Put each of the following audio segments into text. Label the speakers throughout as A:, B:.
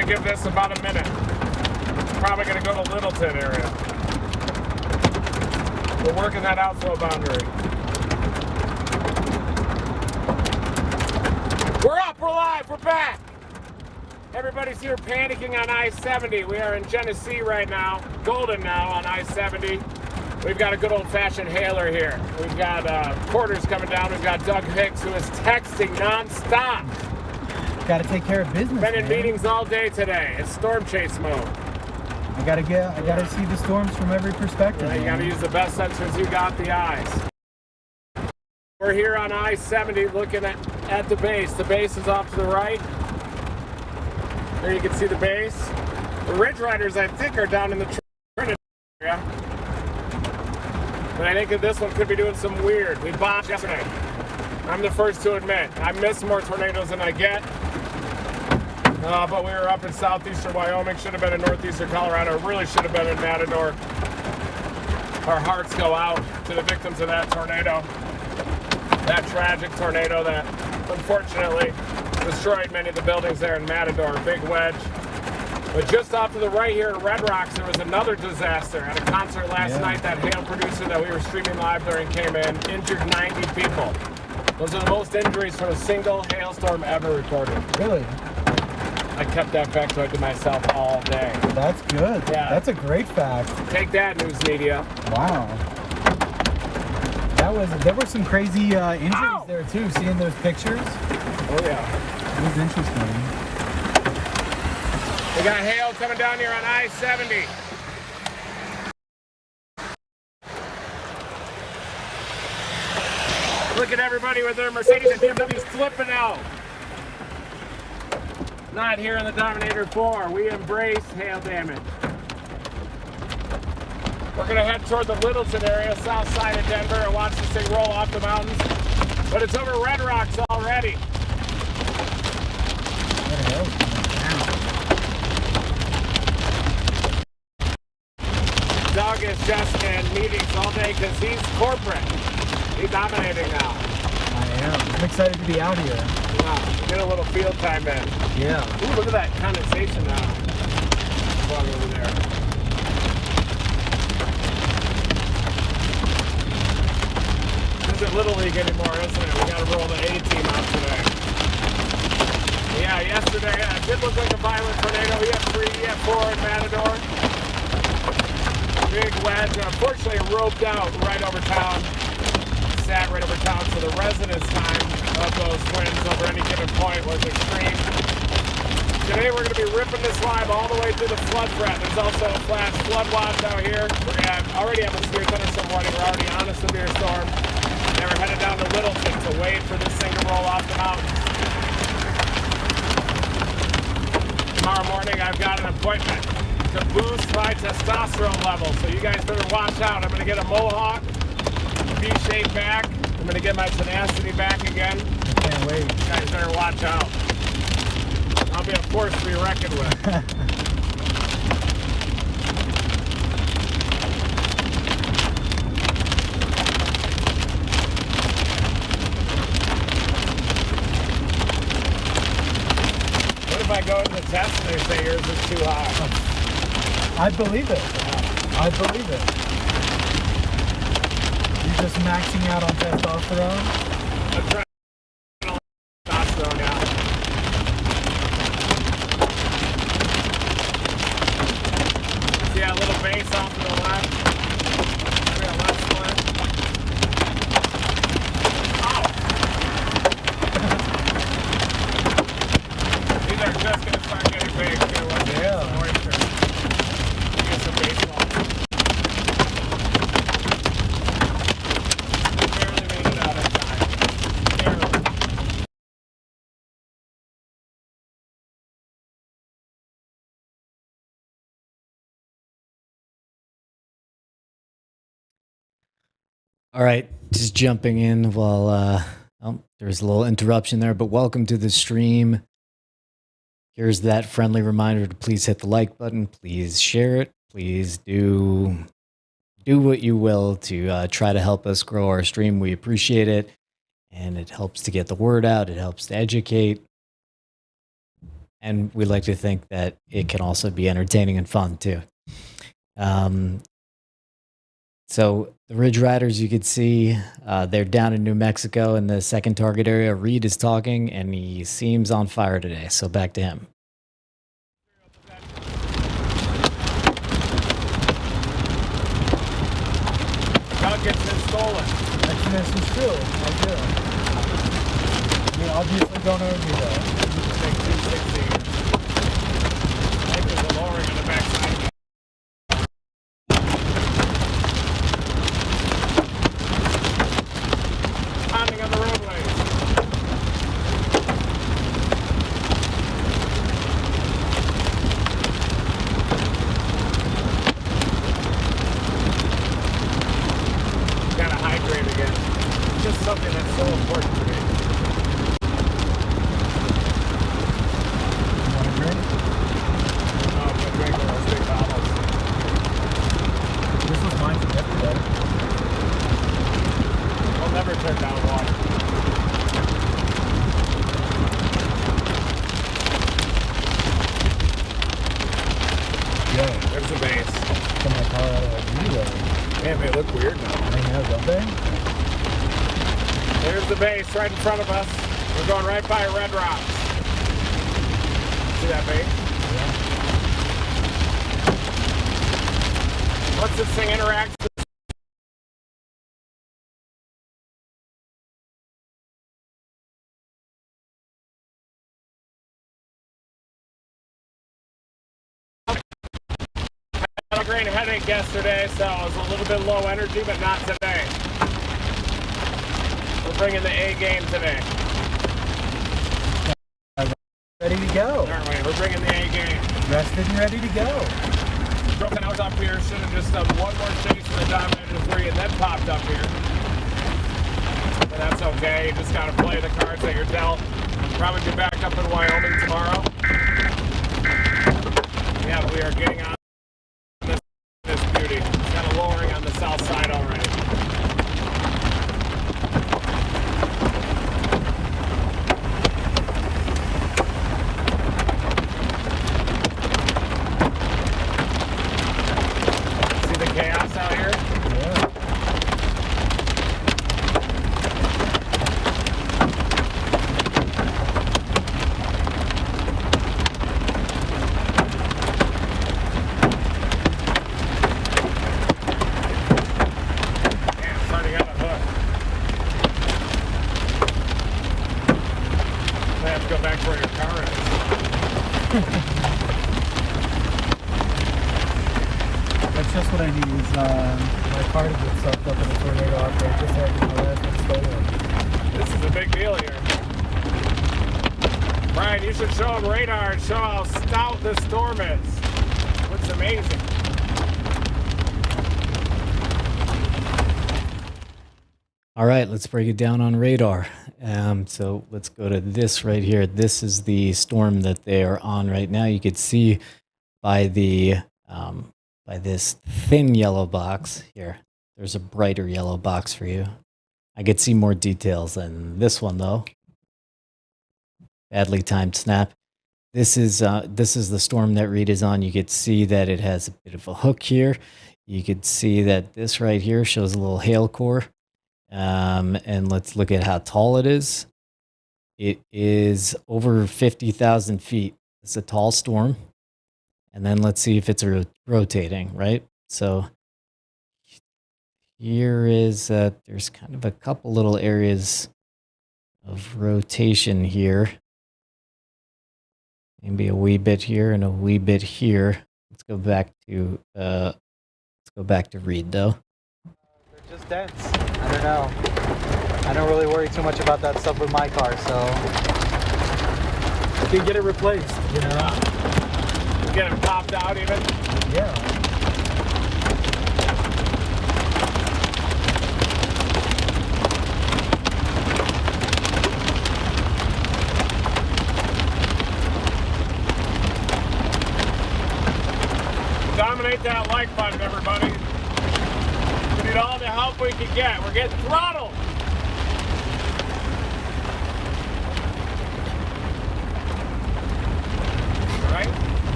A: give this about a minute. Probably going to go to Littleton area. We're working that outflow boundary. We're up, we're live, we're back. Everybody's here panicking on I-70. We are in Genesee right now, Golden now on I-70. We've got a good old-fashioned hailer here. We've got quarters coming down. We've got Doug Hicks, who is texting nonstop.
B: Got to take care of business.
A: Been in meetings all day today. It's storm chase mode.
B: I gotta see the storms from every perspective.
A: You gotta use the best sensors you got, the eyes. We're here on I-70 looking at the base. The base is off to the right. There you can see the base. The Ridge Riders, I think, are down in the Trinity area. But I think that this one could be doing some weird. We bombed yesterday. I'm the first to admit. I miss more tornadoes than I get. But we were up in southeastern Wyoming. Should have been in northeastern Colorado. Really should have been in Matador. Our hearts go out to the victims of that tornado. That tragic tornado that unfortunately destroyed many of the buildings there in Matador. Big wedge. But just off to the right here at Red Rocks, there was another disaster. At a concert last night, that hail producer that we were streaming live during came in, injured 90 people. Those are the most injuries from a single hailstorm ever recorded.
B: Really?
A: I kept that factoid to myself all day.
B: That's good. Yeah. That's a great fact.
A: Take that, news media.
B: Wow. There were some crazy injuries there too, seeing those pictures.
A: Oh yeah.
B: It was interesting.
A: We got hail coming down here on I-70. Look at everybody with their Mercedes and BMWs flipping out. Not here in the Dominator 4. We embrace hail damage. We're going to head toward the Littleton area, south side of Denver, and watch this thing roll off the mountains. But it's over Red Rocks already. Doug is just in meetings all day because he's corporate. He's dominating now.
B: I am. I'm excited to be out here.
A: Yeah, get a little field time in.
B: Yeah.
A: Ooh, look at that condensation now. Plug over there. This isn't Little League anymore, isn't it? We got to roll the A-team out today. Yeah, yesterday it did look like a violent tornado. EF3, EF4 in Matador. Big wedge. Unfortunately, it roped out right over town. Sat right over town, so the residence time of those winds over any given point was extreme. Today we're going to be ripping this live all the way through the flood threat. There's also a flash flood watch out here. We're going to already have a severe thunderstorm warning. We're already on a severe storm. And we're headed down to Littleton to wait for this thing to roll off the mountains. Tomorrow morning I've got an appointment to boost my testosterone levels, so you guys better watch out. I'm going to get a mohawk, V-shaped back. I'm going to get my tenacity back again.
B: I can't wait.
A: You guys better watch out. I'll be a force to be reckoned with. What if I go to the test and they say yours is too high?
B: I believe it. I believe it. You're just maxing out on testosterone?
A: I'm trying testosterone, yeah. See that little base off to the left? Maybe a left split. Oh! These are just going to start getting big, too. Let's get some moisture. Get some baseball. Barely made it out in time. Barely.
C: All right, just jumping in while there was a little interruption there, but welcome to the stream. Here's that friendly reminder to please hit the like button, please share it, please do what you will to try to help us grow our stream. We appreciate it, and it helps to get the word out. It helps to educate. And we like to think that it can also be entertaining and fun too. So the Ridge Riders, you could see, they're down in New Mexico in the second target area. Reed is talking, and he seems on fire today. So back to him.
A: Gun gets been stolen.
B: Actually, this is true. I do. You obviously don't owe me that.
A: Take 260. I think there's a lowering on the backside. Pounding on the roadways. Gotta hydrate again. It's just something that's so important to me.
B: You want a drink?
A: Oh, I'm gonna drink one of those big bottles.
B: This was mine from yesterday.
A: I'll never turn down water.
B: Yeah.
A: There's the base.
B: From my Colorado video.
A: Man, they look weird now.
B: I know, don't they?
A: There's the base right in front of us. We're going right by Red Rocks. See that base?
B: Yeah.
A: Once this thing interacts with I had a great headache yesterday, so I was a little bit low energy, but not today. We're bringing the A game today,
B: Ready to go.
A: aren't we? We're bringing the A game.
B: Rested and ready to go.
A: Broken out up here, should have just done one more chase for the Dominator 3 and then popped up here. But that's okay, you just gotta play the cards that you're dealt. Probably be back up in Wyoming tomorrow. Yeah, we are getting on this beauty. It's got a lowering on the south side already. See the chaos out here?
B: Yeah.
A: Damn, it's already got a hook. I have to go back to where your car is.
B: That's just what I need is my car to get sucked up in a tornado after I just had my last one stolen.
A: This is a big deal here. Brian, you should show them radar and show how stout this storm is. Looks amazing.
C: All right, let's break it down on radar. So let's go to this right here. This is the storm that they are on right now. You could see by the by this thin yellow box here. There's a brighter yellow box for you. I could see more details than this one though. Badly timed snap. This is the storm that Reed is on. You could see that it has a bit of a hook here. You could see that this right here shows a little hail core. And let's look at how tall it is. It is over 50,000 feet. It's a tall storm. And then let's see if it's rotating, right? So here is, there's kind of a couple little areas of rotation here. Maybe a wee bit here and a wee bit here. Let's go back to Reed though.
B: They're just dense. I don't know. I don't really worry too much about that stuff with my car, so I can get it replaced, you know?
A: You get it popped out even?
B: Yeah.
A: Dominate that like button, everybody. We need all the help we can get. We're getting throttled.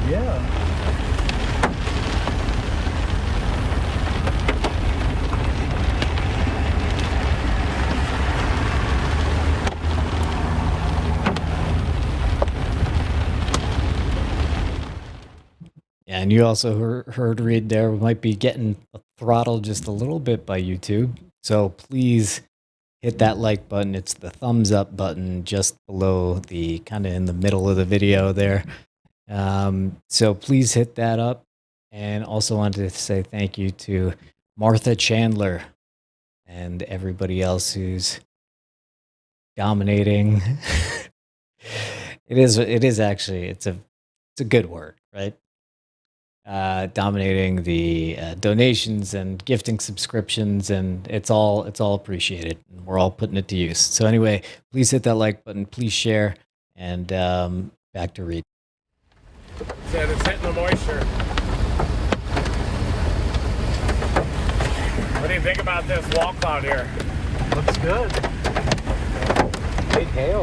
B: Yeah.
C: Yeah, and you also heard Reed there. We might be getting throttled just a little bit by YouTube. So please hit that like button. It's the thumbs up button just below the kind of in the middle of the video there. So please hit that up. And also wanted to say thank you to Martha Chandler and everybody else who's dominating. It is actually, it's a good word, right? Dominating the donations and gifting subscriptions, and it's all appreciated, and we're all putting it to use. So anyway, please hit that like button, please share, and back to Reed.
A: So it's hitting the moisture. What do you think about this wall cloud here?
B: Looks good.
A: Big hail.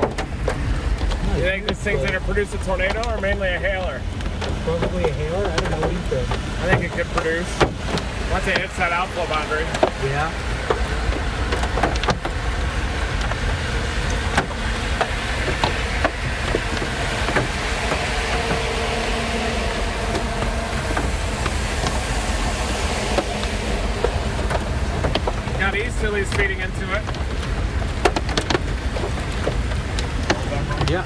A: You think this thing's gonna produce a tornado or mainly a hailer?
B: Probably a hailer. I don't know what you think.
A: I think it could produce. Once it hits that outflow boundary.
B: Yeah.
A: Got easterlies feeding into it.
B: Yeah.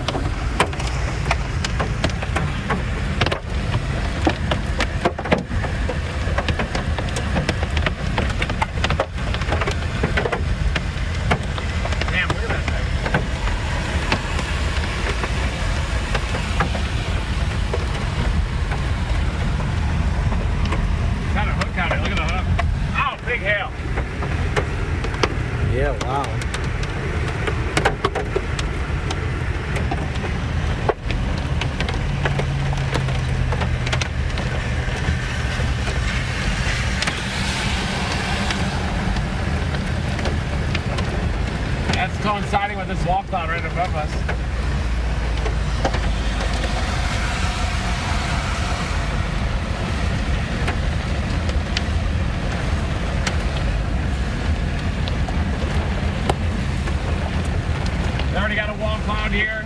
B: Yeah, wow.
A: That's coinciding with this wall cloud right above us. Already got a wall cloud here,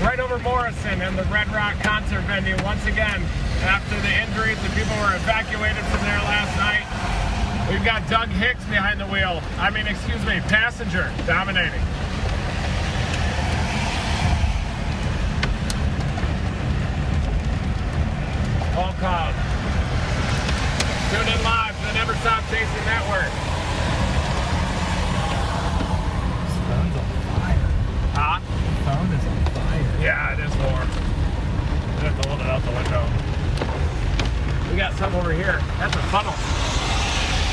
A: right over Morrison and the Red Rock concert venue. Once again, after the injuries, the people were evacuated from there last night. We've got Doug Hicks behind the wheel. Excuse me, passenger, dominating. Wall cloud. Tuned in live to the Never Stop Chasing Network. Huh?
B: The phone is on fire.
A: Yeah, it is warm. I have to hold it out the window. We got some over here. That's a funnel.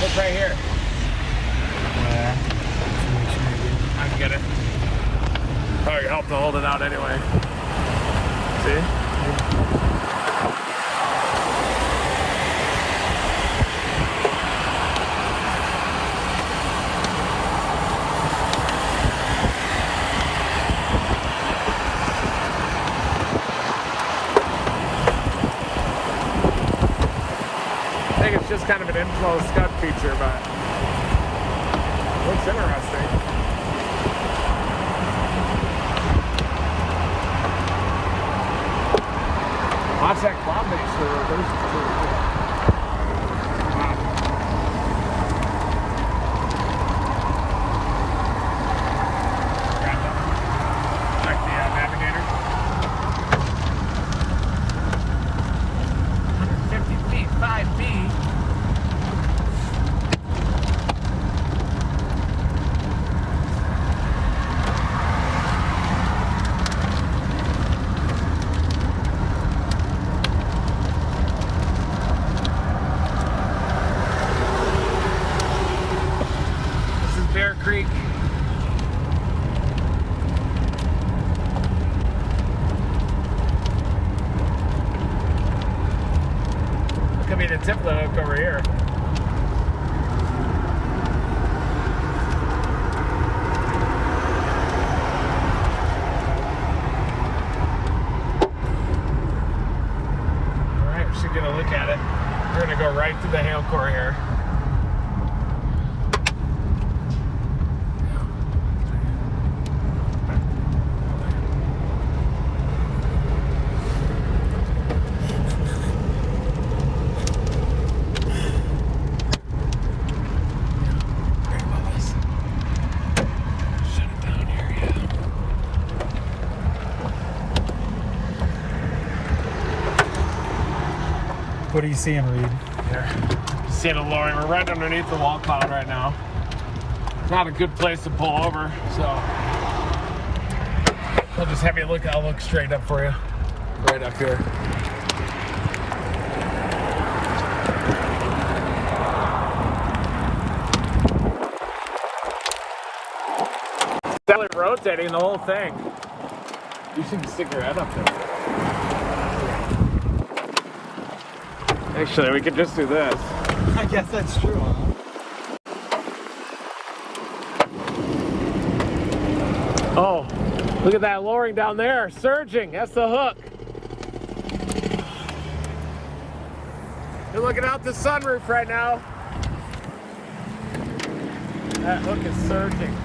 A: Look right here.
B: Yeah.
A: I can get it. Probably help to hold it out anyway. See? I think it's just kind of an inflow scud feature, but looks interesting. Watch that cloud base for those two. Wow. Grab that. Check the navigator. 150 feet, 5B. here.
B: What are you seeing, Reed?
A: Here. Seeing a lowering. We're right underneath the wall cloud right now. Not a good place to pull over, so I'll just have you look. I'll look straight up for you. Right up here. It's definitely rotating the whole thing. You should stick your head up there. Actually, we could just do this.
B: I guess that's true, huh?
A: Oh, look at that lowering down there, surging. That's the hook. You're looking out the sunroof right now. That hook is surging.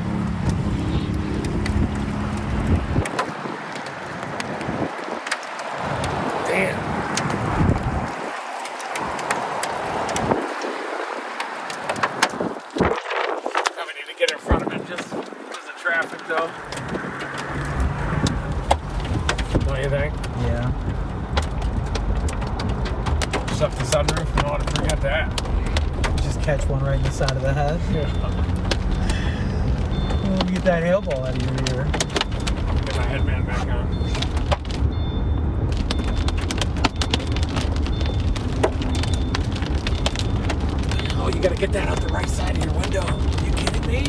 A: Damn. Get in front of it just because of traffic, though. Don't you think?
B: Yeah.
A: Just up the sunroof. I don't want to forget that.
B: Just catch one right in the side of the head.
A: Yeah.
B: Let me get that hail ball out of your ear.
A: Get my headband back on. Oh, you gotta get that out the right side of your window. Are you kidding me?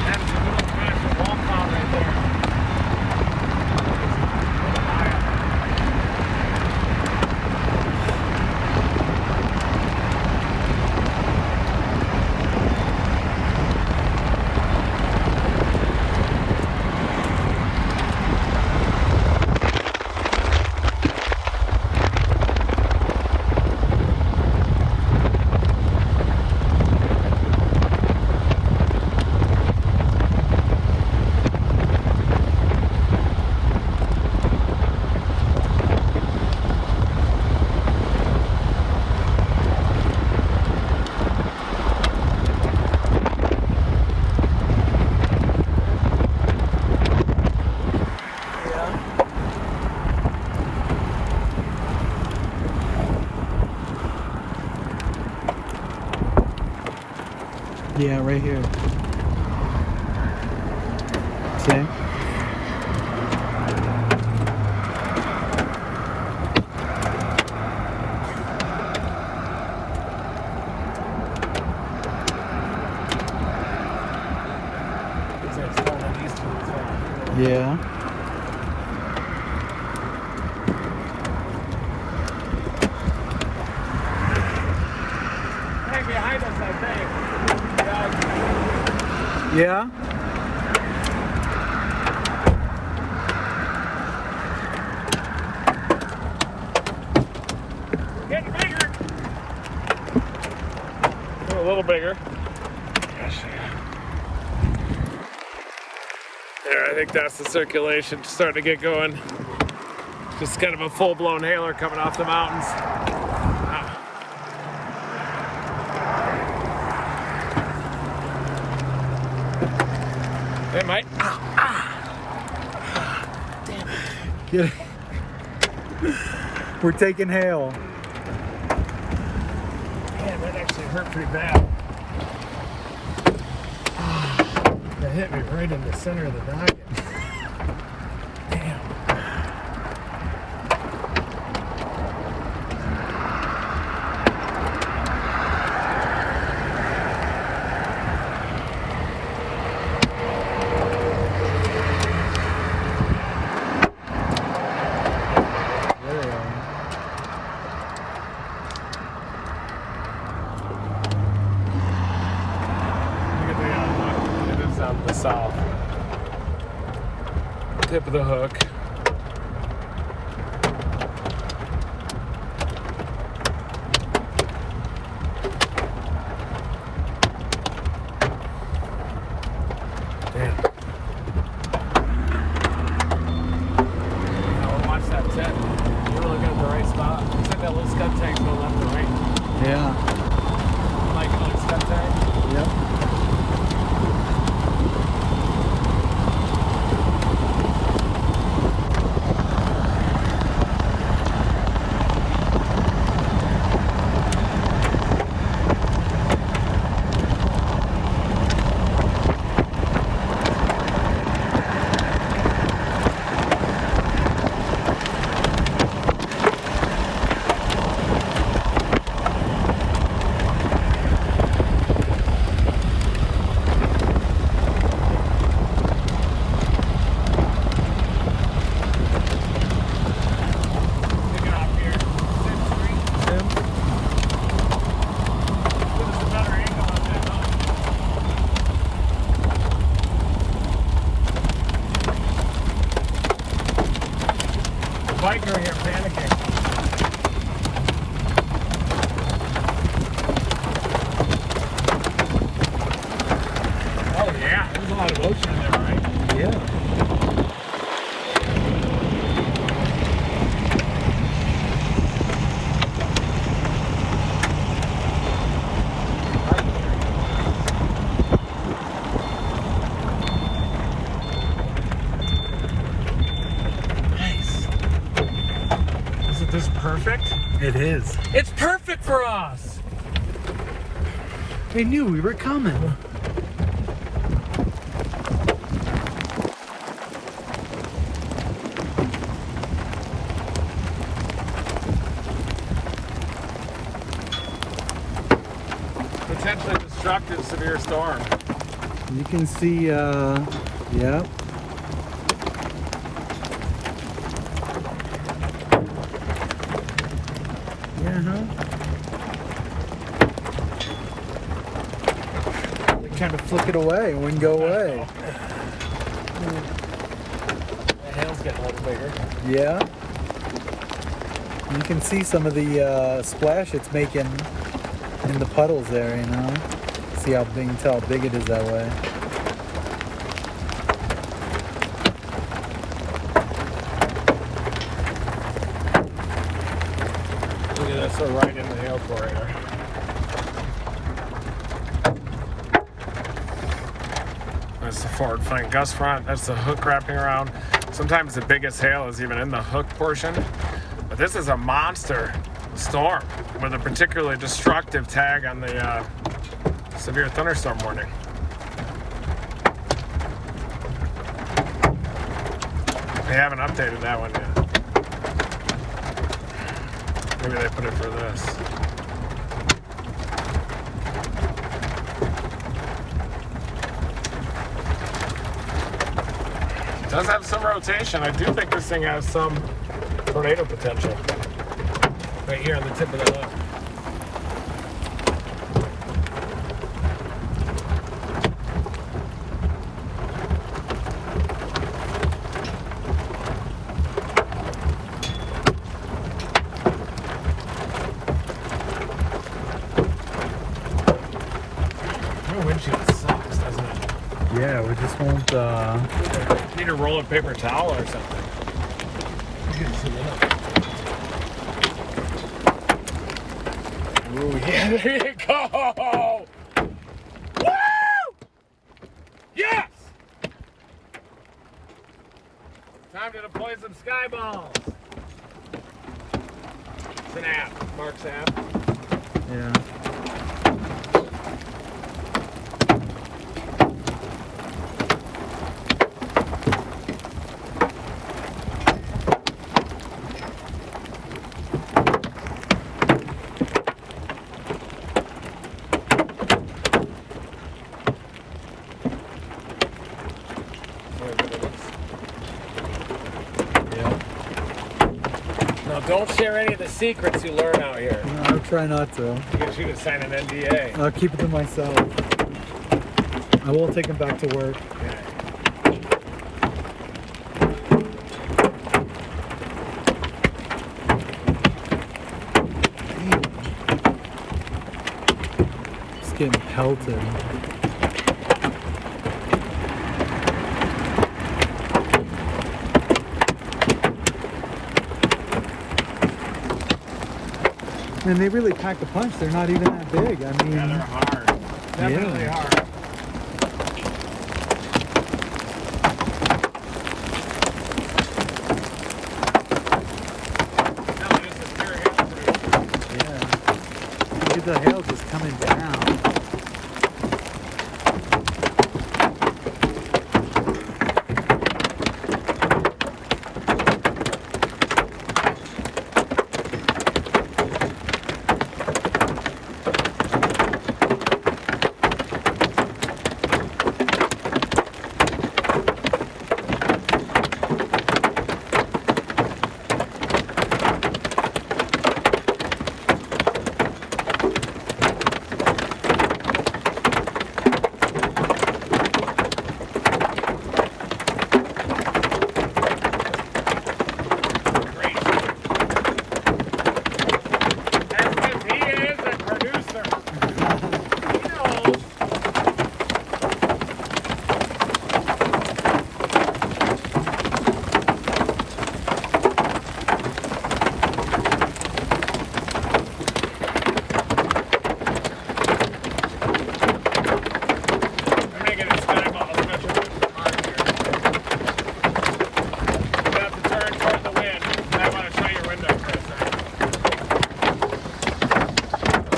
A: That's a little massive wall cloud right there.
B: Yeah, right here. See? Yeah.
A: Hey, behind us, I think.
B: Yeah?
A: Getting bigger. A little bigger. Gosh, yeah. There, I think that's the circulation starting to get going. Just kind of a full-blown hailer coming off the mountains. Wow. Hey, Mike. Damn it.
B: Get it. We're taking hail.
A: Man, that actually hurt pretty bad. That hit me right in the center of the noggin. Damn. The south tip of the hook. scud tanks go left and right.
B: Yeah.
A: Like on scud tank.
B: Yep.
A: Biker here panicking. Oh yeah, there's a lot of ocean in there, right?
B: Yeah.
A: Isn't this perfect?
B: It is.
A: It's perfect for us!
B: They knew we were coming.
A: Potentially destructive severe storm.
B: You can see, yeah. Trying to flick it away, it wouldn't go away.
A: The hail's getting a little bigger.
B: Yeah. You can see some of the splash it's making in the puddles there, you know. See how big, you can tell how big it is that way.
A: Look at this, we're right in the hail corridor. That's the forward flank gust front. That's the hook wrapping around. Sometimes the biggest hail is even in the hook portion. But this is a monster storm with a particularly destructive tag on the severe thunderstorm warning. They haven't updated that one yet. Maybe they put it for this. It does have some rotation. I do think this thing has some tornado potential. Right here on the tip of the hook. Your windshield sucks, doesn't it?
B: Yeah, we just won't,
A: Need a roll of paper towel or something. You can see that. Ooh, yeah, there you go! Woo! Yes! Time to deploy some sky balls. It's an app, Mark's app.
B: yeah.
A: Now don't share any of the secrets you learn out here.
B: No, I'll try not to.
A: You get you to sign an NDA.
B: I'll keep it to myself. I will take them back to work. It's getting pelted. And they really pack a punch. They're not even that big. I mean,
A: Yeah, they're hard. Definitely hard. No, this is pure hail producer.
B: yeah. Look at the hail just coming down.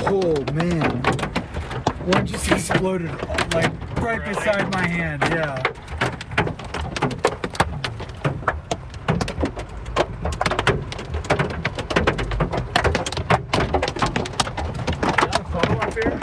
B: Oh man, one just exploded like right beside my hand. Yeah.
A: Got a photo up here?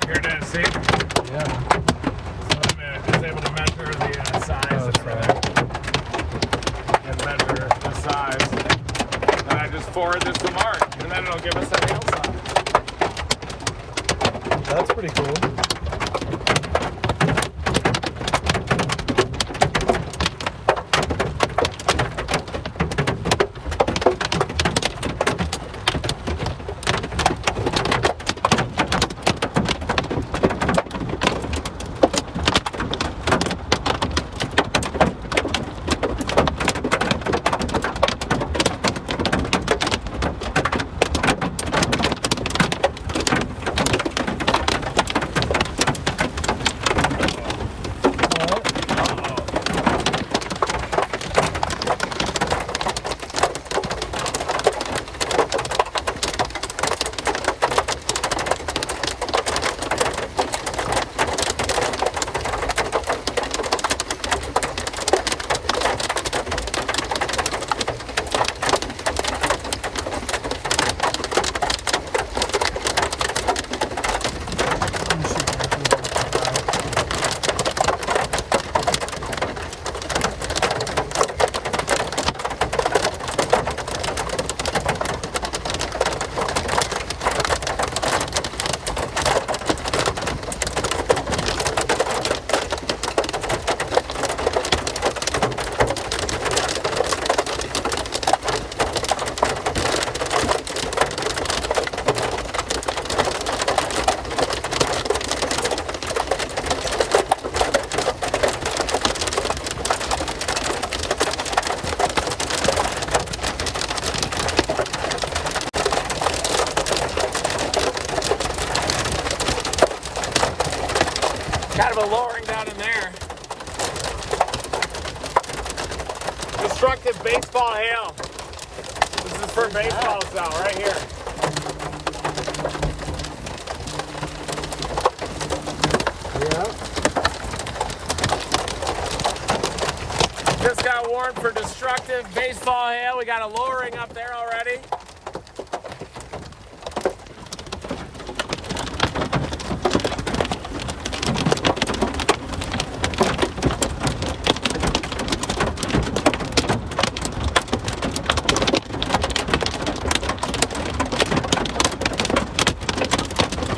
A: Here it is, see?
B: Yeah.
A: So I'm just able to measure the size and everything. And measure the size. And I just forward this to Mark, and then it'll give us a hail size.
B: That's pretty cool. Kind of a lowering down in there. Destructive baseball hail. This is for baseballs now, right here. Yeah.
A: Just got warned for destructive baseball hail. We got a lowering up there already.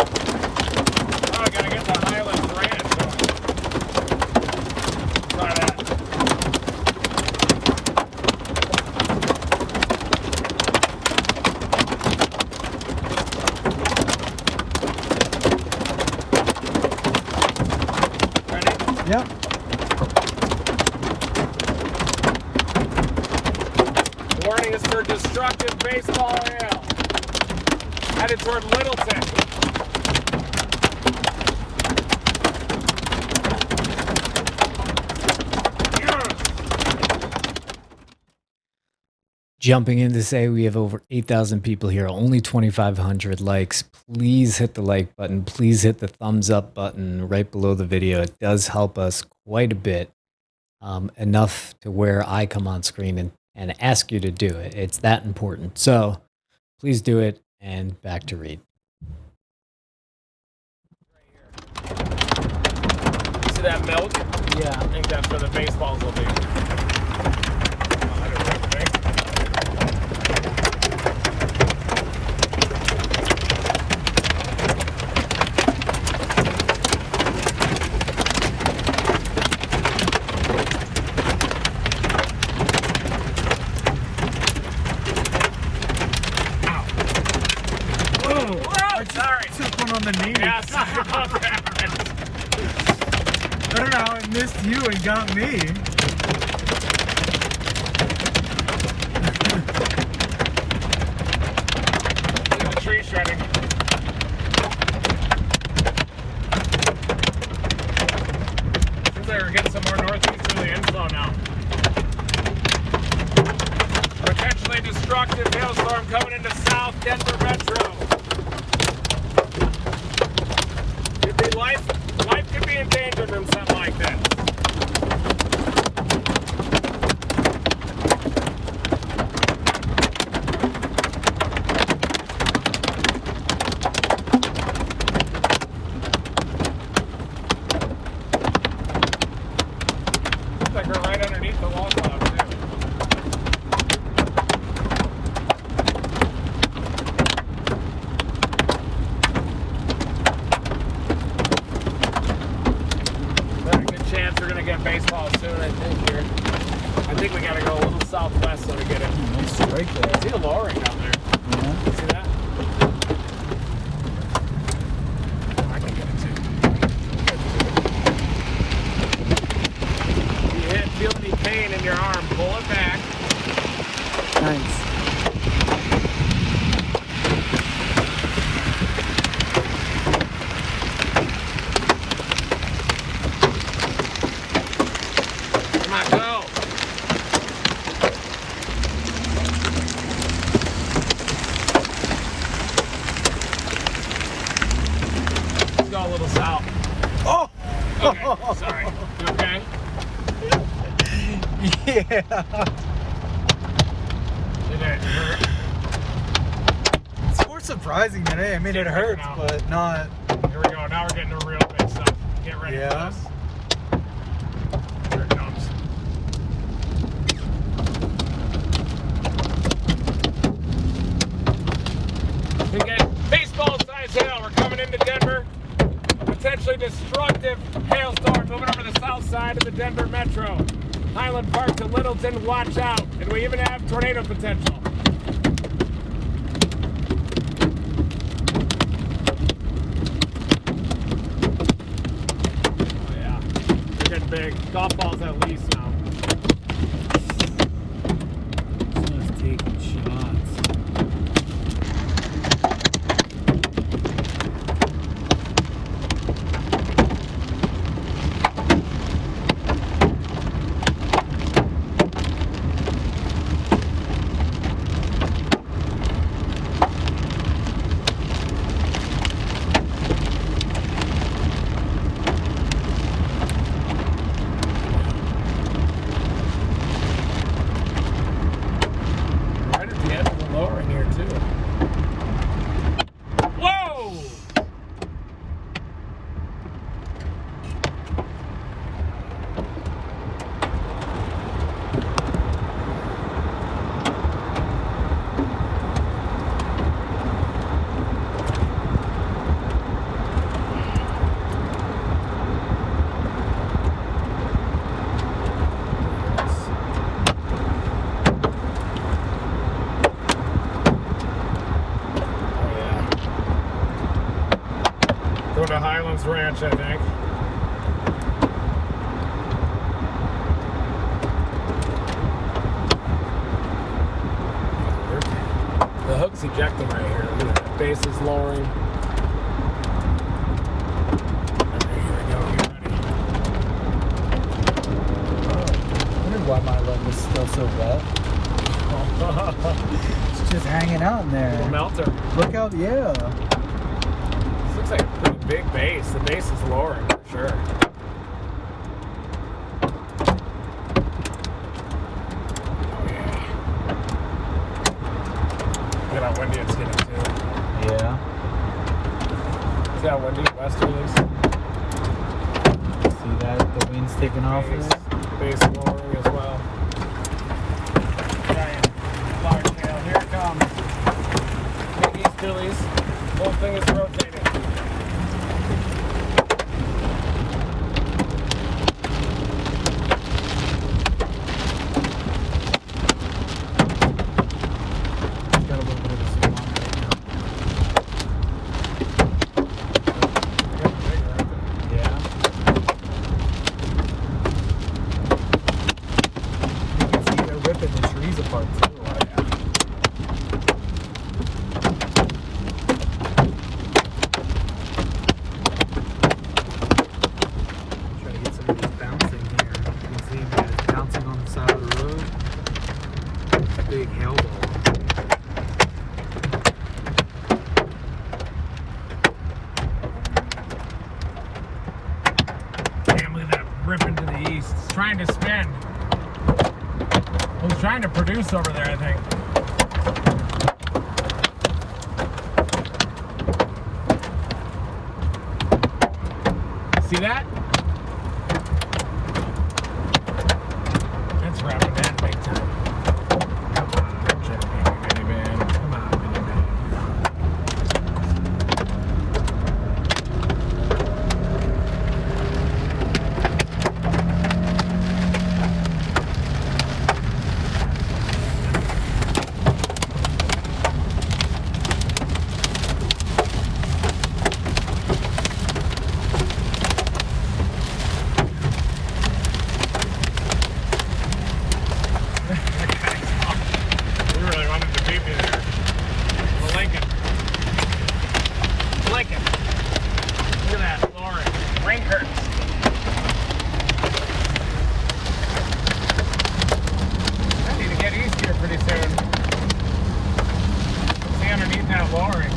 A: Oh, I gotta get the Highlands Ranch going.
B: Yep.
A: Warning is for destructive baseball hail. Headed toward Littleton.
C: Jumping in to say we have over 8,000 people here, only 2,500 likes. Please hit the like button. Please hit the thumbs up button right below the video. It does help us quite a bit, enough to where I come on screen and ask you to do it. It's that important. So please do it, and back to Reed.
A: See that milk?
B: Yeah.
A: I think that's where the baseballs will be.
B: On the knee.
A: Yeah, sorry about that.
B: I don't know how it missed you and got me.
A: Look at the tree shredding. Seems like we're getting some more northeasterly inflow now. Potentially destructive hailstorm coming into South Denver Metro. Life could be endangered from something like this. Looks like we're right underneath the wall cloud too. We're gonna get baseball soon, I think. Here, I think we gotta go a little southwest so we get it.
B: Nice strike there.
A: See the lowering down there?
B: Yeah.
A: See that? Oh, I can get it too. If you feel any pain in your arm, pull it back.
B: Nice. A little south. Oh!
A: Okay, sorry. You okay?
B: Yeah.
A: Did it hurt?
B: It's more surprising than it. I mean, it hurts, but not.
A: Here we go. Now we're getting to real big stuff. Get ready for this. Here it comes. We get baseball-sized hail. We're coming into Denver. Potentially destructive hailstorm moving over the south side of the Denver Metro. Highland Park to Littleton, watch out. And we even have tornado potential. Oh yeah, we're getting big. Golf balls at least now.
B: Someone's taking shots.
A: lowering. Here we go. Get ready.
B: I wonder why my lip is still so wet. It's just hanging out in there.
A: Little melter.
B: Look out, yeah.
A: This looks like a pretty big base. The base is lowering for sure. Oh yeah. Look at how windy it's getting too.
B: Yeah.
A: See how windy westerlies?
B: See that? The wind's taking off of it.
A: Base lowering as well. Giant large tail. Here it comes. Big easterlies. Whole thing is rotating.
B: Got a little bit of a zoom on right now. Yeah. You can see they're ripping the trees apart too. Try to get some of these bouncing here. You can see that it's bouncing on the side of the road. It's a big hail ball.
A: Damn, look at that ripping to the east. It's trying to spin. It was trying to produce over there, I think. See that? It's wrapping in big time. Come on, minivan. Come on, minivan. We really wanted to beat me there. The Lincoln. Lincoln. Look at that, Lauren. Rain curtains. I need to get east here pretty soon. See underneath that lowering.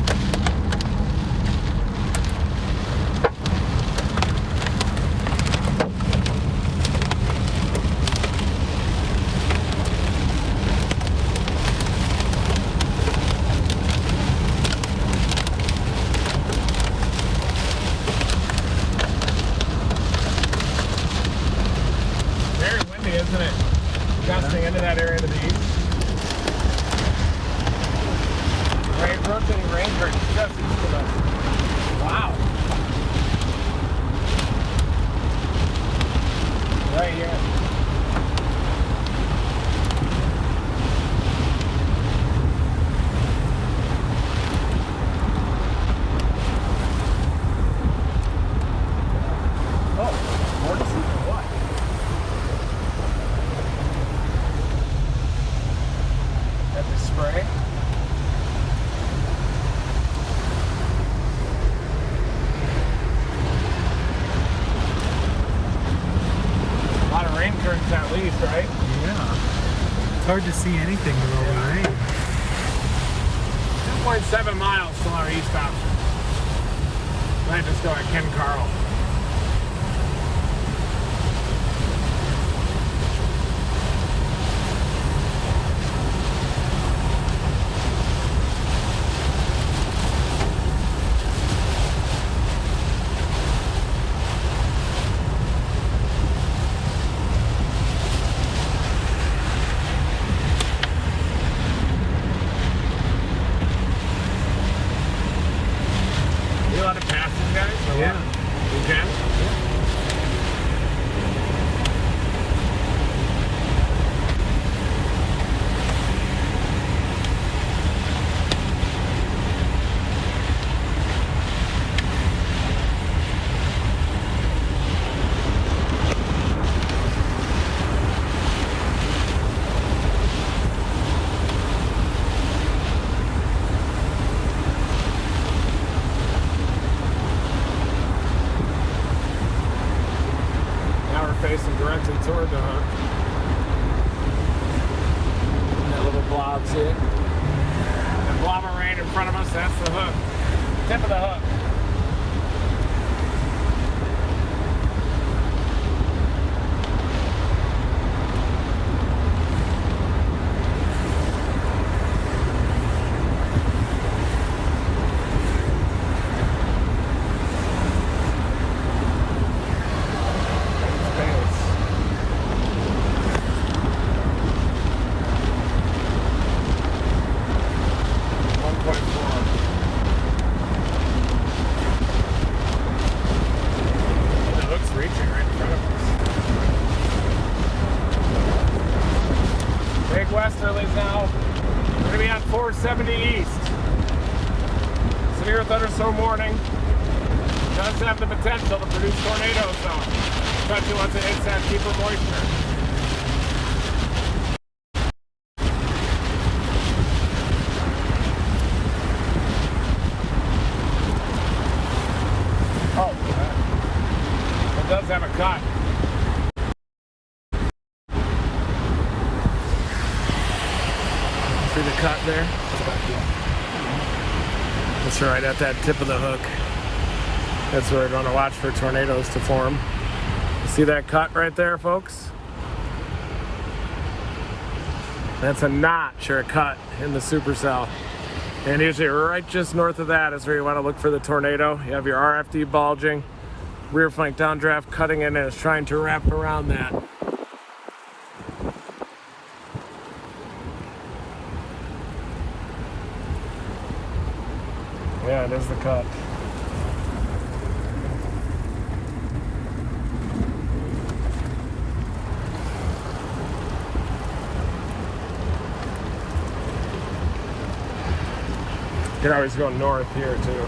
A: Very windy, isn't it? Gusting into that area to the east. Right, rotating rain curtain just east of us. Wow. Right here. Oh, vortices or what? Got the spray. A lot of rain curtains at least, right?
B: Yeah. It's hard to see anything with all the rain.
A: 2.7 miles till our east option. Might just go at Ken Carl. You allowed to pass these guys? Or
B: Yeah.
A: what? facing directly toward the hook. And that little blob, see it? That blob of rain in front of us, that's the hook. Tip of the hook. Westerlies now. We're going to be on 470 east. Severe thunderstorm warning. Does have the potential to produce tornadoes though, especially once it hits that deeper moisture. Oh, it does have a cut. See the cut there? That's right at that tip of the hook. That's where we're going to watch for tornadoes to form. See that cut right there, folks? That's a notch or a cut in the supercell. And usually right just north of that is where you want to look for the tornado. You have your RFD bulging, rear flank downdraft cutting in and it's trying to wrap around that. Yeah, it is the cut. You can always go north here too,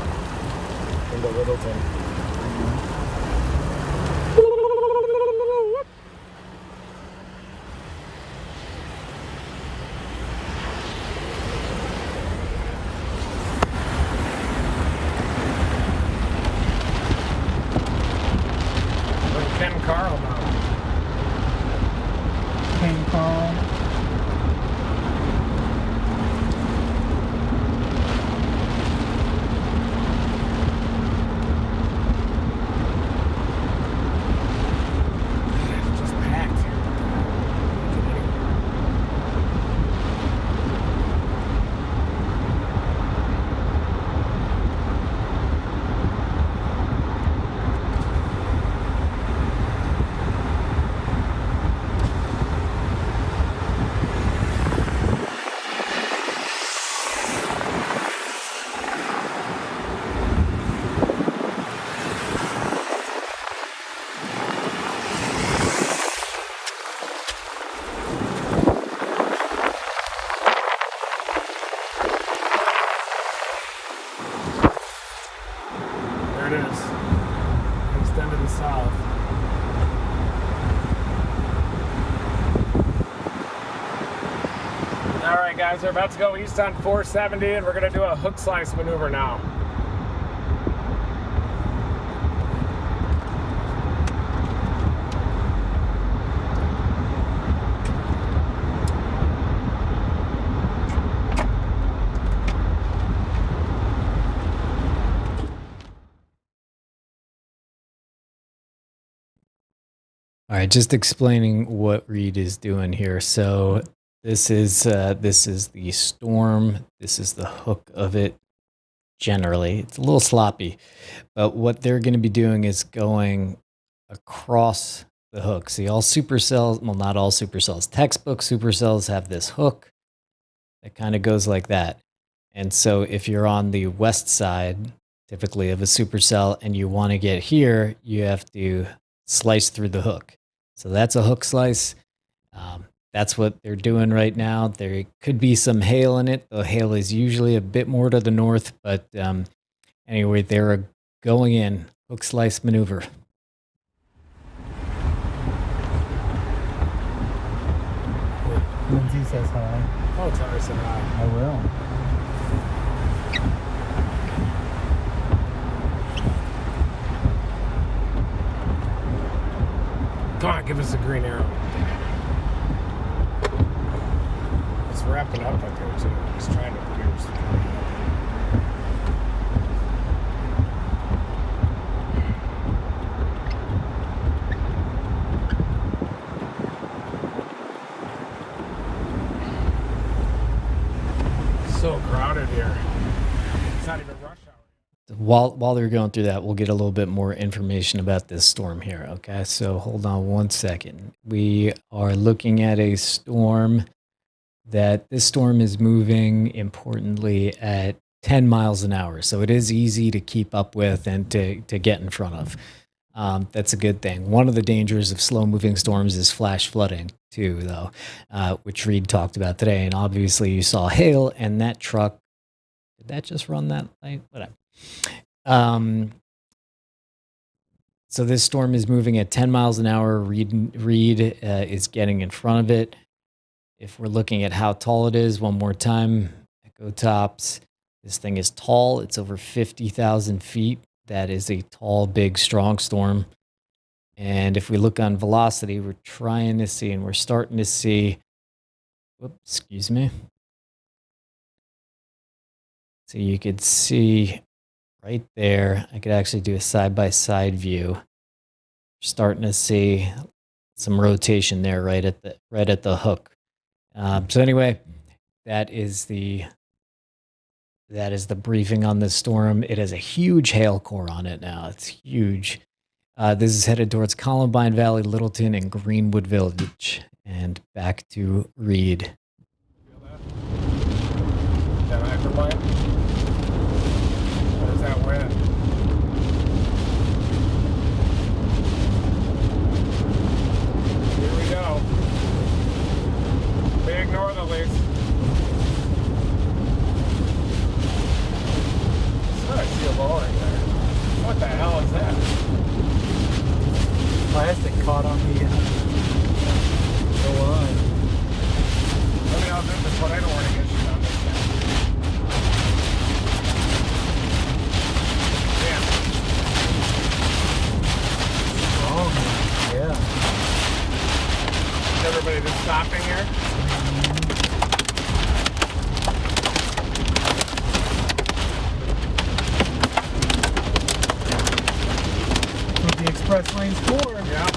A: into Littleton. Carl now.
B: King Carl.
A: Just packed here. There it is. Extend to the south. Alright guys, we're about to go east on 470 and we're going to do a hook slice maneuver now.
C: All right, just explaining what Reed is doing here. So this is the storm. This is the hook of it. Generally, it's a little sloppy, but what they're going to be doing is going across the hook. See, all supercells, well, not all supercells. Textbook supercells have this hook that kind of goes like that. And so if you're on the west side, typically of a supercell, and you want to get here, you have to slice through the hook. So that's a hook slice. That's what they're doing right now. There could be some hail in it. The hail is usually a bit more to the north, but anyway, they're going in hook slice maneuver.
B: Lindsay says hi.
A: Oh, tell her I said hi.
B: I will.
A: Come on, give us a green arrow. It's wrapping up up there too. He's trying to pierce. So crowded here. It's not even rush hour.
C: While they're going through that, we'll get a little bit more information about this storm here. Okay, so hold on one second. We are looking at a storm this storm is moving importantly at 10 miles an hour. So it is easy to keep up with and to get in front of. That's a good thing. One of the dangers of slow moving storms is flash flooding too, though, which Reed talked about today. And obviously you saw hail, and that truck, did that just run that light? Whatever. So this storm is moving at 10 miles an hour. Reed is getting in front of it. If we're looking at how tall it is, one more time, Echo Tops. This thing is tall. It's over 50,000 feet. That is a tall, big, strong storm. And if we look on velocity, we're trying to see, and we're starting to see, whoops, excuse me. So you could see right there, I could actually do a side-by-side view. Starting to see some rotation there right at the hook. So anyway, that is the briefing on this storm. It has a huge hail core on it now. It's huge. This is headed towards Columbine Valley, Littleton, and Greenwood Village. And back to Reed.
A: Feel that? That microplane? What is that wind? Here we go. Big northerlies. I see a lowering there. What the hell is that?
B: Plastic caught on the line.
A: Let me out this one. I don't want to get shit on this thing. Damn.
B: Oh, yeah.
A: Is everybody just stopping here?
B: The express lane's for.
A: Yeah.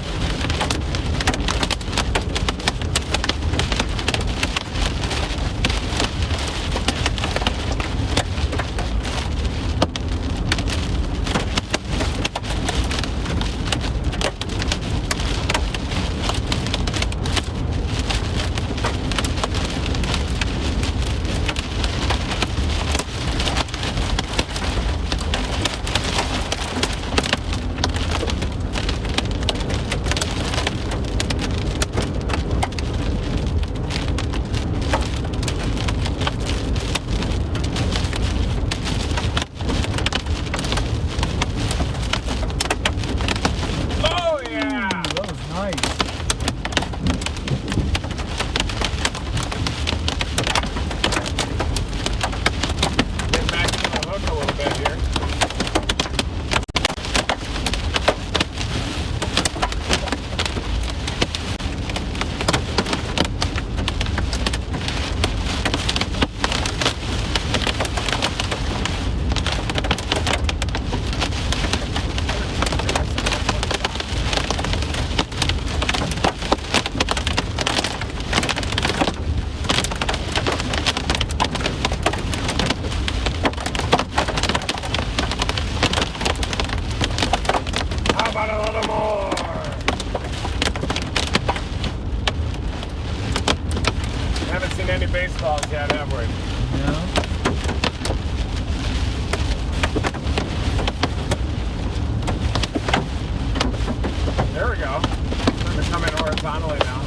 A: Baseballs yet, have we?
B: No.
A: There we go. They're coming horizontally now.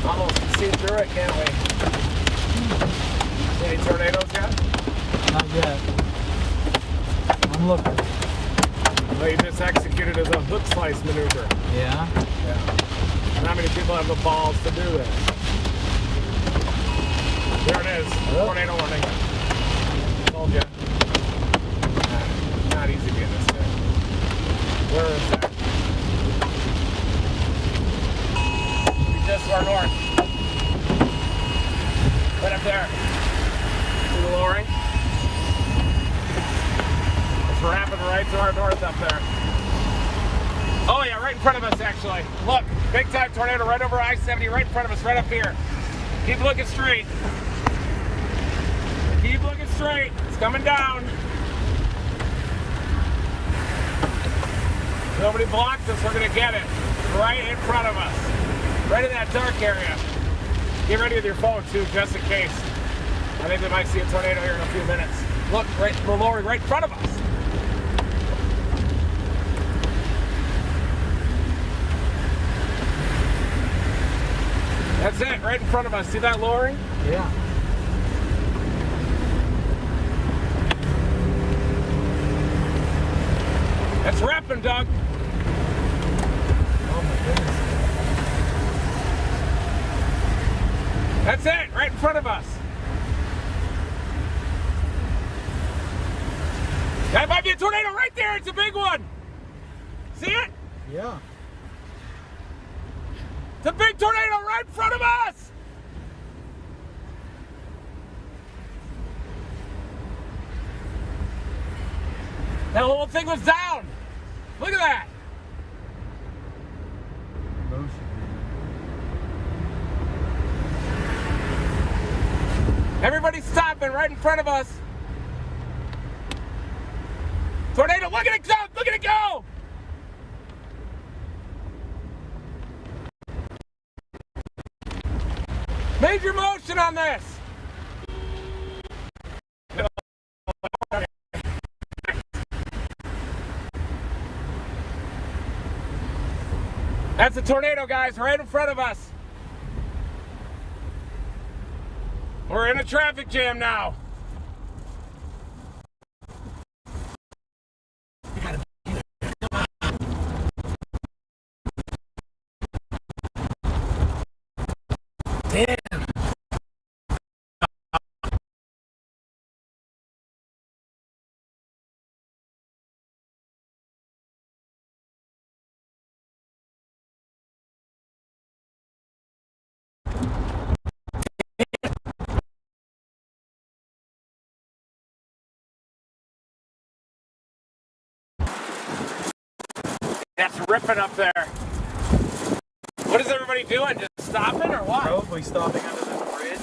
A: Almost can see through it, can't we? Any tornadoes yet?
B: Not yet. I'm looking.
A: Well, you just executed as a hook slice maneuver.
B: Yeah.
A: Yeah. Not many people have the balls to do this. There it is. Tornado warning. Told you. Not easy being this guy. Where is that? Just to our north. Right up there. See the lowering? It's wrapping right to our north up there. Oh yeah, right in front of us actually. Look, big time tornado right over I-70, right in front of us, right up here. Keep looking straight. Keep looking straight. It's coming down. Nobody blocks us, we're gonna get it. Right in front of us. Right in that dark area. Get ready with your phone too, just in case. I think we might see a tornado here in a few minutes. Look, right, we're lowering right in front of us. That's it, right in front of us. See that lowering?
B: Yeah.
A: That's repping, Doug.
B: Oh my goodness.
A: That's it, right in front of us. That might be a tornado right there. It's a big one. See it?
B: Yeah.
A: It's a big tornado right in front of us. That whole thing was down. Look at that. Everybody's stopping right in front of us. Tornado, look at it go! Look at it go! Major motion on this. That's a tornado, guys, right in front of us. We're in a traffic jam now. Damn. That's ripping up there. What is everybody doing? Just stopping or what?
B: Probably stopping under this bridge.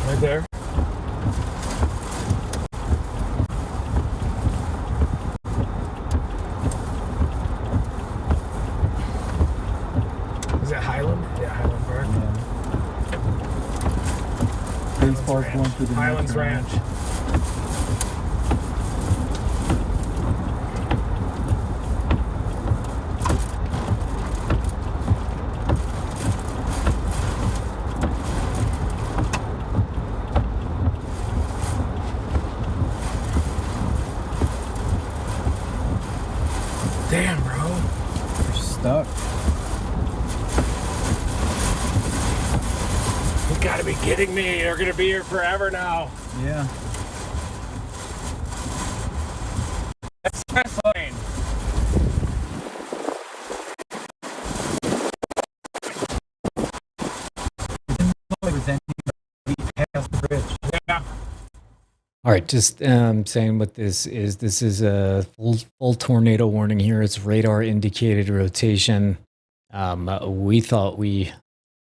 A: Right there. Is it Highland? Yeah, Highland Park.
B: Police park going through the
A: Highlands Ranch. Damn, bro.
B: We're stuck.
A: You gotta be kidding me. They're gonna be here forever now.
B: Yeah.
A: Express lane.
B: There was anybody past the bridge.
A: Yeah.
C: All right, just saying what this is. This is a full tornado warning here. It's radar indicated rotation. We thought we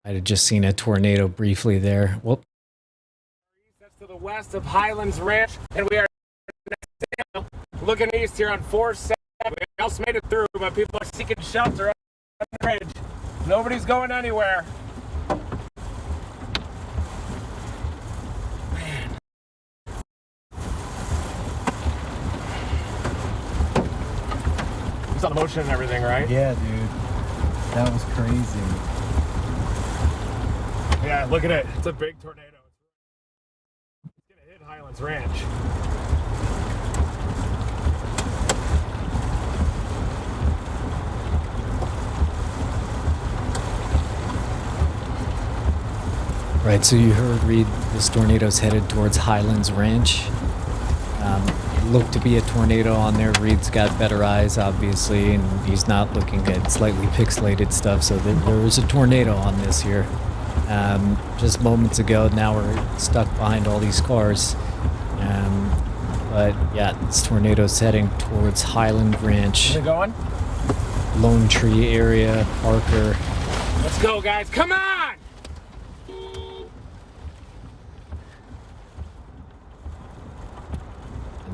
C: might have just seen a tornado briefly there. Whoop.
A: That's to the west of Highlands Ranch, and we are looking east here on 4-7. We almost made it through, but people are seeking shelter on the bridge. Nobody's going anywhere. motion and everything, right?
B: Yeah, dude. That was crazy.
A: Yeah, look at it. It's a big tornado. It's gonna hit Highlands Ranch.
C: Right, so you heard Reed, this tornado's headed towards Highlands Ranch. It looked to be a tornado on there. Reed's got better eyes, obviously, and he's not looking at slightly pixelated stuff, so there was a tornado on this here. Just moments ago, now we're stuck behind all these cars. But yeah, this tornado's heading towards Highland Ranch.
A: Is it going?
C: Lone Tree area, Parker.
A: Let's go, guys. Come on!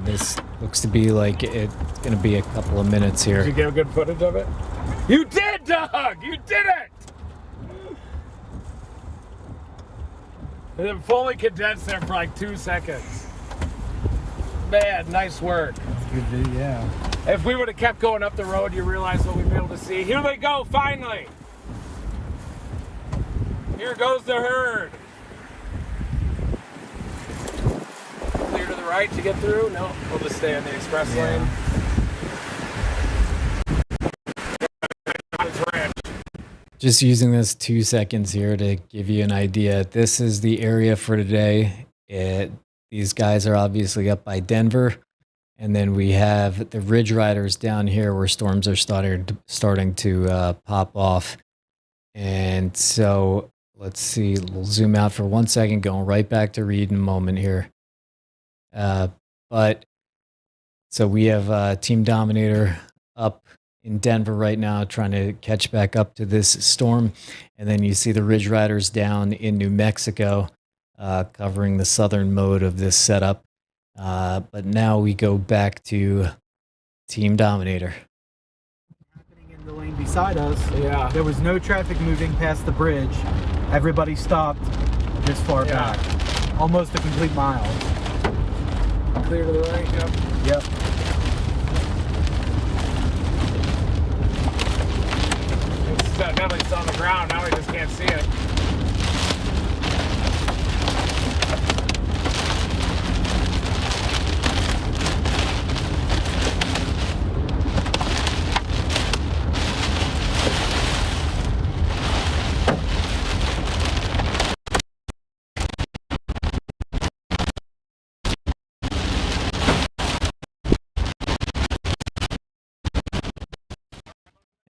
C: This looks to be like it's going to be a couple of minutes
A: Did you
C: here.
A: get a good footage of it? You did, Doug! You did it! And then fully condensed there for like 2 seconds. Man, nice work.
B: That's good video, yeah.
A: If we would have kept going up the road, you realize what we'd be able to see. Here they go, finally! Here goes the herd. Clear to the right to get through? No, we'll just stay on the express lane.
C: Just using this 2 seconds here to give you an idea. This is the area for today. These guys are obviously up by Denver. And then we have the Ridge Riders down here where storms are starting to pop off. And so let's see, we'll zoom out for 1 second, going right back to Reed in a moment here. But so we have Team Dominator up in Denver right now trying to catch back up to this storm. And then you see the Ridge Riders down in New Mexico covering the southern mode of this setup. But now we go back to Team Dominator.
B: Happening in the lane beside us.
A: Yeah.
B: There was no traffic moving past the bridge. Everybody stopped this far
A: Yeah.
B: back. Almost a complete mile.
A: Clear to the right, yep.
B: Yep.
A: It's definitely still on the ground. Now we just can't see it.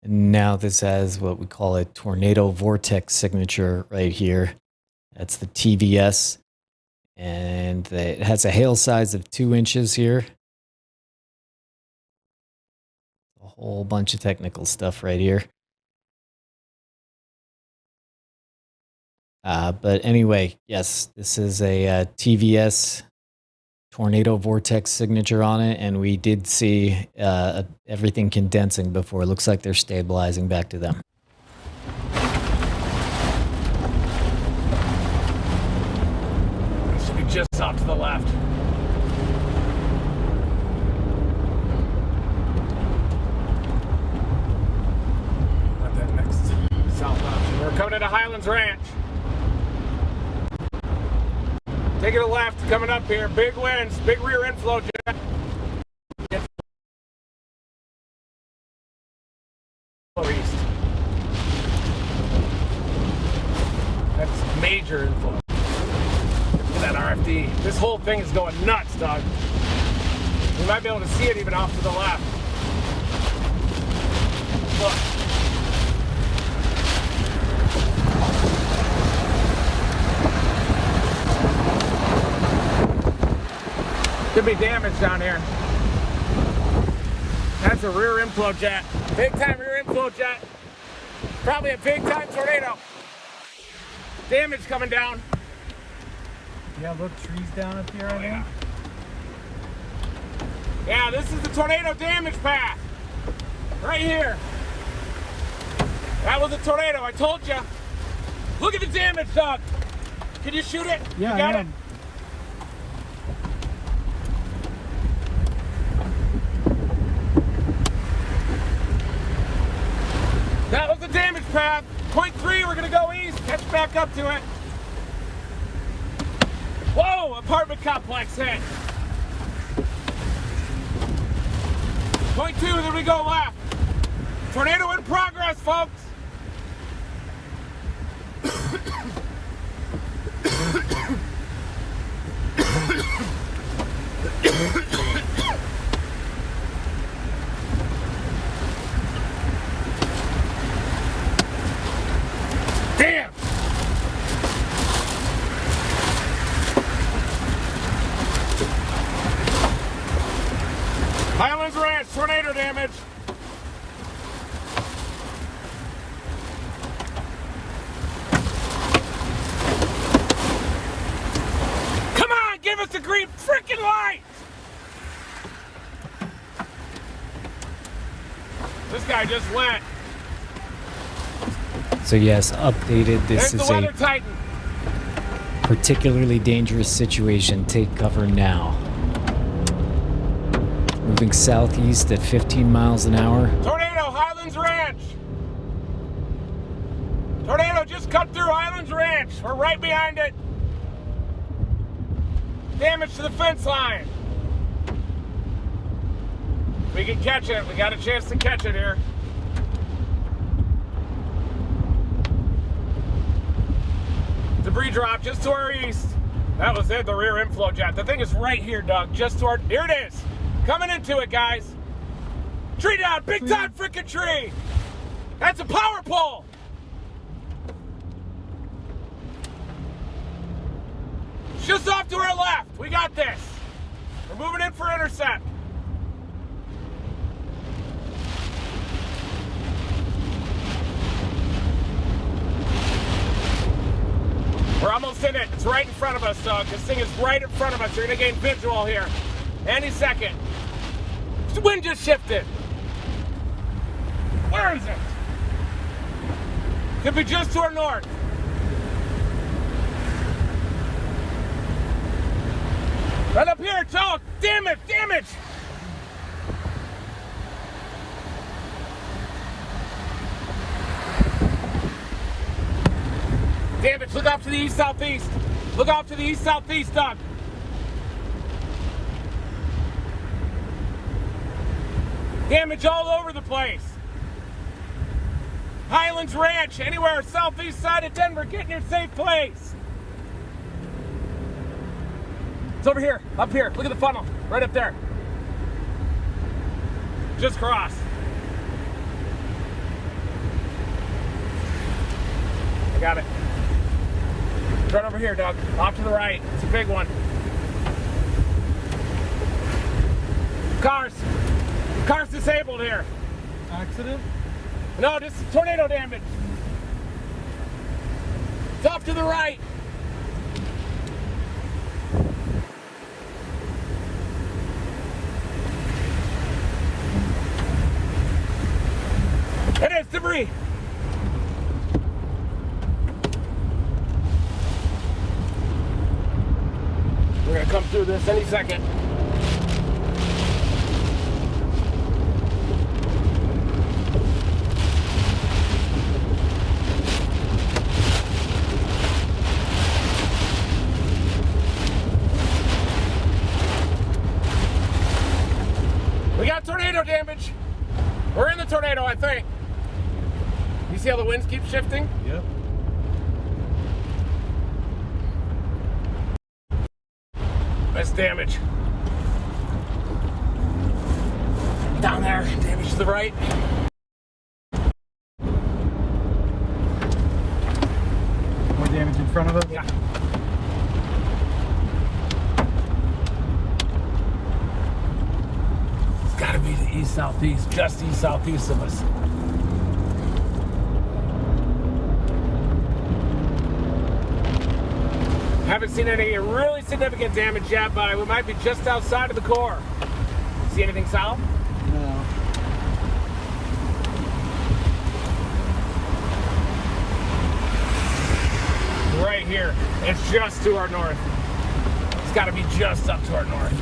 C: Now this has what we call a tornado vortex signature right here. That's the TVS. And it has a hail size of 2 inches here. A whole bunch of technical stuff right here. But anyway, yes, this is a TVS tornado vortex signature on it, and we did see everything condensing before. It looks like they're stabilizing back to them.
A: Should be just off to the left. Not that next south option. We're coming into Highlands Ranch. Taking a left, coming up here. Big winds, big rear inflow jet. East. That's major inflow. Look at that RFD. This whole thing is going nuts, dog. We might be able to see it even off to the left. Look. Could be damage down here. That's a rear inflow jet. Big time rear inflow jet. Probably a big time tornado. Damage coming down.
B: Yeah, look, trees down up here, I think.
A: Yeah, this is the tornado damage path. Right here. That was a tornado, I told you. Look at the damage, Doug. Can you shoot it?
B: Yeah,
A: you got
B: I
A: it?
B: am.
A: That was the damage path. Point 3, we're gonna go east. Catch back up to it. Whoa, apartment complex hit. Point 2, then we go left. Tornado in progress, folks. Damn! Highlands Ranch, tornado damage. Come on, give us the green freaking light! This guy just went.
C: So yes, updated. This
A: There's the
C: is
A: weather
C: a
A: titan.
C: particularly dangerous situation. Take cover now. Moving southeast at 15 miles an hour.
A: Tornado, Highlands Ranch. Tornado just cut through Highlands Ranch. We're right behind it. Damage to the fence line. We can catch it. We got a chance to catch it here. Debris drop just to our east. That was it, the rear inflow jet. The thing is right here, Doug. Just to our... Here it is. Coming into it, guys. Tree down. Big time freaking tree. That's a power pole. Just off to our left. We got this. We're moving in for intercept. We're almost in it. It's right in front of us, Doug. This thing is right in front of us. You're going to gain visual here. Any second. The wind just shifted. Where is it? Could be just to our north. Right up here, Chuck. Damn it, damage. Damage, look off to the east-southeast. Look off to the east-southeast, Doug. Damage all over the place. Highlands Ranch, anywhere southeast side of Denver, get in your safe place. It's over here, up here. Look at the funnel, right up there. Just cross. I got it. Right over here, Doug. Off to the right. It's a big one. Cars. Car's disabled here.
B: Accident?
A: No, this is tornado damage. It's off to the right. It is debris. We're gonna come through this any second. We got tornado damage. We're in the tornado, I think. You see how the winds keep shifting?
B: Yep.
A: That's damage. Down there, damage to the right.
B: More damage in front of us?
A: Yeah. It's gotta be the east-southeast, just east-southeast of us. Haven't seen any really significant damage yet, but we might be just outside of the core. See anything south?
B: No.
A: Right here. It's just to our north. It's got to be just up to our north.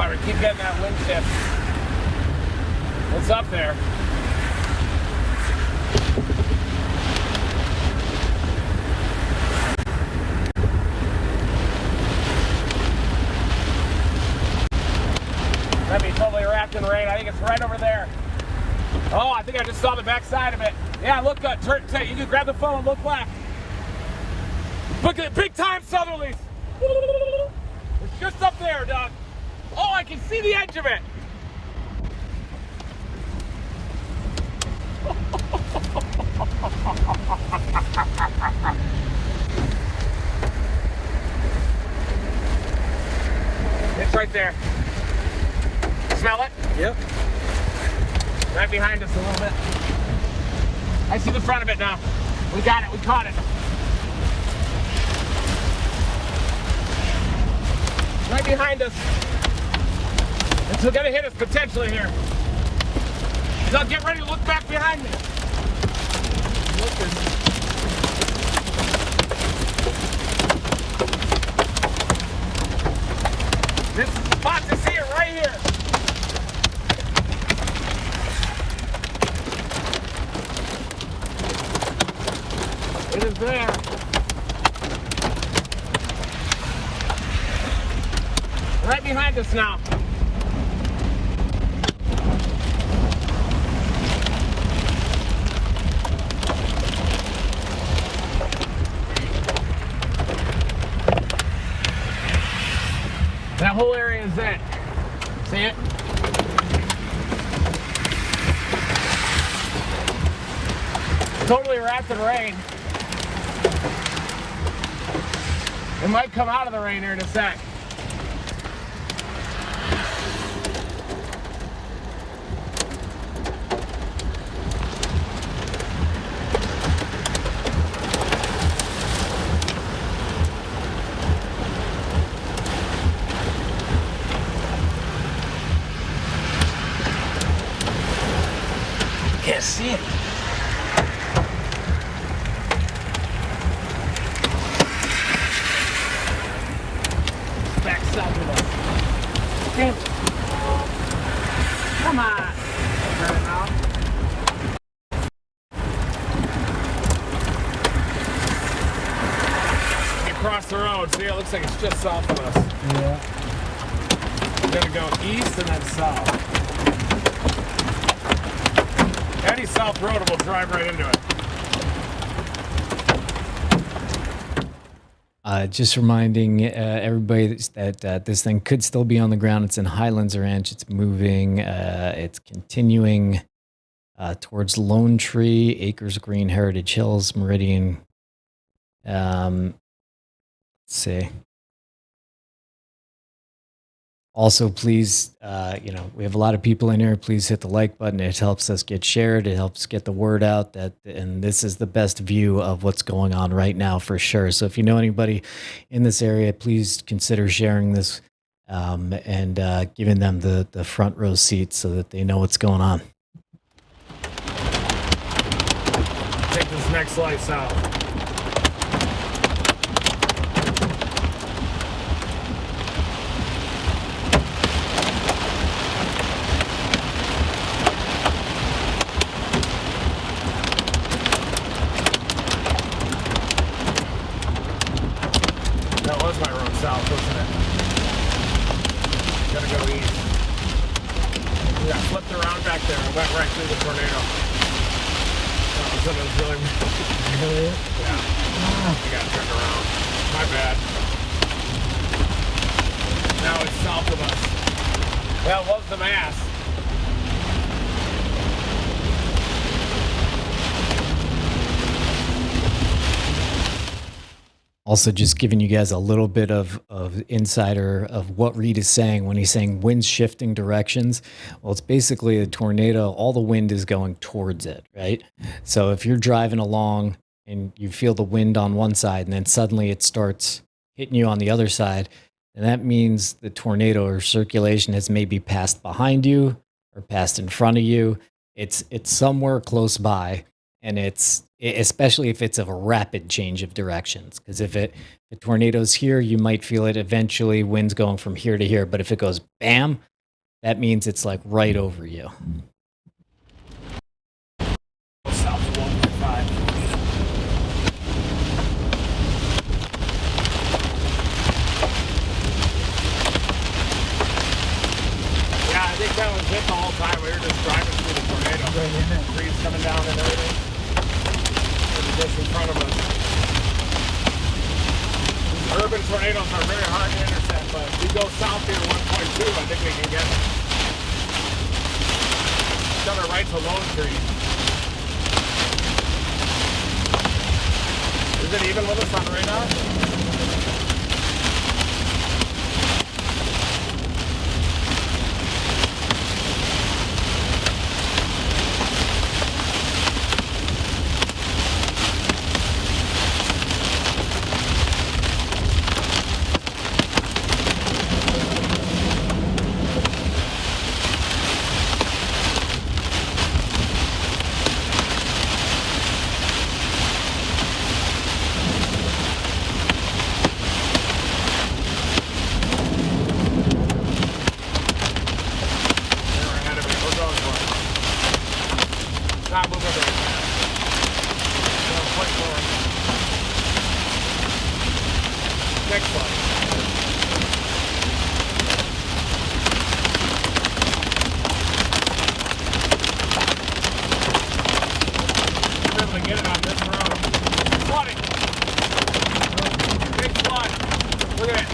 A: Clever, keep getting that wind shift. What's up there? Might be totally wrapped in rain. I think it's right over there. Oh, I think I just saw the back side of it. Yeah, look good. You can grab the phone and look left. Look at it, big time southerlies. It's just up there, Doug. Oh, I can see the edge of it. It's right there. Smell it?
B: Yep.
A: Right behind us a little bit. I see the front of it now. We got it. We caught it. Right behind us. It's going to hit us potentially here. Now get ready to look back behind me. This is the spot to see it right here. It is there. Right behind us now. That whole area is it. See it? Totally wrapped in rain. It might come out of the rain here in a sec. Can't see it. Back south of us. Damn it. Come on. Turn it off. Across the road. See, it looks like it's just south of us.
B: Yeah.
A: We're gonna go east and then south. Any south road will drive right into it.
C: Just reminding everybody that this thing could still be on the ground. It's in Highlands Ranch. It's moving. It's continuing towards Lone Tree, Acres Green, Heritage Hills, Meridian. Let's see. Also, please, we have a lot of people in here. Please hit the like button. It helps us get shared. It helps get the word out and this is the best view of what's going on right now for sure. So if you know anybody in this area, please consider sharing this and giving them the front row seat so that they know what's going on.
A: Take this next light south. That was my road south, wasn't it? Gotta go east. We got flipped around back there and went right through the tornado. That was really...
B: Really?
A: Yeah. We got turned around. My bad. Now it's south of us. That was the mass.
C: Also, just giving you guys a little bit of insider of what Reed is saying when he's saying wind's shifting directions. Well, it's basically a tornado. All the wind is going towards it, right? So if you're driving along and you feel the wind on one side and then suddenly it starts hitting you on the other side, and that means the tornado or circulation has maybe passed behind you or passed in front of you. It's somewhere close by. and especially if it's a rapid change of directions. Because if the tornado's here, you might feel it eventually. Wind's going from here to here, but if it goes bam, that means it's like right over you.
A: South of 1.5. Yeah, I think that was it the whole time. We were just driving through the tornado.
B: Right in it.
A: Trees coming down and everything. It was just in front of us. These urban tornadoes are very hard to intercept, but if we go south here 1.2, I think we can get it. Coming right to Lone Tree. Is it even with us on radar? Not moving very fast. No, point forward. Next one. I'm able to get it on this road. Flooding. Big flood. Look at it.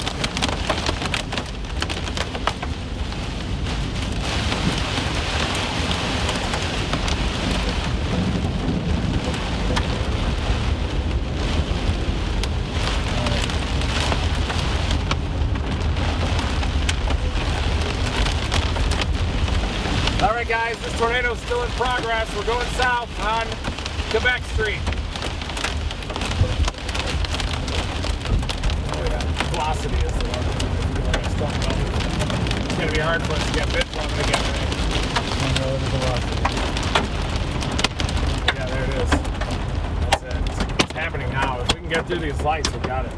A: All right, guys, this tornado is still in progress. We're going south on Quebec Street. Oh, yeah. Velocity is the one. It's going to be hard for us to get bit from it again. Yeah, there it is. That's it. It's happening now. If we can get through these lights, we got it.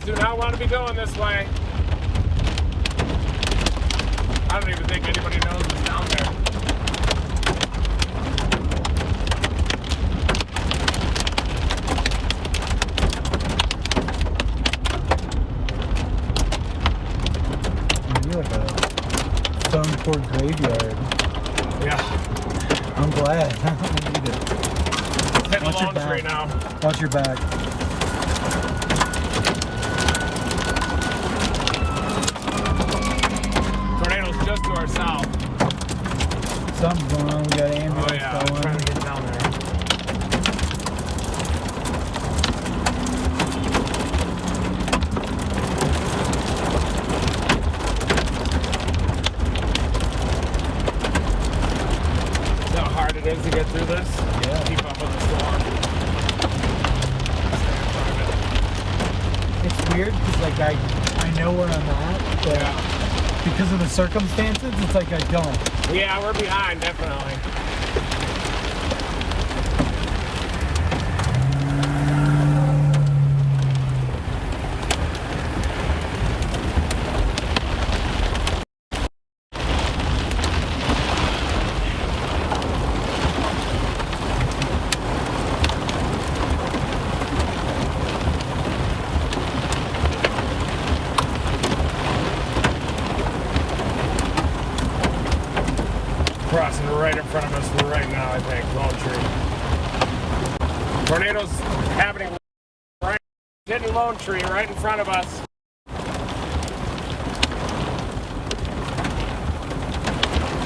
A: Do not want to be going this way. I don't even think anybody knows what's down there.
B: You're like a stone court graveyard.
A: Yeah.
B: I'm glad. I need it.
A: Hit the Lone Tree now.
B: Watch your back.
A: Just to our south.
B: Something's going on. We got ambulance
A: Oh yeah, I'm
B: going.
A: trying to get down there. See how hard it is to get through this?
B: Yeah.
A: Keep up with the storm. Stay in front of
B: It's weird because like I know where I'm at, but
A: it. Yeah.
B: because of the circumstances, it's like I don't.
A: Yeah, we're behind, definitely. Crossing right in front of us right now, I think. Lone Tree. Tornadoes happening right, hitting Lone Tree right in front of us.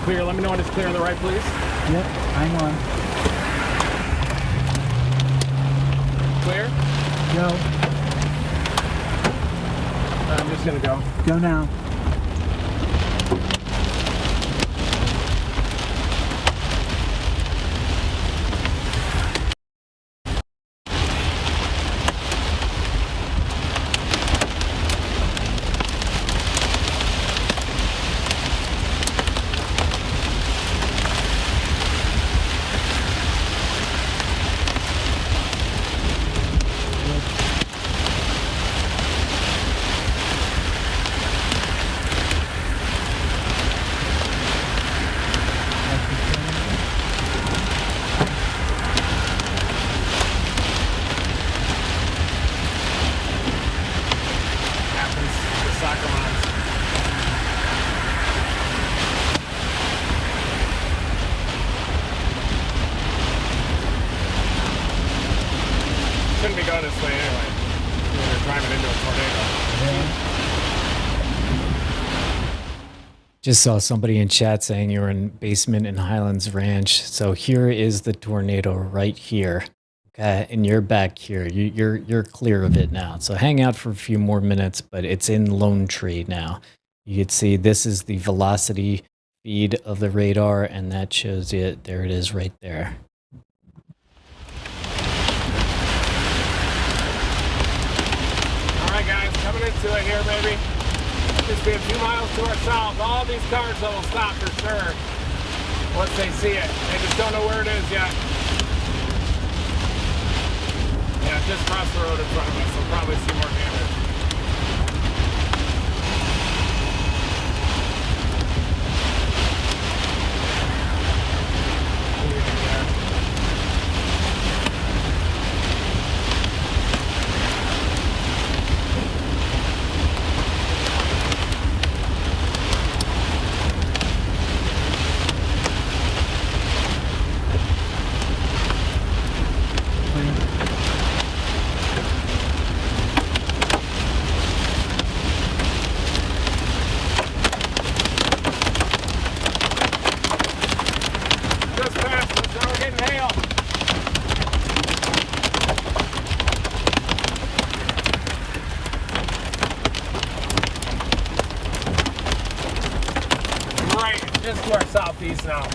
A: Clear, let me know when it's clear on the right, please.
B: Yep, hang on.
A: Clear?
B: Go.
A: I'm just gonna go.
B: Go now.
A: shouldn't be going this way anyway. You're driving into a tornado.
C: Just saw somebody in chat saying you're in basement in Highlands Ranch. So here is the tornado right here. Okay, and you're back here. You're clear of it now. So hang out for a few more minutes, but it's in Lone Tree now. You can see this is the velocity feed of the radar, and that shows it. There it is right there.
A: All right, guys, coming into it here, baby. Just be a few miles to our south. All these cars will stop for sure once they see it. They just don't know where it is yet. Yeah, just crossed the road in front of us. We'll probably see more damage. Just to our southeast now.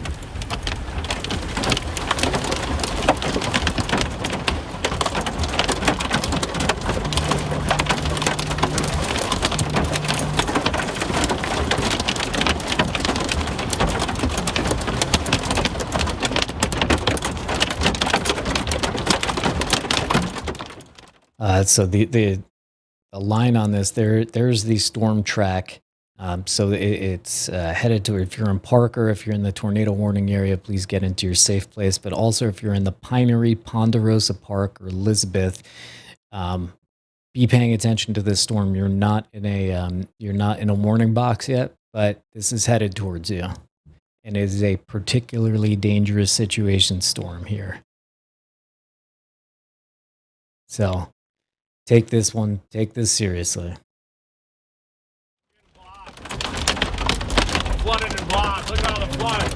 C: So the line on this, there's the storm track. So it's headed to, if you're in Parker, if you're in the tornado warning area, please get into your safe place. But also if you're in the Pinery, Ponderosa Park, or Elizabeth, be paying attention to this storm. You're not in a warning box yet, but this is headed towards you. And it is a particularly dangerous situation storm here. So take this seriously.
A: Flooded and blocked. Look at all the flood.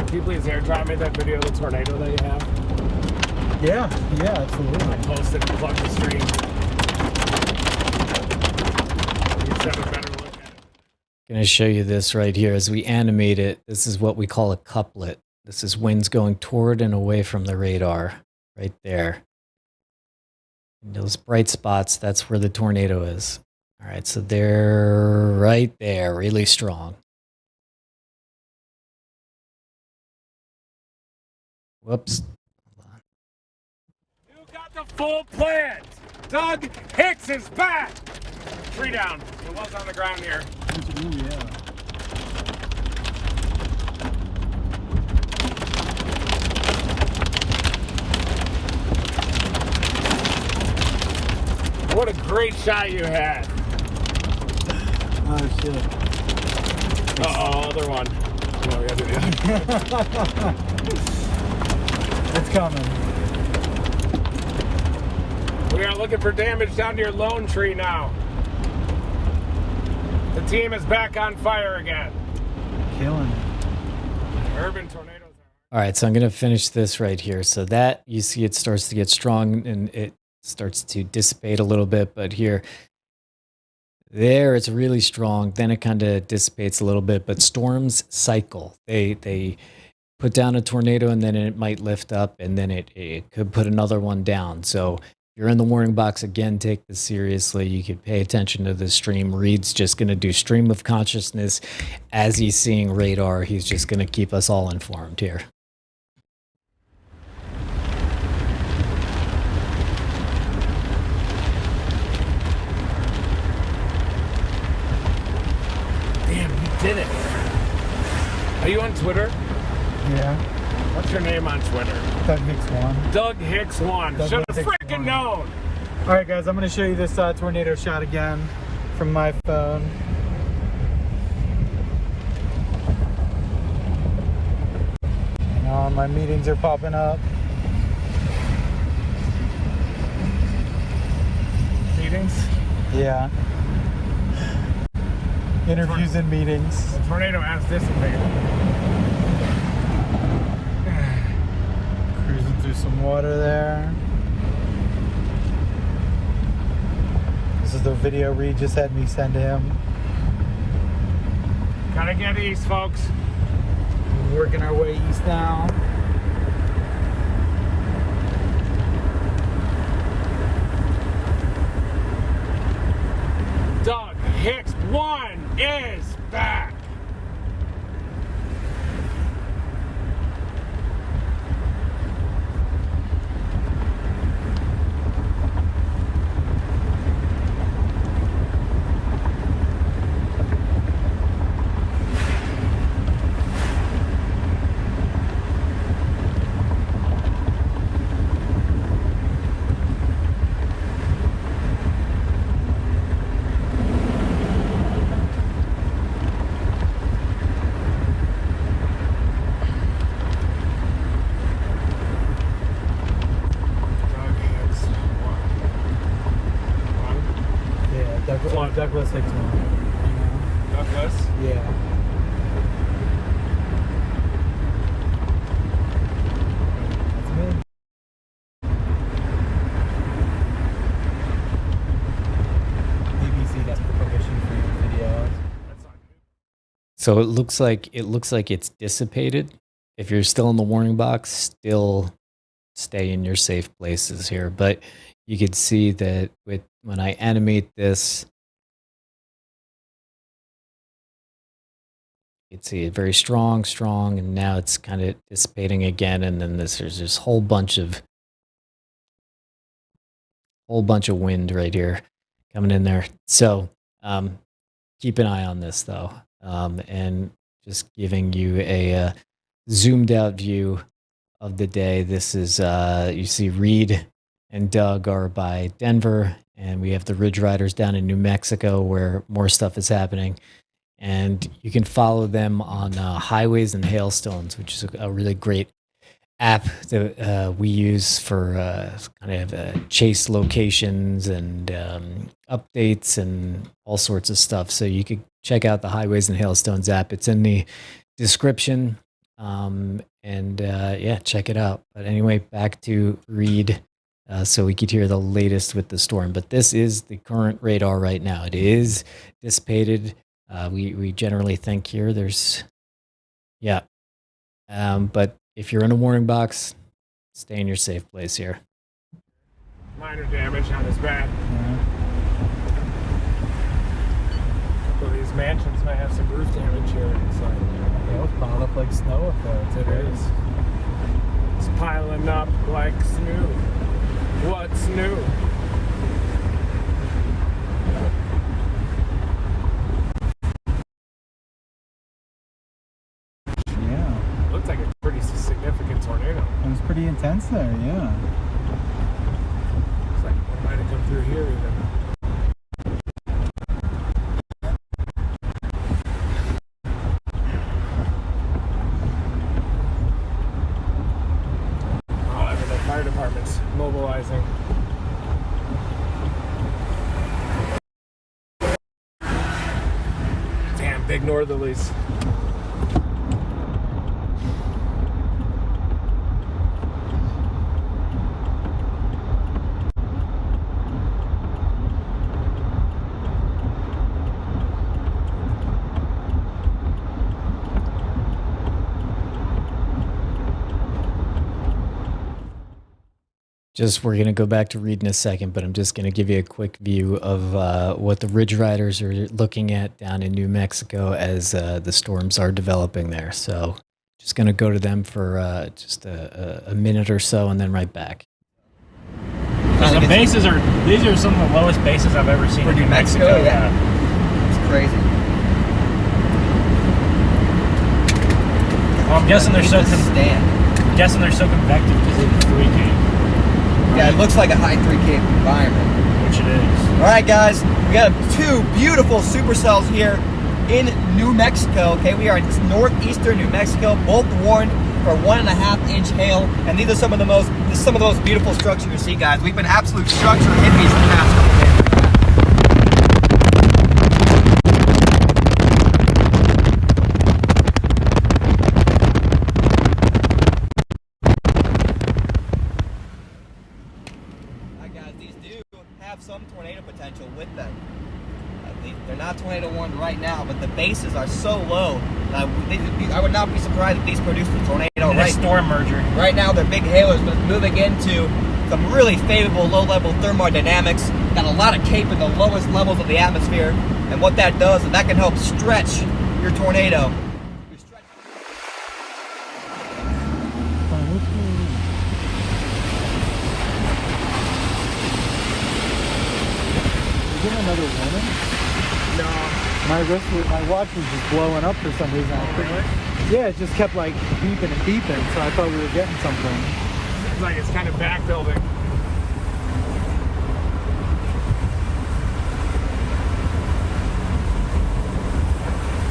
A: Can you please airdrop me that video of the tornado that you have?
B: Yeah, absolutely.
A: I posted and plugged the stream. You just have a better look at it.
C: I'm going to show you this right here. As we animate it, this is what we call a couplet. This is winds going toward and away from the radar, right there. And those bright spots, that's where the tornado is. All right, so they're right there, really strong. Whoops.
A: The full plant. Doug Hicks is back. Tree down. It was on the ground here.
B: Ooh, yeah.
A: What a great shot you had.
B: Oh shit.
A: Uh-oh, other one. No, we gotta do the other.
B: It's coming.
A: We are looking for damage down to your Lone Tree now. The team is back on fire again.
B: Killing it.
A: Urban tornadoes.
C: All right, so I'm going to finish this right here. So that, you see it starts to get strong and it starts to dissipate a little bit. But here, there, it's really strong. Then it kind of dissipates a little bit. But storms cycle. They put down a tornado and then it might lift up and then it could put another one down. So you're in the warning box again, take this seriously. You could pay attention to the stream. Reed's just going to do stream of consciousness as he's seeing radar. He's just going to keep us all informed here.
A: Twitter?
B: Yeah.
A: What's your name on Twitter?
B: Doug Hicks 1.
A: Doug Hicks 1.
B: Doug
A: Should have
B: Hicks
A: freaking
B: 1.
A: known.
B: All right, guys, I'm going to show you this tornado shot again from my phone. Hang on, my meetings are popping up.
A: Meetings?
B: Yeah. Interviews and meetings.
A: The tornado has dissipated.
B: Cruising through some water there. This is the video Reed just had me send to him.
A: Gotta get east, folks.
B: We're working our way east now.
A: Doug Hicks 1 is back.
B: Douglas Hicks 1.
A: Douglas?
B: Yeah. That's me. ABC, that's the permission for your videos.
C: So it looks like it's dissipated. If you're still in the warning box, still stay in your safe places here. But you can see that when I animate this, you can see it very strong, and now it's kind of dissipating again. And then there's this whole bunch of wind right here coming in there. So keep an eye on this though, and just giving you a zoomed out view of the day. This is you see Reed and Doug are by Denver, and we have the Ridge Riders down in New Mexico where more stuff is happening. And you can follow them on Highways and Hailstones, which is a really great app that we use for kind of chase locations and updates and all sorts of stuff. So you could check out the Highways and Hailstones app. It's in the description. Yeah, check it out. But anyway, back to Reed. So we could hear the latest with the storm. But this is the current radar right now. It is dissipated. We generally think here there's, yeah. But if you're in a warning box, stay in your safe place here.
A: Minor damage on his back.
B: Yeah.
A: A couple of these mansions might have some roof damage here inside.
B: Yeah, it's piled up like snow up there.
A: It is. It's piling up like snow. What's new?
B: Yeah.
A: Looks like a pretty significant tornado.
B: It was pretty intense there, yeah.
A: Looks like one might have come through here even. Fire department's mobilizing. Damn, big northerlies.
C: We're going to go back to Reed in a second, but I'm just going to give you a quick view of what the Ridge Riders are looking at down in New Mexico as the storms are developing there. So just going to go to them for just a minute or so and then right back.
D: The bases these are some of the lowest bases I've ever seen
E: For
D: in
E: New Mexico? Yeah. It's crazy.
D: I'm guessing they're so
E: stand.
D: I'm guessing they're so convective because of the 3K.
E: Yeah, it looks like a high 3K environment.
D: Which it is.
E: All right, guys, we got 2 beautiful supercells here in New Mexico. Okay, we are in northeastern New Mexico, both warned for 1.5-inch hail, and these are some of the most beautiful structures you see, guys. We've been absolute structure hippies the past couple days. Some tornado potential with them. They're not tornado warned right now, but the bases are so low that I would not be surprised if these produce a tornado.
D: Right, storm merger.
E: Right now they're big hailers, but it's moving into some really favorable low-level thermodynamics. Got a lot of cape in the lowest levels of the atmosphere, and what that does is that can help stretch your tornado.
B: Another woman?
A: No.
B: My watch was just blowing up for some reason.
A: Really?
B: Yeah, it just kept like beeping and beeping, so I thought we were getting something.
A: Seems like it's kind of back building.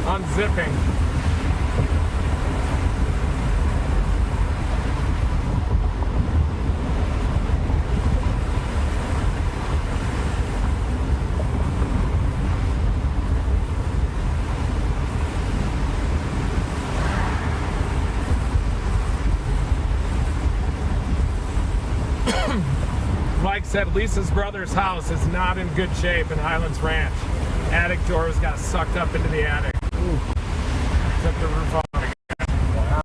A: Unzipping. Mike said Lisa's brother's house is not in good shape in Highlands Ranch. Attic doors got sucked up into the attic. Ooh. Took the roof off again. Wow.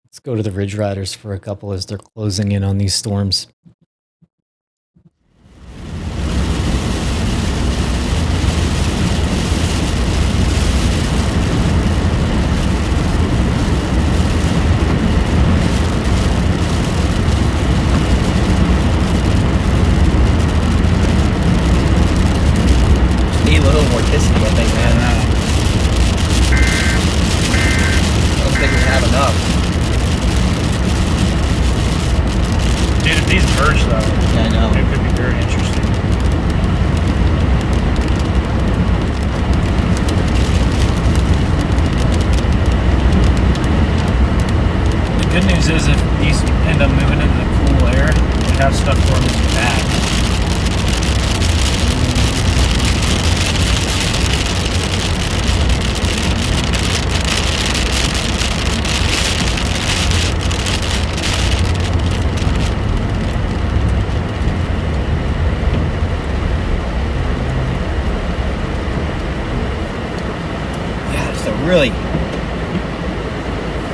C: Let's go to the Ridge Riders for a couple as they're closing in on these storms.
E: Need a little morticity, I think, man. I don't think we have enough.
D: Dude, if these merge though,
E: Yeah, I know.
D: it could be very interesting. The good news is if these end up moving into the cool air, we have stuff for them to back.
E: Really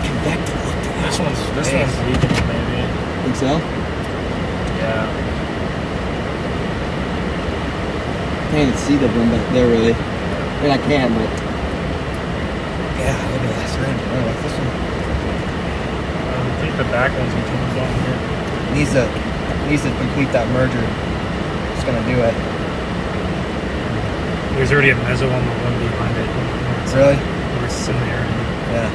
E: convective look to
D: This one's leaking maybe.
E: Think so?
D: Yeah.
E: Can't even see the one back there really. I mean, I can, but yeah, look at that surrender. Oh, like this one.
D: I think the back one's coming down here.
E: Needs to complete that merger. It's gonna do it.
D: There's already a mezzo on the one behind it.
E: Really?
D: It's in there.
E: Yeah.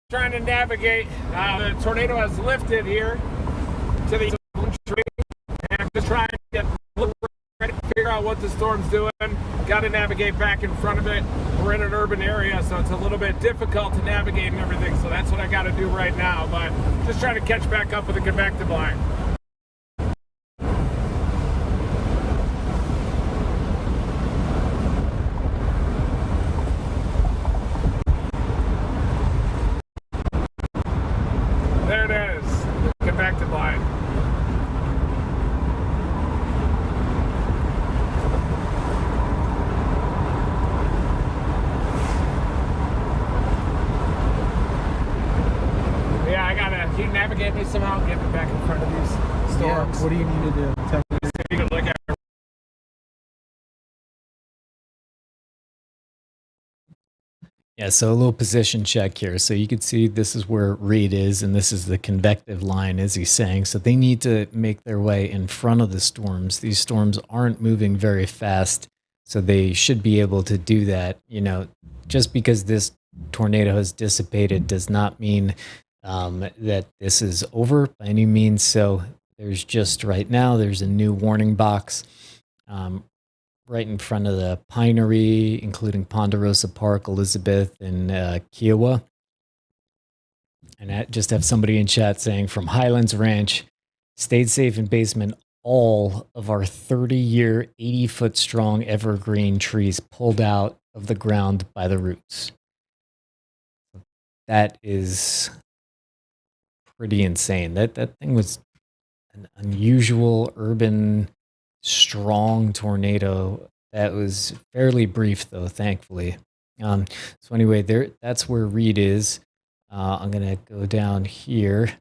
A: Trying to navigate. The tornado has lifted here to the tree, and I'm just trying to get ready to figure out what the storm's doing. Got to navigate back in front of it. We're in an urban area, so it's a little bit difficult to navigate and everything. So that's what I got to do right now. But just trying to catch back up with the convective line. There it is, the convective line. Yeah, I gotta, can you navigate me somehow? Get me back in front of these storms.
B: Yeah, what do you need to do? Tell me.
A: See if you can look at it.
C: Yeah, so a little position check here. So you can see this is where Reed is, and this is the convective line, as he's saying. So they need to make their way in front of the storms. These storms aren't moving very fast, so they should be able to do that. You know, just because this tornado has dissipated does not mean that this is over by any means. So there's just right now, there's a new warning box right in front of the Pinery, including Ponderosa Park, Elizabeth, and Kiowa. And I just have somebody in chat saying, from Highlands Ranch, stayed safe in basement, all of our 30-year, 80-foot strong evergreen trees pulled out of the ground by the roots. That is pretty insane. That thing was an unusual urban strong tornado that was fairly brief, though, thankfully. So anyway, that's where Reed is. I'm gonna go down here,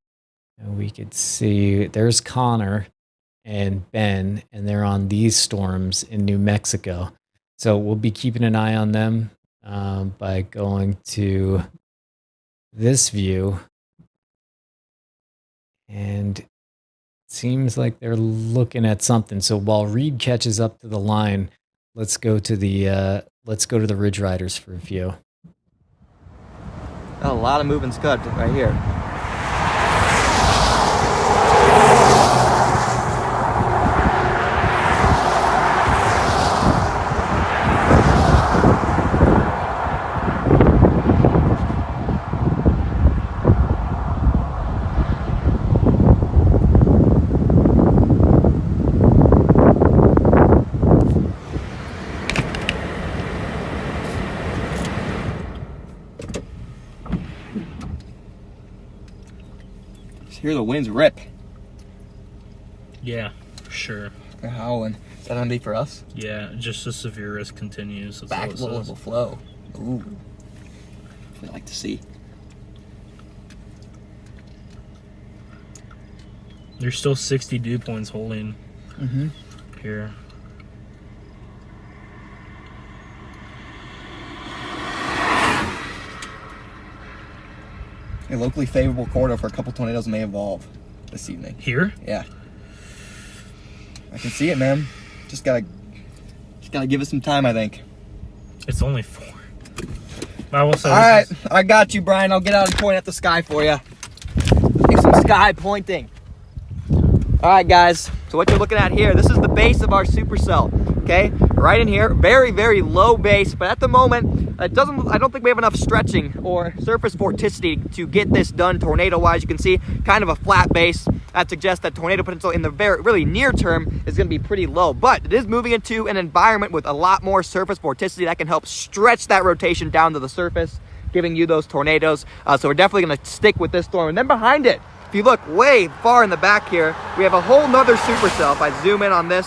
C: and we could see there's Connor and Ben, and they're on these storms in New Mexico. So we'll be keeping an eye on them by going to this view, and seems like they're looking at something. So while Reed catches up to the line, let's go to the Ridge Riders for a few.
E: A lot of moving scud right here. Hear the winds rip.
D: Yeah, for sure.
E: They're howling. Is that gonna be for us?
D: Yeah, just the severe risk continues. That's
E: Back
D: all it
E: will
D: says.
E: flow. Ooh. I'd like to see.
D: There's still 60 dew points holding here.
E: A locally favorable corridor for a couple tornadoes may evolve this evening.
D: Here?
E: Yeah. I can see it, man. Just gotta give it some time, I think.
D: It's only 4. I will say.
E: All right, I got you, Brian. I'll get out and point at the sky for you. Do some sky pointing. All right, guys. So what you're looking at here, this is the base of our supercell. Okay, right in here, very, very low base, but at the moment, I don't think we have enough stretching or surface vorticity to get this done tornado-wise. You can see kind of a flat base. That suggests that tornado potential in the really near term is going to be pretty low, but it is moving into an environment with a lot more surface vorticity that can help stretch that rotation down to the surface, giving you those tornadoes. So we're definitely going to stick with this storm. And then behind it, if you look way far in the back here, we have a whole nother supercell. If I zoom in on this,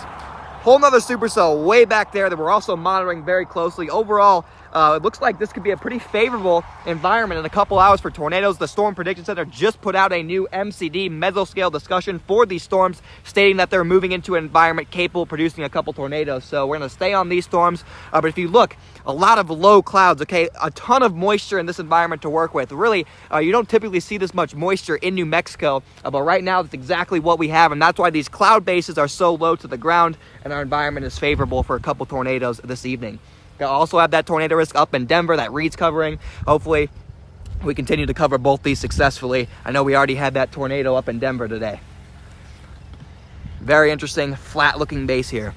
E: whole nother supercell way back there that we're also monitoring very closely. Overall, it looks like this could be a pretty favorable environment in a couple hours for tornadoes. The Storm Prediction Center just put out a new MCD mesoscale discussion for these storms, stating that they're moving into an environment capable of producing a couple tornadoes. So we're going to stay on these storms. But if you look, a lot of low clouds, okay, a ton of moisture in this environment to work with. Really, you don't typically see this much moisture in New Mexico, but right now that's exactly what we have, and that's why these cloud bases are so low to the ground, and our environment is favorable for a couple tornadoes this evening. We also have that tornado risk up in Denver that Reed's covering. Hopefully we continue to cover both these successfully. I know we already had that tornado up in Denver today. Very interesting, flat looking base here.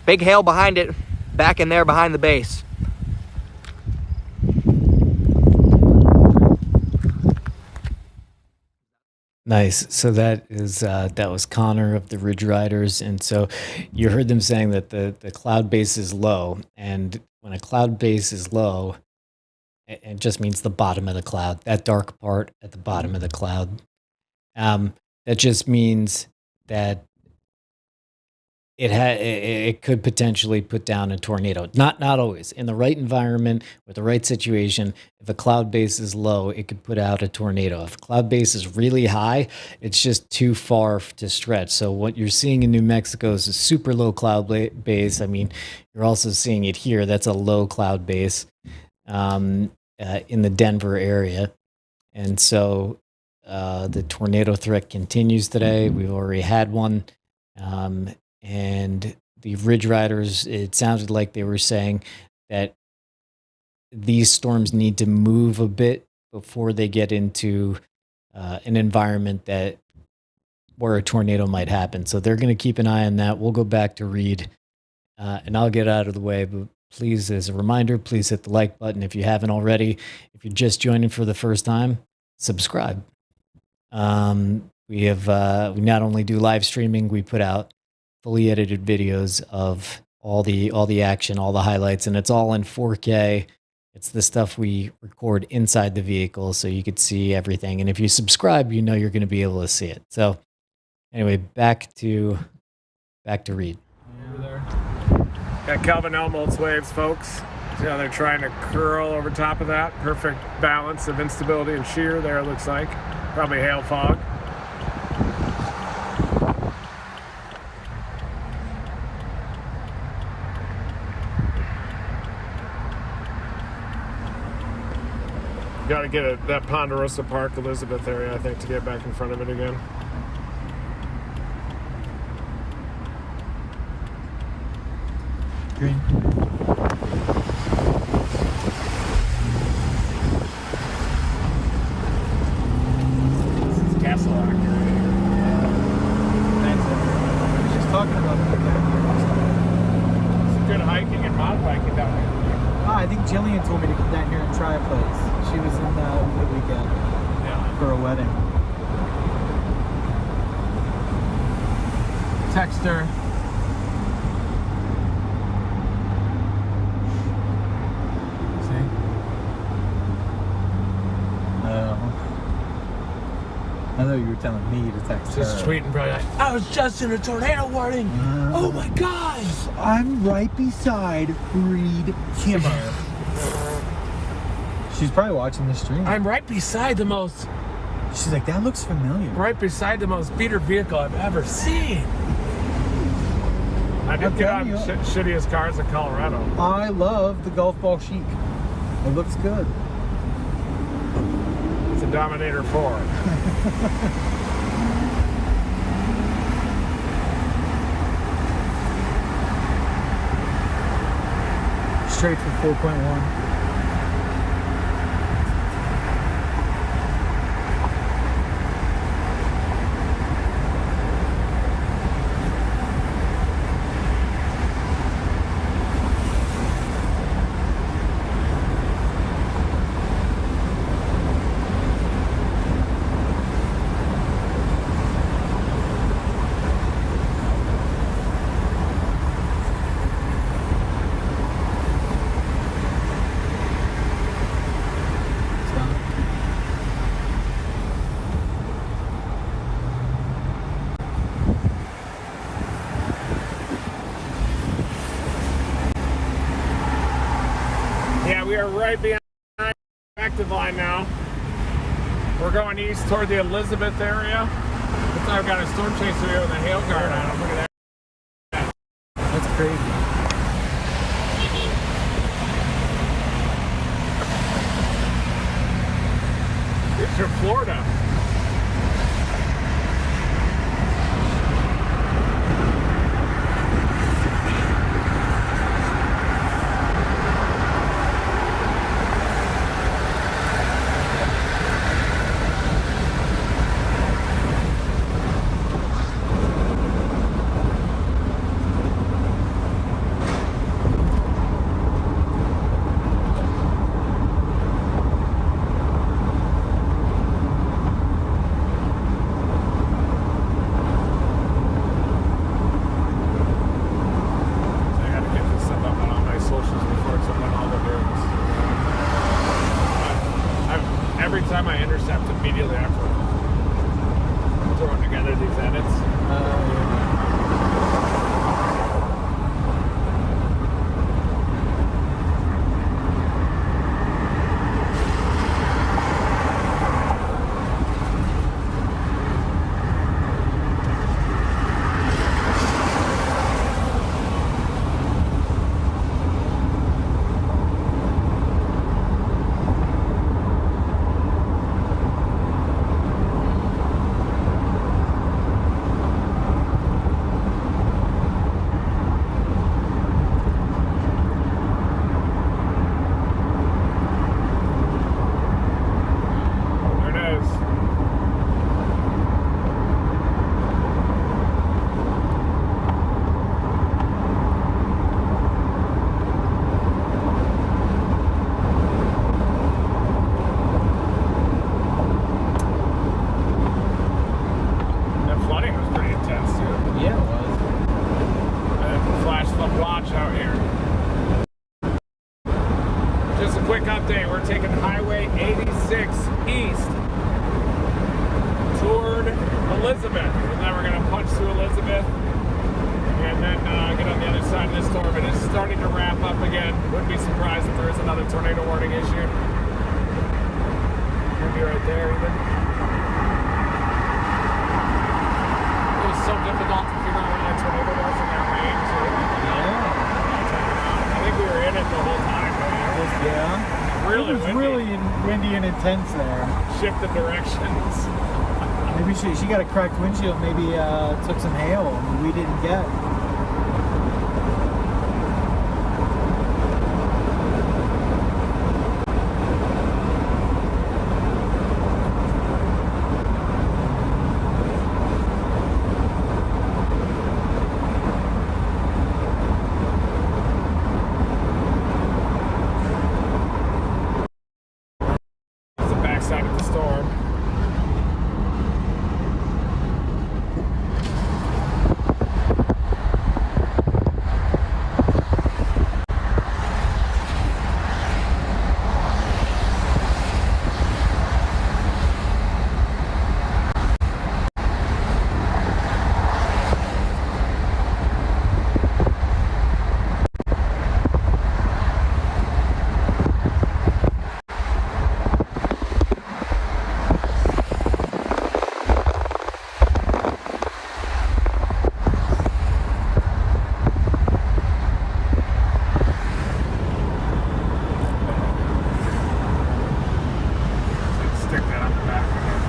E: Big hail behind it, back in there behind the base.
C: Nice. So that was Connor of the Ridge Riders, and so you heard them saying that the cloud base is low, and when a cloud base is low, it just means the bottom of the cloud, that dark part at the bottom of the cloud. That just means that it could potentially put down a tornado. Not always. In the right environment, with the right situation, if a cloud base is low, it could put out a tornado. If a cloud base is really high, it's just too far to stretch. So what you're seeing in New Mexico is a super low cloud base. I mean, you're also seeing it here. That's a low cloud base in the Denver area. And so the tornado threat continues today. We've already had one. And the Ridge Riders, it sounded like they were saying that these storms need to move a bit before they get into an environment where a tornado might happen. So they're going to keep an eye on that. We'll go back to Reed, and I'll get out of the way. But please, as a reminder, please hit the like button if you haven't already. If you're just joining for the first time, subscribe. We not only do live streaming, we put out fully edited videos of all the action, all the highlights, and it's all in 4K. It's the stuff we record inside the vehicle, so you could see everything. And if you subscribe, you know you're going to be able to see it. So, anyway, back to Reed.
A: Over there. Got Kelvin Helmholtz waves, folks. See how they're trying to curl over top of that. Perfect balance of instability and shear there, it looks like. Probably hail fog. Got to get that Ponderosa Park, Elizabeth area, I think, to get back in front of it again.
B: Green.
A: This is Castle Rock area.
B: Thanks, everyone. I was just talking about that.
A: It's good hiking and mountain biking down here.
B: I think Jillian told me to come down here and try a place. She was in the weekend for a wedding. Text her. See? I thought you were telling me to text her.
A: Just tweeting, bro. Like, I was just in a tornado warning. Oh my gosh!
B: I'm right beside Reed Kimmer. She's probably watching the stream.
A: I'm right beside the most.
B: She's like, that looks familiar.
A: Right beside the most beater vehicle I've ever seen. I did get on shittiest cars in Colorado.
B: I love the golf ball chic. It looks good.
A: It's a Dominator 4.
B: Straight for 4.1.
A: We are right behind the active line now. We're going east toward the Elizabeth area. Looks like I've got a storm chaser here with a hail guard on him. Look at that.
B: That's crazy.
A: It's from Florida. backside of this storm. It is starting to ramp up again. Wouldn't be surprised if there is another tornado warning issued. Could be right there even. It was so difficult to figure out where that tornado was in that range. I think we were in it the whole time.
B: Yeah.
A: Really
B: it was
A: windy.
B: really windy and intense there.
A: Shifted directions.
B: Maybe she got a cracked windshield. Maybe took some hail we didn't get.
A: It's the backside of the storm. Stick that on the back again.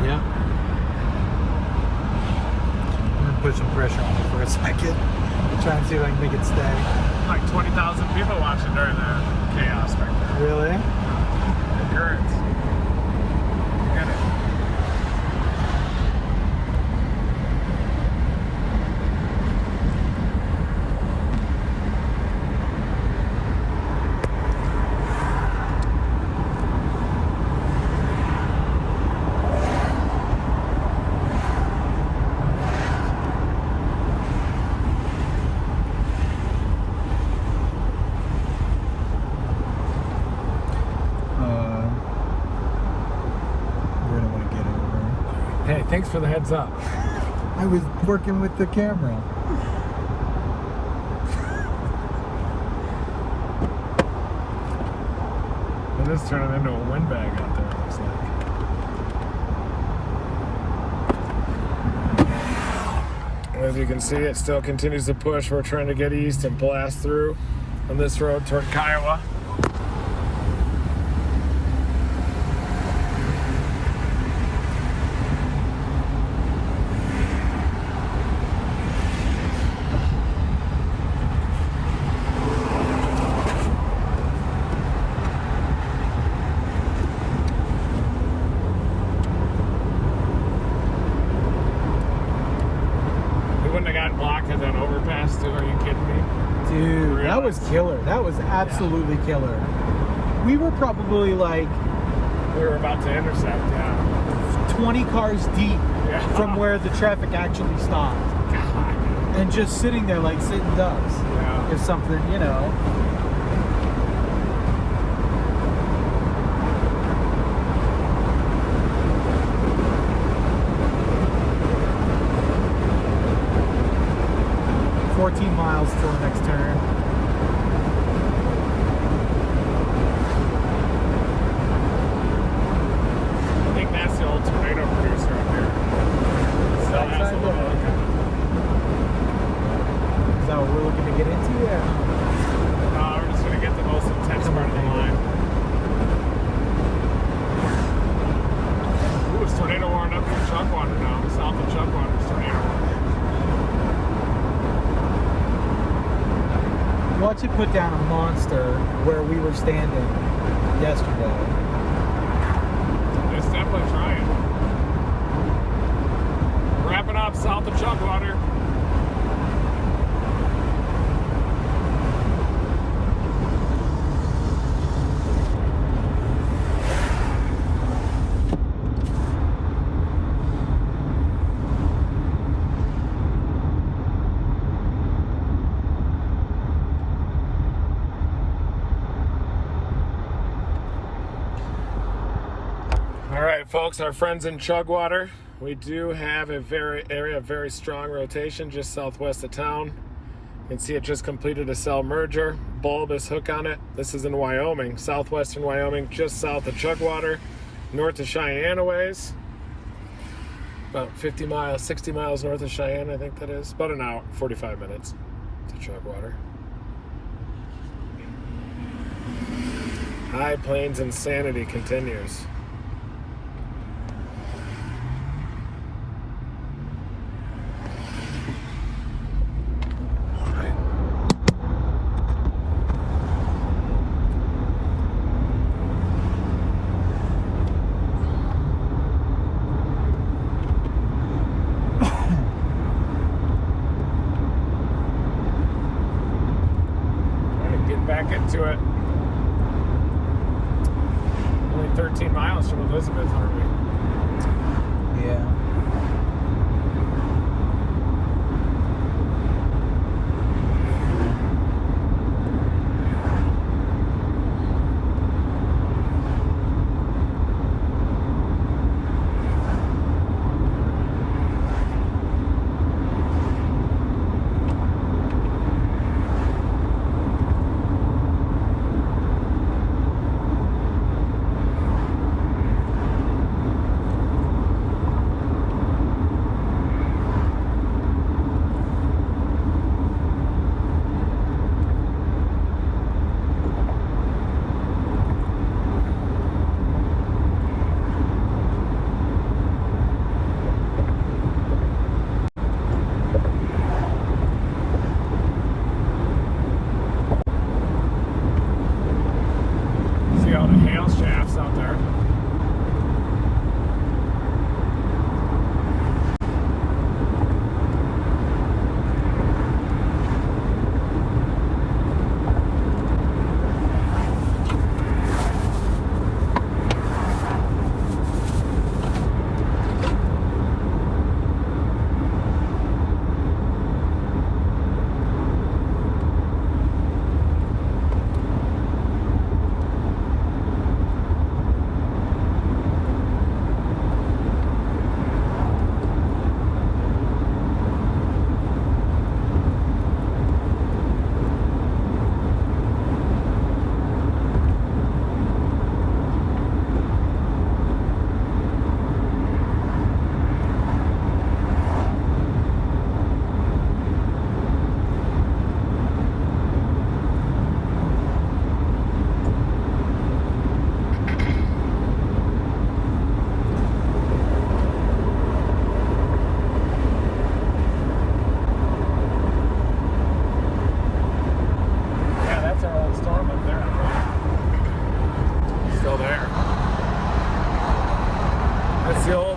B: Yeah. I'm gonna put some pressure on it for a second. Try and see if I can make it stay.
A: Like 20,000 people watching during the chaos right there.
B: Really?
A: The currents. Get it.
B: We're gonna want to get over.
A: Hey, thanks for the heads up.
B: I was working with the camera.
A: It is turning into a windbag out there, it looks like. As you can see, it still continues to push. We're trying to get east and blast through on this road toward Kiowa. We wouldn't have gotten blocked at that overpass too, are you kidding me?
B: Dude, that was killer. That was absolutely killer. We were probably like
A: We were about to intercept, yeah.
B: 20 cars deep
A: Yeah.
B: from where the traffic actually stopped.
A: God.
B: And just sitting there like sitting ducks.
A: Yeah.
B: If something, you know. Miles till the next turn.
A: I think that's the old tornado producer up here. Still has a little look.
B: Is that what we're looking to get into? Yeah.
A: No, we're just going to get the most intense part of the line. Ooh, it's tornado warning up from Chuckwater now. South of Chuckwater's tornado warning.
B: Watch it put down a monster where we were standing yesterday.
A: It's definitely trying. Wrapping up south of Chuckwater. folks, our friends in Chugwater, we do have a area of very strong rotation just southwest of town. You can see it just completed a cell merger, bulbous hook on it. This is in Wyoming, southwestern Wyoming, just south of Chugwater, north of Cheyenne a ways. About 50 miles, 60 miles north of Cheyenne, I think that is. About an hour, 45 minutes to Chugwater. High Plains insanity continues. Back into it. Only 13 miles from Elizabeth, aren't we?
B: Yeah.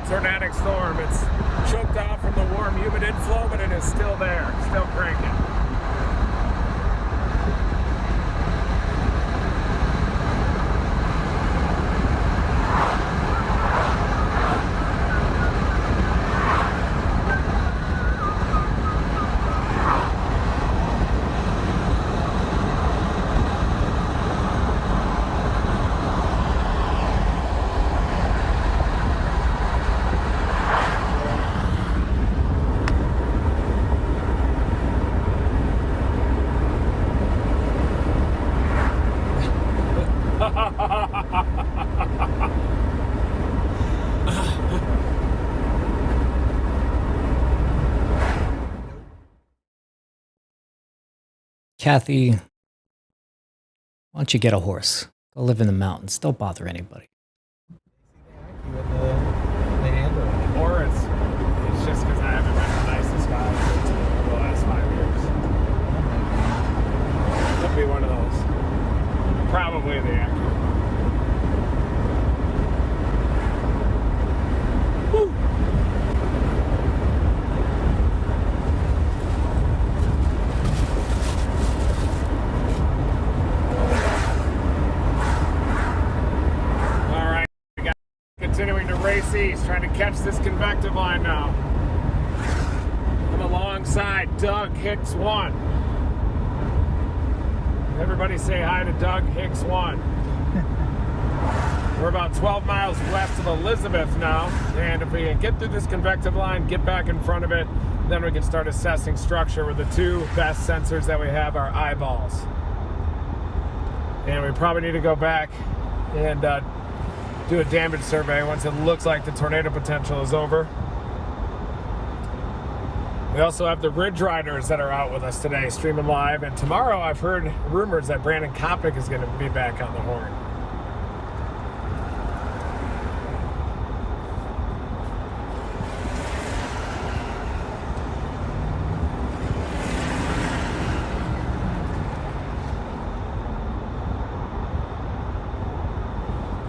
A: Tornadic storm. It's choked off from the warm, humid inflow, but it is still there, still cranking.
C: Kathy, why don't you get a horse? Go live in the mountains. Don't bother anybody.
A: Or it's just because I haven't been the nicest guy for the last 5 years. Could be one of those. Probably the actor. Woo! Continuing to race east, trying to catch this convective line now. I'm alongside Doug Hicks 1. Everybody say hi to Doug Hicks 1. We're about 12 miles west of Elizabeth now, and if we can get through this convective line, get back in front of it, then we can start assessing structure where the two best sensors that we have are eyeballs. And we probably need to go back and do a damage survey once it looks like the tornado potential is over. We also have the Ridge Riders that are out with us today, streaming live. And tomorrow I've heard rumors that Brandon Kopic is going to be back on the horn.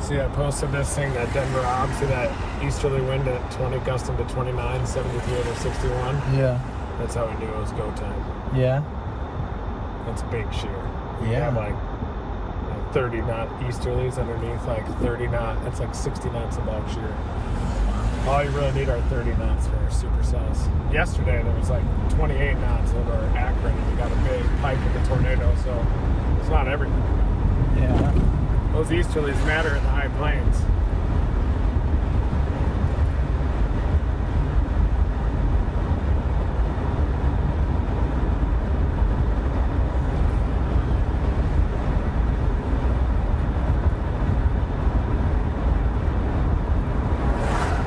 A: See, I posted this thing that Denver Ob, see that easterly wind at 20 gusting to 29, 73 over 61?
B: Yeah.
A: That's how we knew it was go time.
B: Yeah.
A: That's a big shear. We
B: Yeah.
A: have like 30 knot easterlies underneath, like 30 knot. That's like 60 knots above shear. All you really need are 30 knots for our supercells. Yesterday there was like 28 knots over Akron, and we got a big pipe with the tornado, so it's not everything.
B: Yeah.
A: Those easterlies matter in the high plains.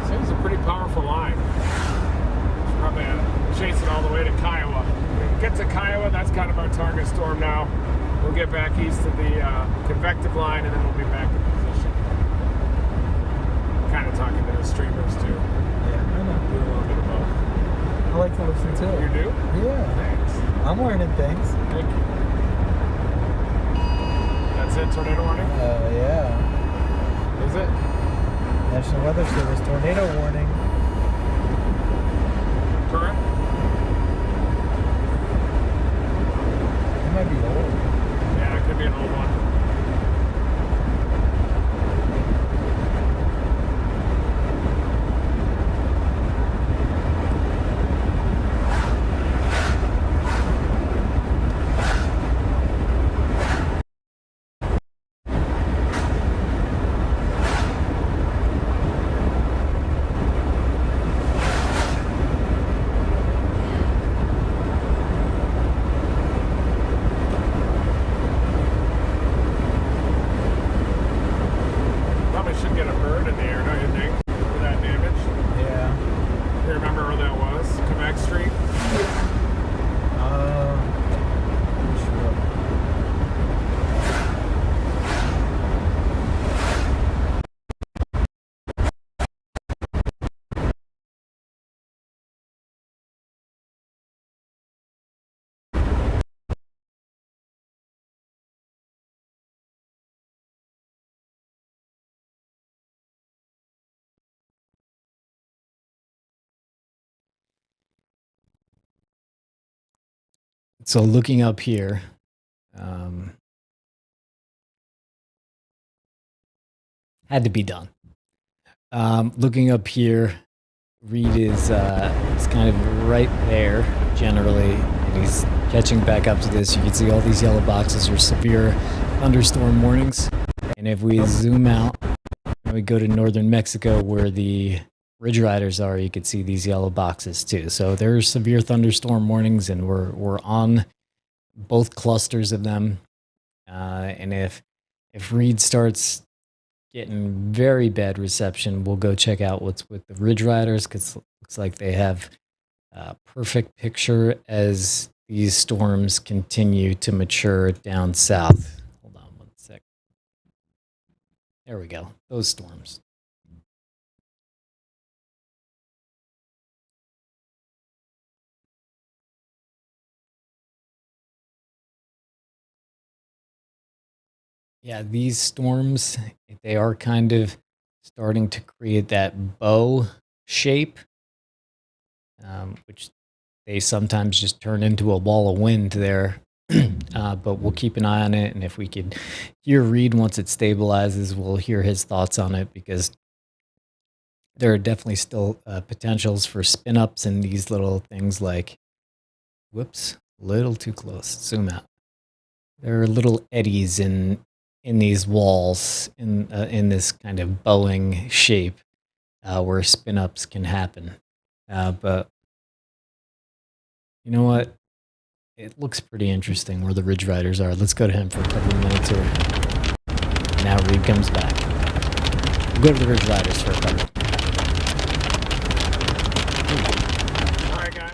A: Seems a pretty powerful line. It's probably chase it all the way to Kiowa. When we get to Kiowa, that's kind of our target storm now. We'll get back east of the convective line, and then we'll be back in position. Kind of talking to the streamers too.
B: Yeah, I know.
A: Do a little bit of both.
B: I like to listen too.
A: You do?
B: Yeah.
A: Thanks.
B: I'm learning things.
A: Thank you. That's it, tornado warning?
B: Yeah.
A: Is it?
B: National Weather Service tornado warning.
A: Current?
B: It might be old.
A: Yeah, it could be an old one.
C: So looking up here, had to be done. Looking up here, Reed is kind of right there generally, and he's catching back up to this. You can see all these yellow boxes are severe thunderstorm warnings. And if we zoom out and we go to northern Mexico where the Ridge Riders are, you can see these yellow boxes too. So there are severe thunderstorm warnings, and we're on both clusters of them. And if Reed starts getting very bad reception, we'll go check out what's with the Ridge Riders, because it looks like they have a perfect picture as these storms continue to mature down south. Hold on one sec. There we go. Those storms. Yeah, these storms, they are kind of starting to create that bow shape, which they sometimes just turn into a wall of wind there. But we'll keep an eye on it, and if we could hear Reed once it stabilizes, we'll hear his thoughts on it, because there are definitely still potentials for spin-ups and these little things like, whoops, a little too close, zoom out. There are little eddies in in these walls in this kind of bowing shape where spin ups can happen. But you know what? It looks pretty interesting where the Ridge Riders are. Let's go to him for a couple of minutes here. Now Reed comes back. We'll go to the Ridge Riders for a couple.
A: Alright, guys.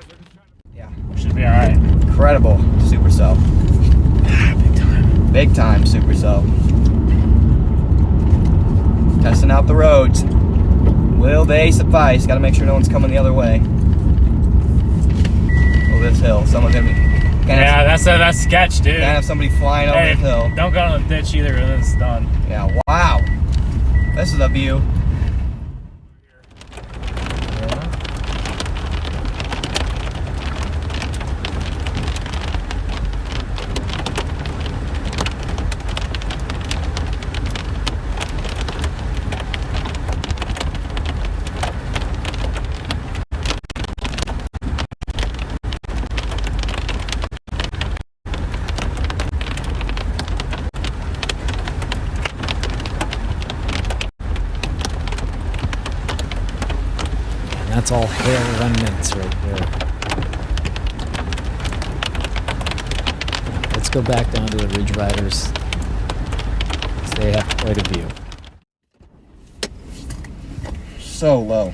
E: Yeah.
D: Should be alright.
E: Incredible supercell.
D: Big time.
E: Big time supercell. Testing out the roads. Will they suffice? Got to make sure no one's coming the other way. Oh, this hill. Someone's gonna be.
D: Yeah, that's sketch, dude.
E: Can't have somebody flying over
D: Hey,
E: the hill.
D: don't go in the ditch either when it's done.
E: Yeah, wow. This is a view.
C: That's all hail remnants right there. Let's go back down to the Ridge Riders. They have quite a view.
E: So low.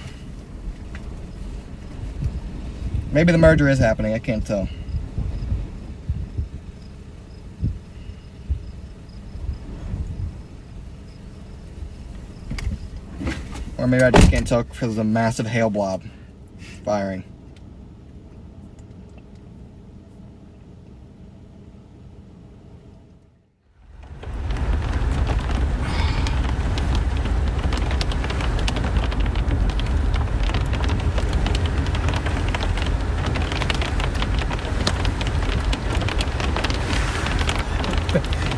E: Maybe the merger is happening, I can't tell. Or maybe I just can't tell because of the massive hail blob firing.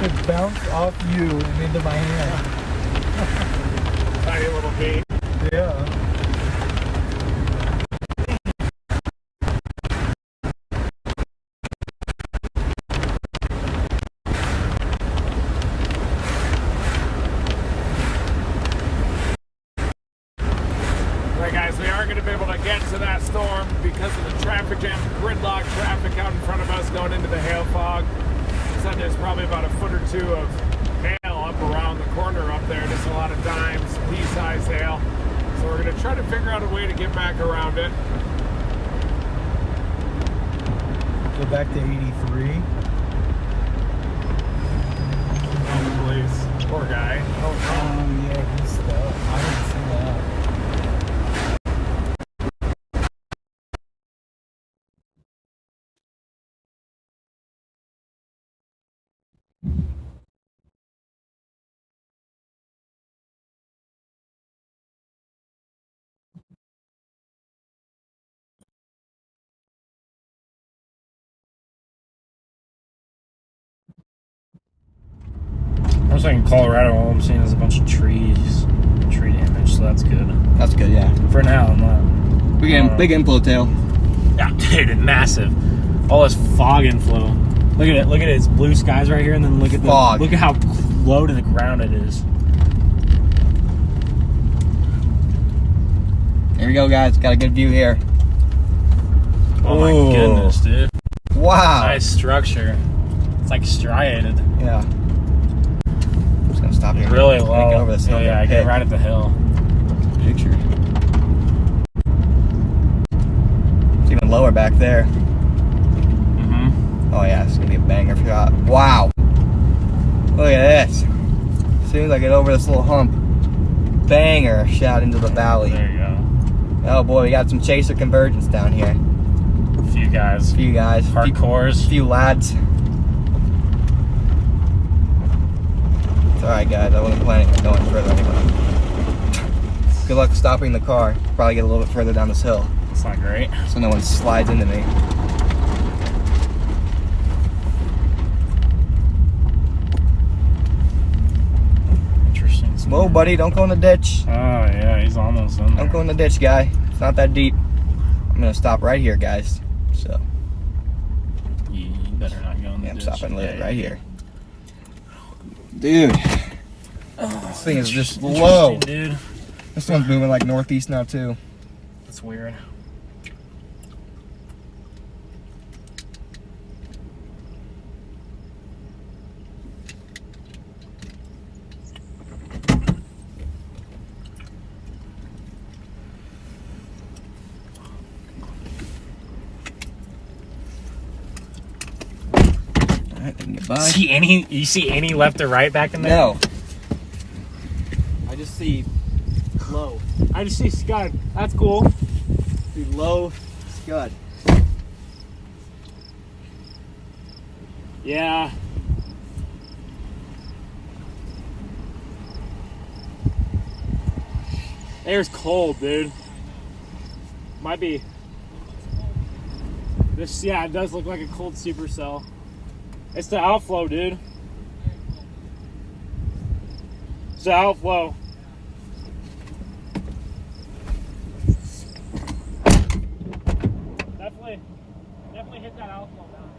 B: It bounced off you and into my hand.
A: Tiny little beat.
B: Yeah.
A: Right, guys, we are going to be able to get to that storm because of the traffic jam, gridlock traffic out in front of us going into the hail fog. So there's probably about a foot or two of hail up around the corner up there. Just a lot of dimes, pea-sized hail. So we're going to try to figure out a way to get back around it.
B: Go back to 83.
A: Oh, please. Poor guy. Oh,
B: Yeah, he's stuck. I didn't see that.
D: I was thinking Colorado, all I'm seeing is a bunch of tree damage, so that's good.
E: That's good, yeah.
D: For now, I'm not.
E: We get big inflow tail.
D: Yeah, dude, it's massive. All this fog inflow. Look at it. Look at it. It's blue skies right here, and then look at the
E: fog.
D: Look at how low to the ground it is.
E: Here we go, guys. Got a good view here.
D: Oh my goodness, dude.
E: Wow.
D: Nice structure. It's like striated.
E: Yeah. I'm just gonna stop here.
D: Really
E: Can't
D: low.
E: Get over this hill.
D: Yeah, I get right at the hill.
E: Picture. It's even lower back there.
D: Mm-hmm.
E: Oh yeah, it's gonna be a banger shot. Wow. Look at this. As soon as I get over this little hump, banger shot into the valley.
D: There you go.
E: Oh boy, we got some chaser convergence down here.
D: A few guys.
E: Few guys.
D: Hardcores.
E: Few lads. It's alright guys, I wasn't planning on going further anyway. Good luck stopping the car. Probably get a little bit further down this hill.
D: It's not great.
E: So no one slides into me.
D: Interesting.
E: Whoa buddy, don't go in the ditch.
D: Oh yeah, he's almost in there.
E: Don't go in the ditch, guy. It's not that deep. I'm gonna stop right here, guys. So,
D: You better not go in the
E: yeah, I'm
D: ditch.
E: stopping right here. Dude, this thing is just low.
D: Dude.
E: This one's moving like northeast now too.
D: That's weird.
E: Alright, they can get by.
D: You see any left or right back in there?
E: No. I just see low.
D: I just see Scud. That's cool.
E: See low scud.
D: Yeah. Air's cold, dude. Might be. This, yeah, it does look like a cold supercell. It's the outflow, dude. It's the outflow. Definitely hit that outflow down.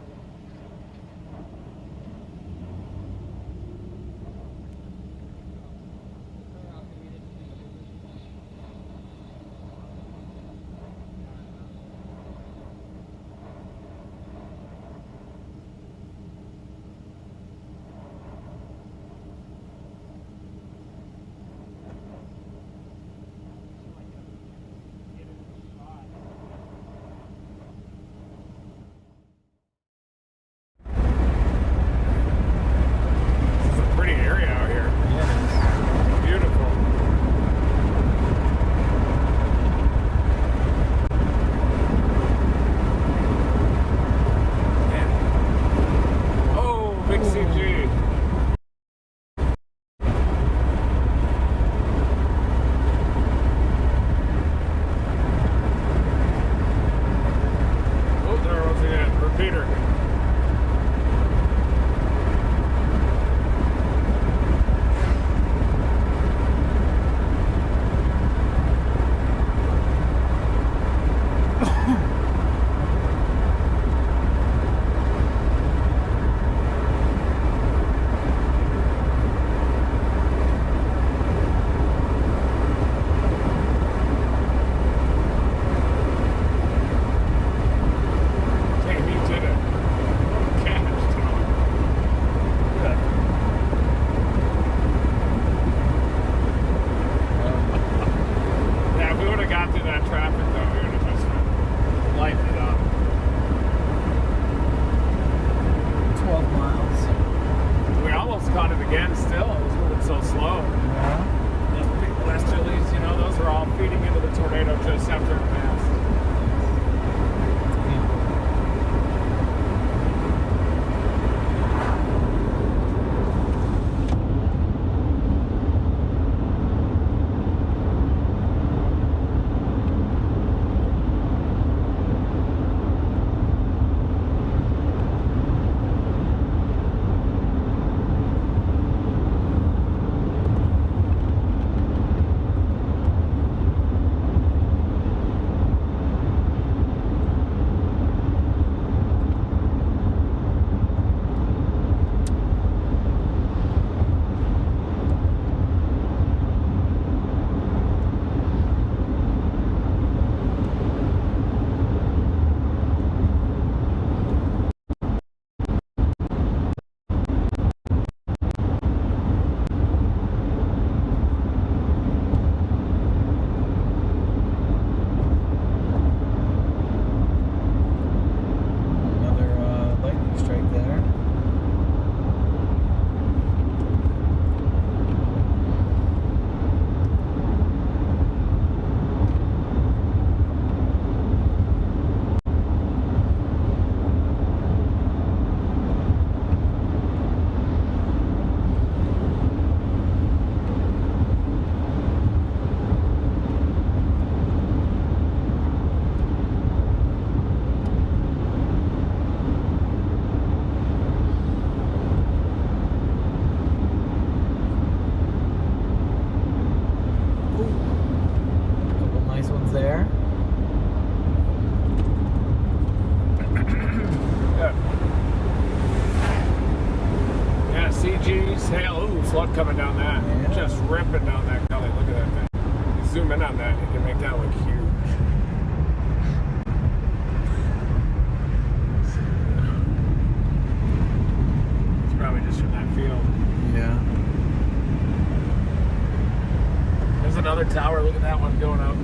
A: flood coming down that.
B: Yeah.
A: Just ripping down that gully. Look at that thing. You zoom in on that, you can make that look huge. It's probably just from that field.
B: Yeah.
A: There's another tower. Look at that one going up.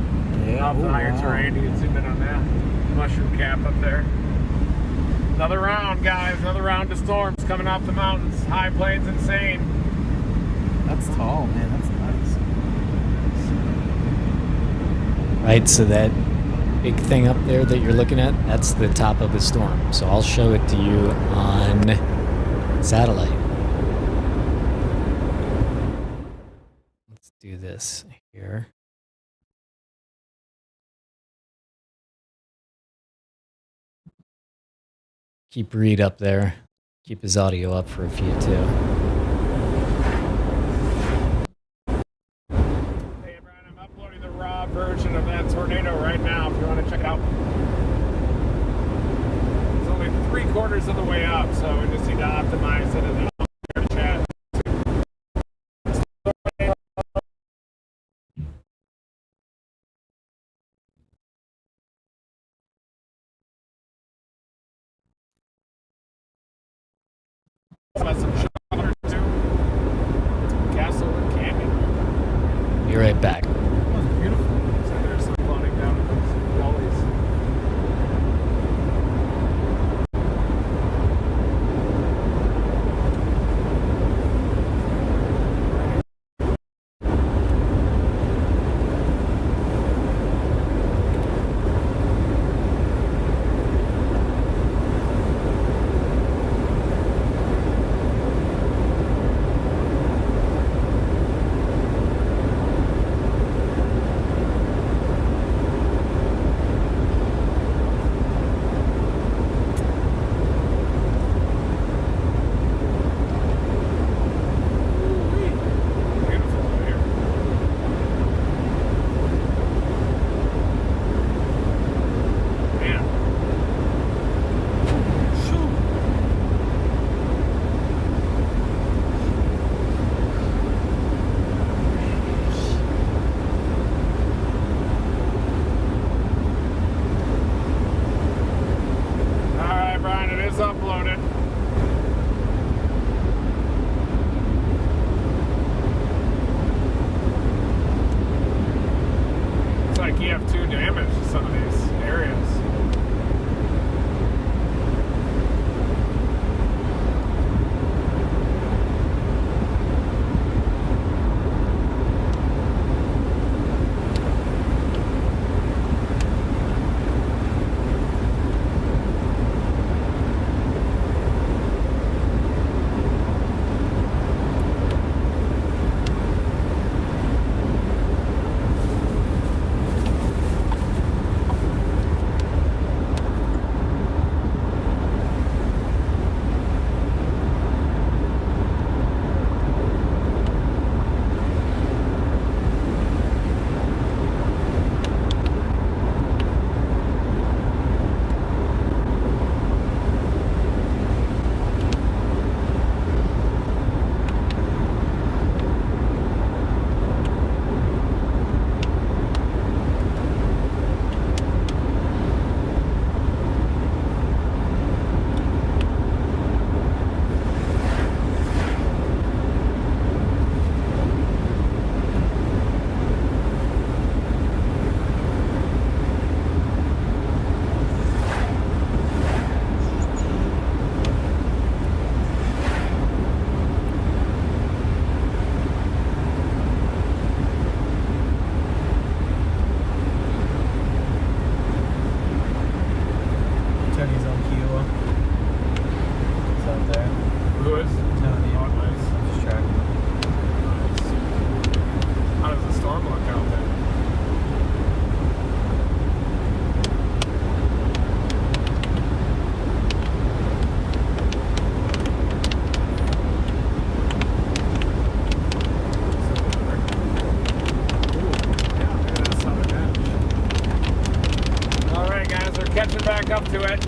B: Yeah.
A: Off the
B: Oh,
A: higher
B: wow.
A: terrain. You can zoom in on that. Mushroom cap up there. Another round, guys. Another round of storms coming off the mountains. High plains insane.
B: That's tall, man. That's nice.
C: Right, so that big thing up there that you're looking at, that's the top of the storm. So I'll show it to you on satellite. Let's do this here. Keep Reed up there. Keep his audio up for a few too.
A: Hey, Brian, I'm uploading the raw version of that tornado right now if you want to check it out. It's only 3/4 of the way up, so we just need to optimize it and then I'll share the chat. Some shoulders too. Castlewood Canyon.
C: Be right back.
B: That was beautiful.
A: So there's some flooding down in those gullies. Beautiful over here. Man. Shoo. All right, Brian, it is uploaded. It's like EF2 damage to some of these areas.
B: Tony's on Kiowa. It's out there.
A: Who is?
B: Tony.
A: Oh, nice.
B: I'm just tracking him.
A: Nice. How does the storm look out there? Catching back up to it.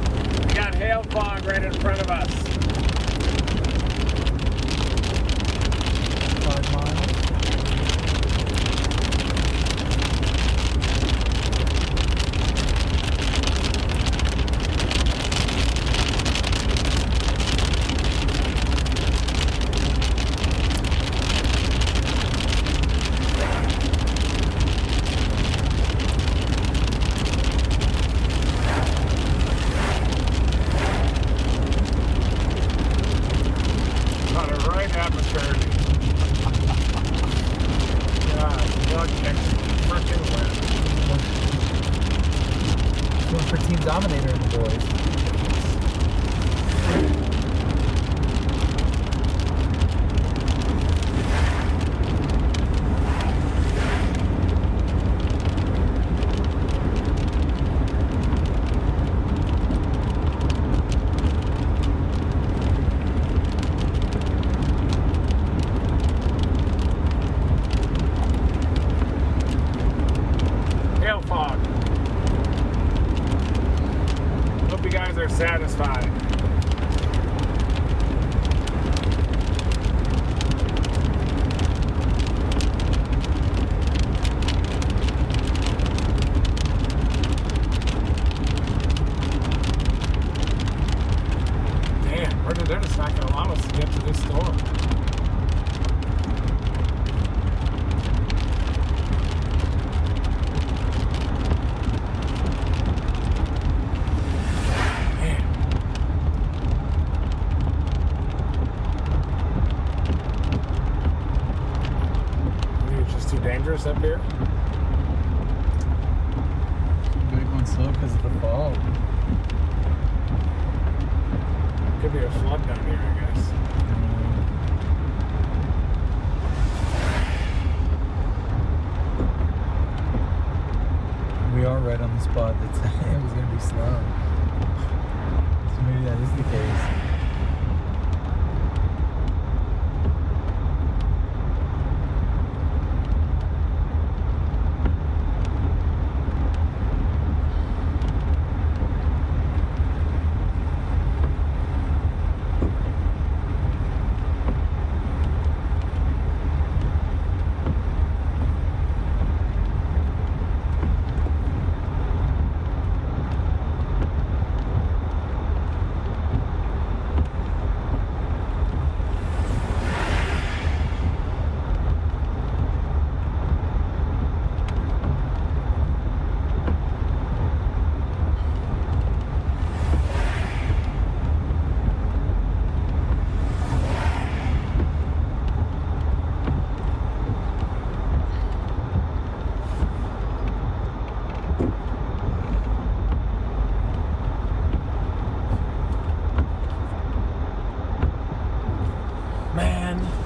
A: We got hail fog right in front of us.
B: Dominator and the boys.
A: Hail fog. Hope you guys are satisfied. Damn, they're just not gonna allow us to get to this store. Dangerous up here.
B: Big one slow because of the fog.
A: Could be a flood down here, I guess.
B: We are right on the spot that said it was going to be slow. So maybe that is the case.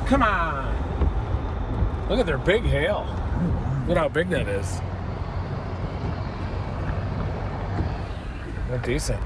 B: Come on. Look at their big hail. Look at how big that is. They're decent.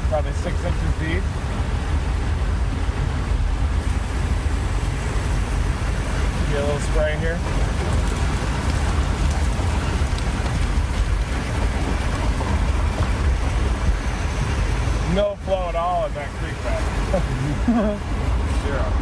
B: Probably 6 inches deep. Get a little spray here. No flow at all in that creek bed. Zero.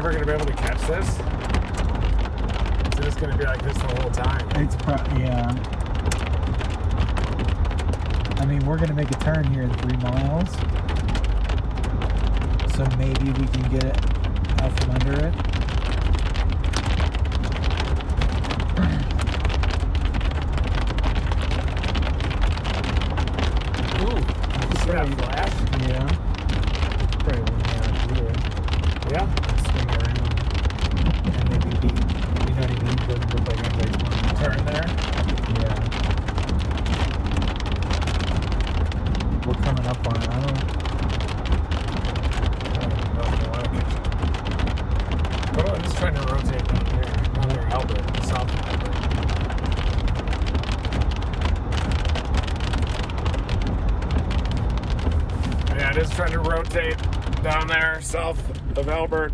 A: ever gonna be able to catch this? Is it just gonna be like this the whole time?
B: It's yeah. I mean, we're gonna make a turn here in 3 miles, so maybe we can get it out from under it.
A: Ooh, see that flash?
B: Yeah. Probably wouldn't have to do it.
A: Yeah.
B: Swing around. And maybe be, you know what I mean? Doesn't look like anybody's going to
A: Turn there.
B: Yeah. We're coming up on it. I don't
A: know if I want to catch it. Oh, I'm just trying to rotate down here. Another Albert, South Albert. Yeah, just trying to rotate down there, south of Albert.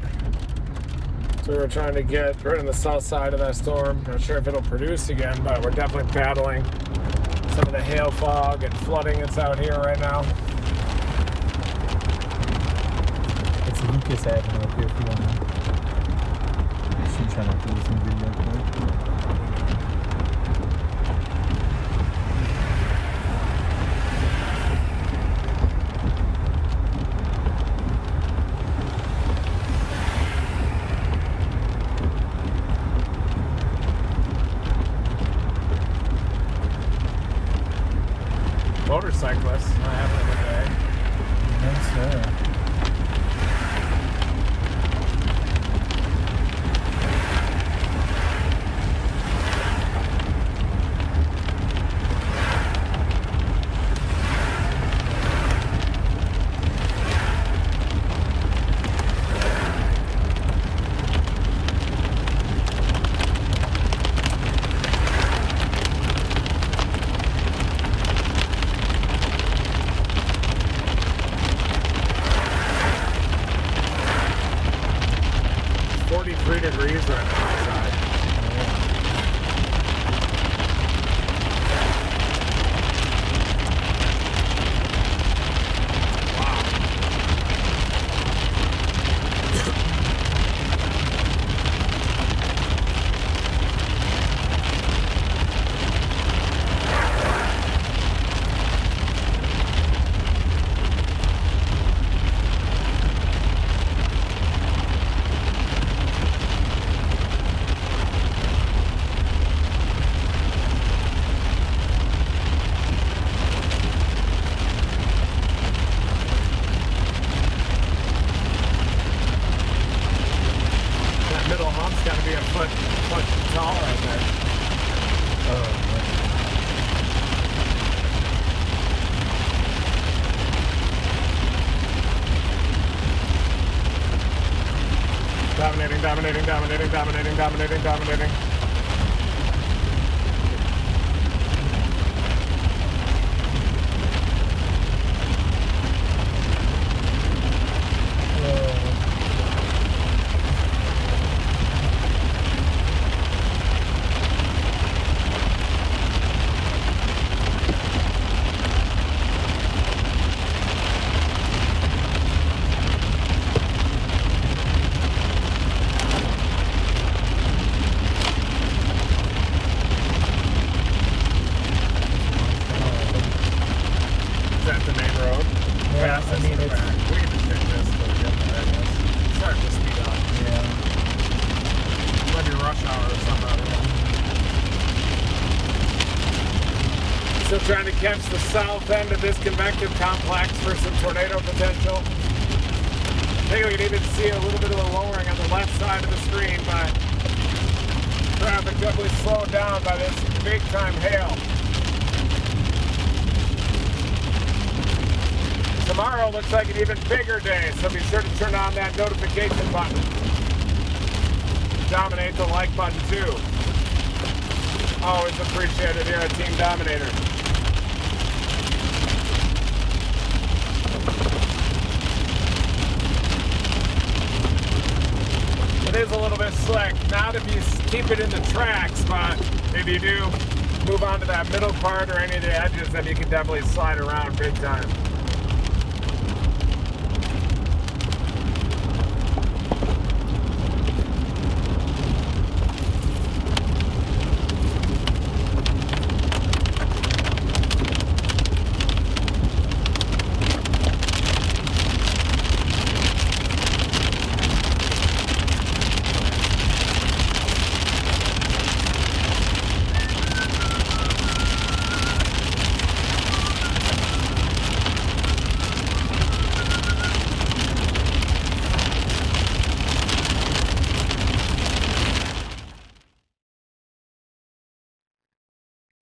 A: So we're trying to get right on the south side of that storm. Not sure if it'll produce again, but we're definitely battling some of the hail fog and flooding that's out here right now.
B: It's Lucas Avenue up here if you want to. She's trying to do some video quick.
A: Motorcyclists, not having a good day.
B: Yes, sir.
A: Degrees right now outside. Wow. Middle hump's got to be a foot tall right there.
B: Oh,
A: Dominating, dominating, dominating, dominating, dominating, dominating. That's the main road.
B: Yeah,
A: Fastest
B: I mean,
A: in the
B: it's-
A: back. We can just take this till we get there, I guess. Starting to speed up.
B: yeah.
A: Might be rush hour or something out here. Still trying to catch the south end of this convective complex for some tornado potential. I think we can even see a little bit of a lowering on the left side of the screen, but traffic definitely slowed down by this big time hail. Tomorrow looks like an even bigger day, so be sure to turn on that notification button. Dominate the like button too. Always appreciated here at Team Dominator. It is a little bit slick. Not if you keep it in the tracks, but if you do move on to that middle part or any of the edges, then you can definitely slide around big time.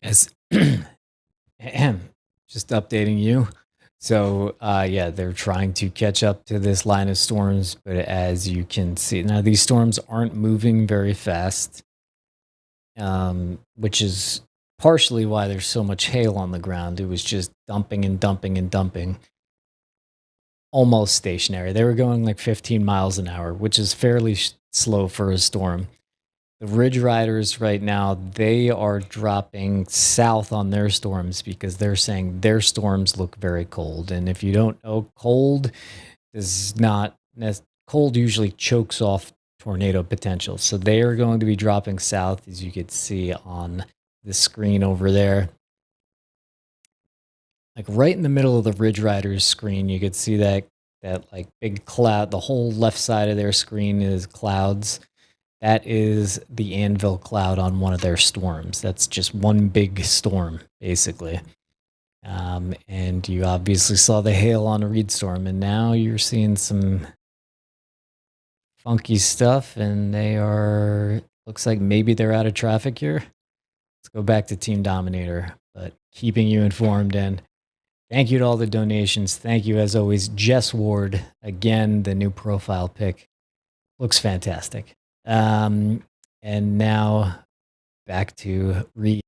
C: As just updating you. So, yeah, they're trying to catch up to this line of storms, but as you can see, now these storms aren't moving very fast, which is partially why there's so much hail on the ground. It was just dumping and dumping and dumping, almost stationary. They were going like 15 miles an hour, which is fairly slow for a storm. The Ridge Riders right now, they are dropping south on their storms because they're saying their storms look very cold. And if you don't know, cold usually chokes off tornado potential. So they are going to be dropping south, as you can see on the screen over there. Like right in the middle of the Ridge Riders screen, you could see that like big cloud. The whole left side of their screen is clouds. That is the Anvil cloud on one of their storms. That's just one big storm, basically. And you obviously saw the hail on a Reed storm, and now you're seeing some funky stuff, and looks like maybe they're out of traffic here. Let's go back to Team Dominator, but keeping you informed, and thank you to all the donations. Thank you, as always, Jess Ward. Again, the new profile pic looks fantastic. And now back to Reed.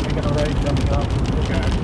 B: Making a right coming up.
A: Okay.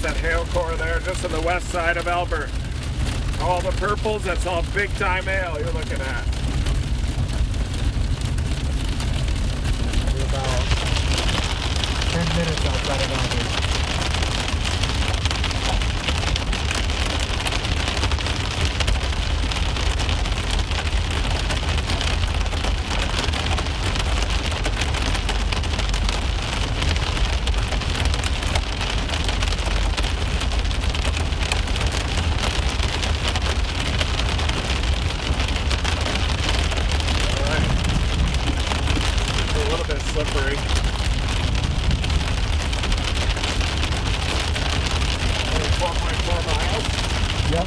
A: that hail core there, just on the west side of Albert. All the purples, that's all big time hail you're looking at.
B: We're about 10 minutes outside of Albert.
A: Slippery. Only 4.4 miles.
B: Yep.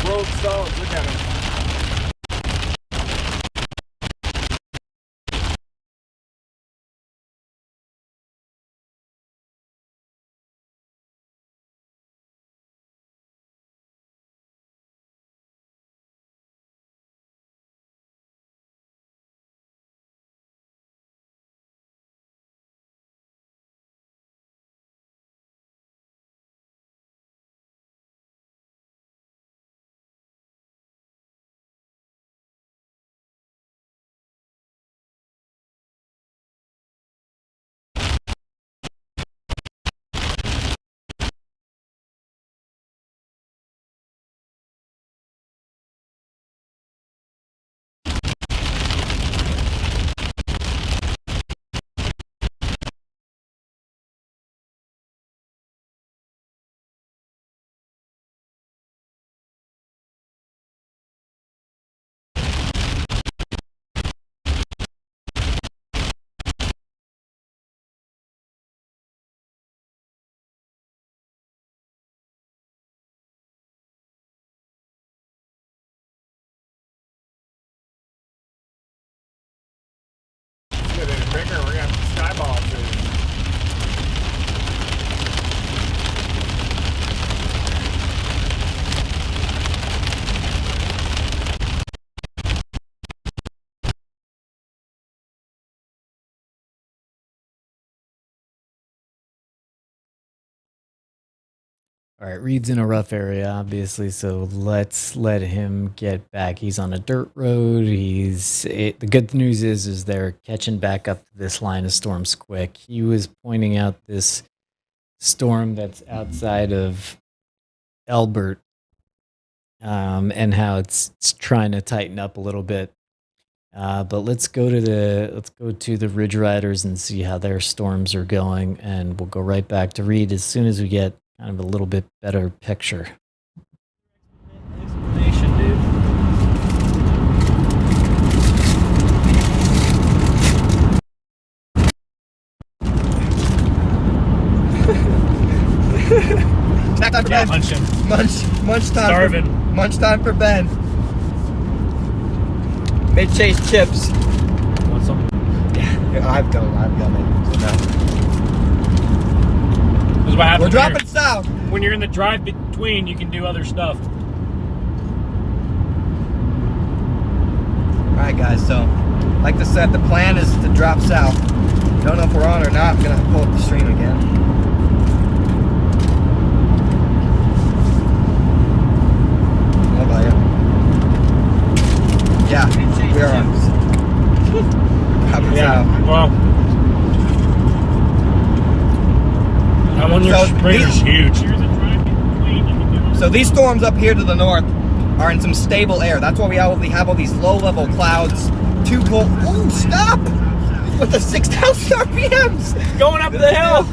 A: Road stones, look at them. Get any bigger, we're gonna have to skyball soon.
C: All right, Reed's in a rough area, obviously, so let's let him get back. He's on a dirt road. The good news is they're catching back up to this line of storms quick. He was pointing out this storm that's outside of Albert, and how it's trying to tighten up a little bit. But let's go to the Ridge Riders and see how their storms are going, and we'll go right back to Reed as soon as we get kind of a little bit better picture.
D: Explanation, dude.
E: Snack time for
D: Yeah,
E: Ben.
D: munching.
E: Munch time.
D: Starving.
E: Munch time for Ben. Mid-chase chips.
D: Want some?
E: Yeah, I've got it. So no.
D: This is what happens
E: We're
D: when
E: dropping south.
D: when you're in the drive between, you can do other stuff.
E: Alright guys, so like I said, the plan is to drop south. Don't know if we're on or not. I'm gonna pull up the stream again. How about you? Yeah, we are on. Dropping south.
D: Well, that one
E: So
D: Raider's huge.
E: So these storms up here to the north are in some stable air. That's why we have all these low-level clouds. Too cold. Oh, stop! With the 6,000 RPMs.
D: Going up the hill.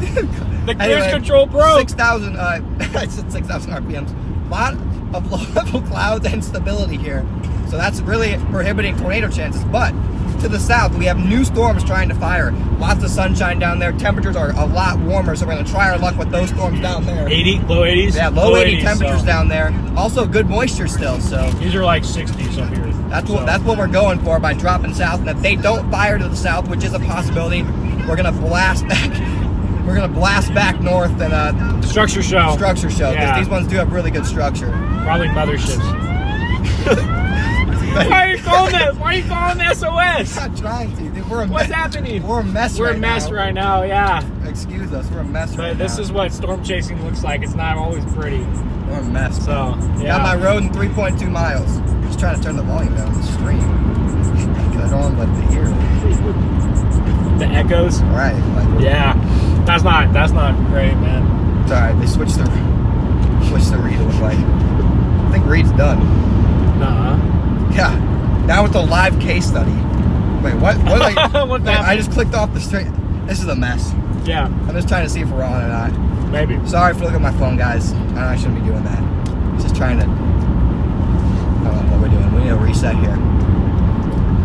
D: The cruise control broke.
E: 6,000. I said 6,000 RPMs. Lot of low-level clouds and stability here. So that's really prohibiting tornado chances. But to the south, we have new storms trying to fire. Lots of sunshine down there. Temperatures are a lot warmer, so we're going to try our luck with those storms down there.
D: 80, low 80s?
E: Yeah, low 80 temperatures
D: so.
E: down there. Also good moisture still, so
D: These are like 60s up here.
E: that's what we're going for by dropping south. And if they don't fire to the south, which is a possibility, we're going to blast back. We're going to blast back north and
D: Structure show.
E: structure show, because
D: Yeah.
E: these ones do have really good structure.
D: Probably motherships.
A: Why are you calling that? Why are you calling
E: I'm
A: SOS?
E: not trying to. Dude, we're a
A: What's
E: mess.
A: happening?
E: We're a mess
A: We're
E: right
A: a mess
E: now.
A: right now, yeah.
E: Excuse us, we're a mess right
A: But this
E: now.
A: is what storm chasing looks like. It's not always pretty.
E: We're a mess.
A: So, yeah.
E: Got my road in 3.2 miles. Just trying to turn the volume down on the stream. I don't want to hear it.
A: The echoes.
E: Right. Like,
A: Yeah. That's not great, man.
E: it's alright. They switched the read, it looks like. I think read's done.
A: Nuh-uh.
E: Yeah. Now with the live case study. Wait, what? What? Like,
A: What
E: I
A: happened?
E: just clicked off the stream. This is a mess.
A: Yeah,
E: I'm just trying to see if we're on or not.
A: maybe.
E: Sorry for looking at my phone, guys. I know I shouldn't be doing that. Just trying to. I don't know what we're doing. We need a reset here.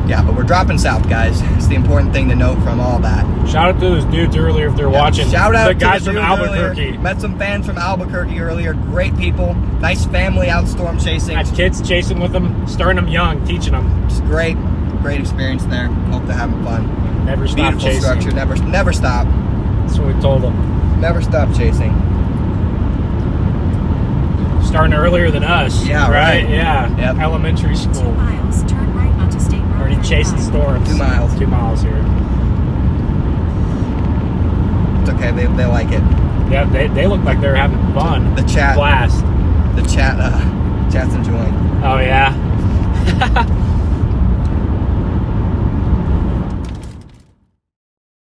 E: Yeah, but we're dropping south, guys. It's the important thing to note from all that.
A: Shout out to those dudes earlier if they're watching.
E: Shout out
A: the
E: to
A: guys
E: the
A: from
E: dudes
A: Albuquerque.
E: earlier. Met some fans from Albuquerque earlier. Great people. Nice family out storm chasing.
A: Had kids chasing with them, starting them young, teaching them.
E: Just great experience there. Hope they're having fun.
A: Never stop
E: Beautiful
A: chasing.
E: structure. Never stop.
A: That's what we told them.
E: Never stop chasing.
A: Starting earlier than us.
E: Yeah, right.
A: Yeah.
E: Yep.
A: Elementary
F: 2
A: school.
F: miles, turn right onto State Road.
A: Already chasing
F: 35.
A: storms.
E: 2 miles.
A: 2 miles here.
E: It's okay. They like it.
A: Yeah, they look like they're having fun.
E: The chat.
A: Blast.
E: The chat's enjoying.
A: Oh, yeah.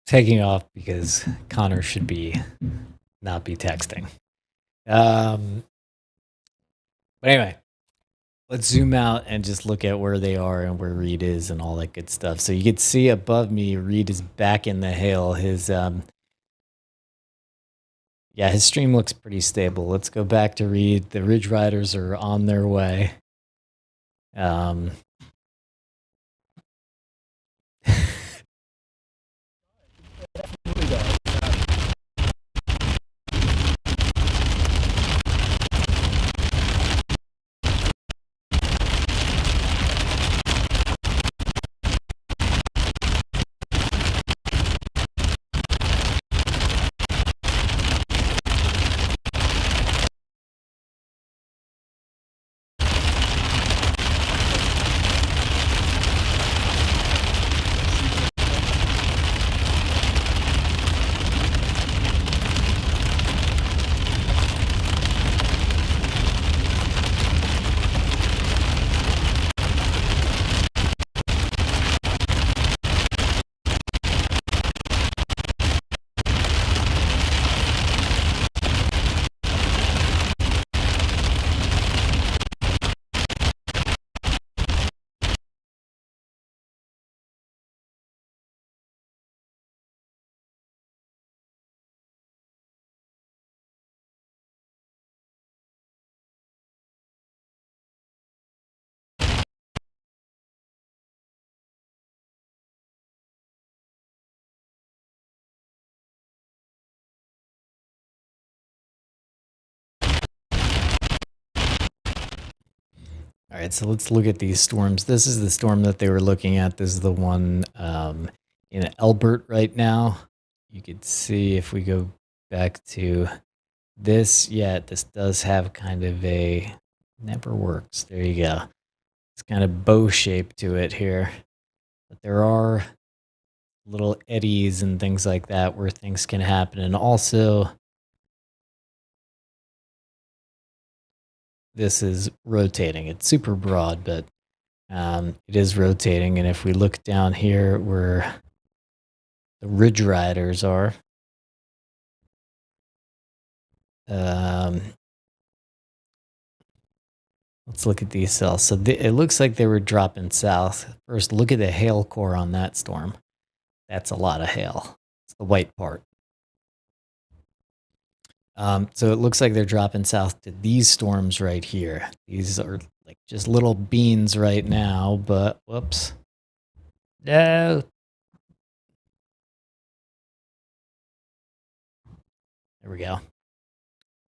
C: Taking off because Connor should not be texting. But anyway, let's zoom out and just look at where they are and where Reed is and all that good stuff. So you can see above me, Reed is back in the hail. His stream looks pretty stable. Let's go back to Reed. The Ridge Riders are on their way. All right, so let's look at these storms. This is the storm that they were looking at. This is the one in Elbert right now. You could see if we go back to this, this does have kind of a, never works. There you go. It's kind of bow shape to it here. But there are little eddies and things like that where things can happen. And also, this is rotating. It's super broad, but it is rotating. And if we look down here where the Ridge Riders are, let's look at these cells. So it looks like they were dropping south. First, look at the hail core on that storm. That's a lot of hail. It's the white part. So it looks like they're dropping south to these storms right here. These are like just little beans right now, but whoops. No. There we go.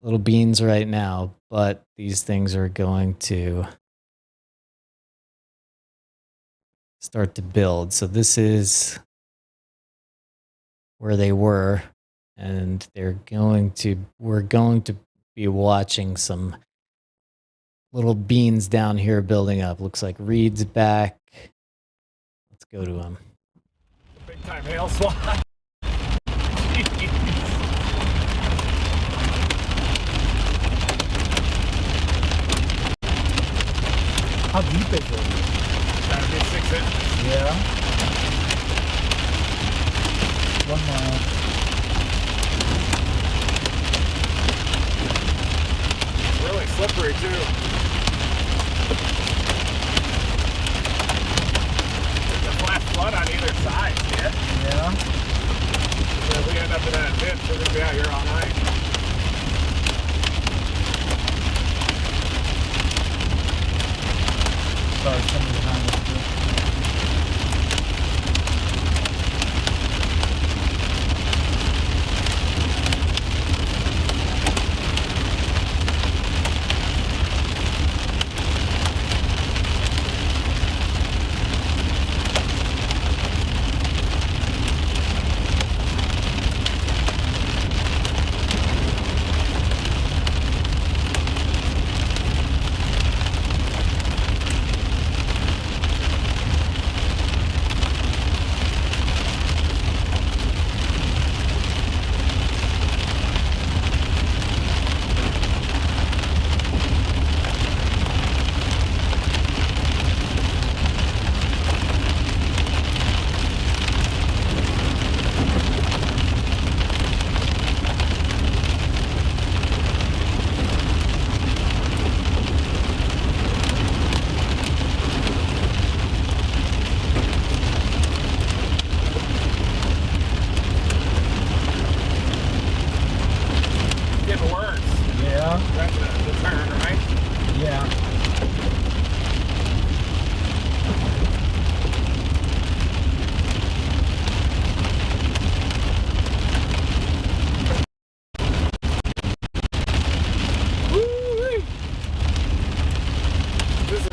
C: Little beans right now, but these things are going to start to build. So this is where they were, and we're going to be watching some little beans down here building up. Looks like Reed's back. Let's go to him.
A: Big time hail swat.
B: How deep is it?
A: Gotta be 6 inches.
B: Yeah. 1 mile.
A: Really slippery too. There's a flat flood on either side, yeah.
B: Yeah.
A: So if we end up in that ditch, we're gonna be out here all night.
B: Sorry, somebody behind us.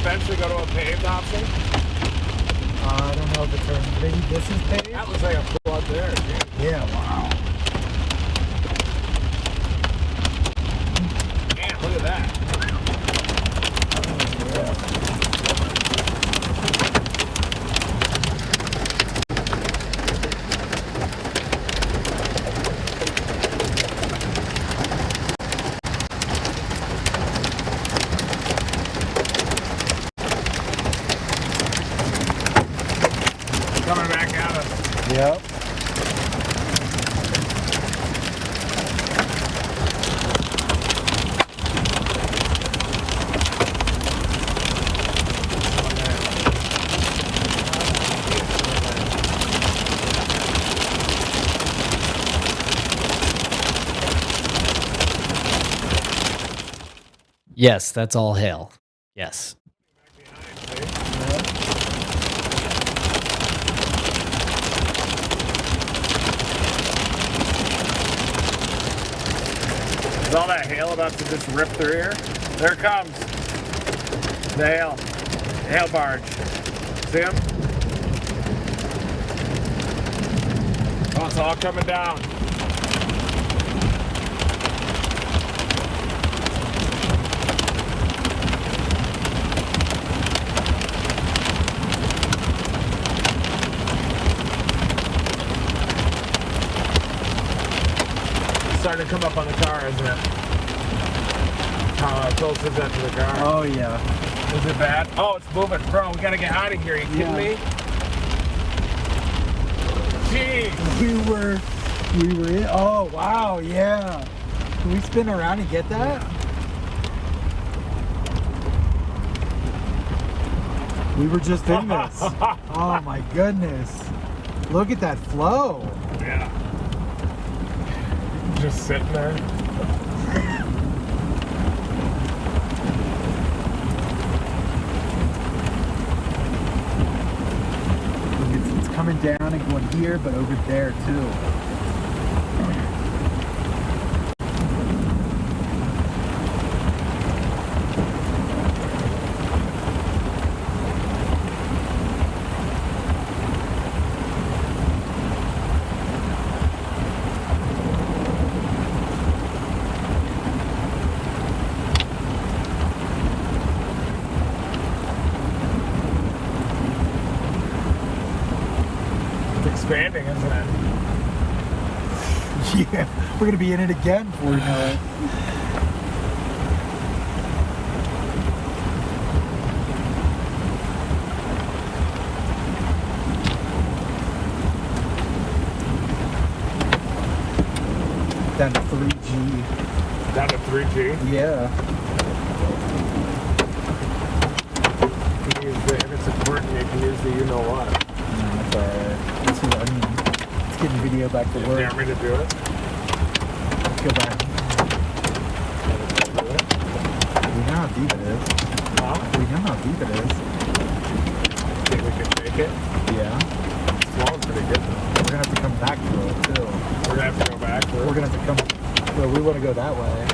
A: eventually go to a paved option?
B: I don't know if it turns. Maybe this is paved?
A: That looks like a flood there, dude.
B: Yeah, wow.
A: Man, look at that. Coming back at us.
B: Yep.
C: Yes, that's all hail. Yes.
A: Is all that hail about to just rip through here? There it comes. The hail. The hail barge. See him? Oh, it's all coming down. Starting to come up on the car, isn't it? How close is that to the car?
B: Oh, yeah.
A: Is it bad? Oh, it's moving. Bro, we gotta get out of here. Are you kidding me? Jeez.
B: We were in. Oh, wow, yeah. Can we spin around and get that? We were just in this. Oh, my goodness. Look at that flow.
A: Yeah. Just sitting there.
B: It's coming down and going here, but over there too.
A: expanding, isn't it?
B: Yeah, we're gonna be in it again before we know it. Down to 3G.
A: Down to 3G.
B: Yeah.
A: You can use the, if it's important, you can use the you know what.
B: That's alright. That's what I mean. It's getting video back to
A: You
B: work.
A: dare me to do it?
B: Let's go back. We know how deep it is.
A: Huh?
B: We know how deep it is.
A: Think we can take it?
B: Yeah.
A: It's flowing pretty good though.
B: We're gonna have to come back to it too.
A: We're gonna have to go back.
B: We're gonna have to come. Well, we want to go that way.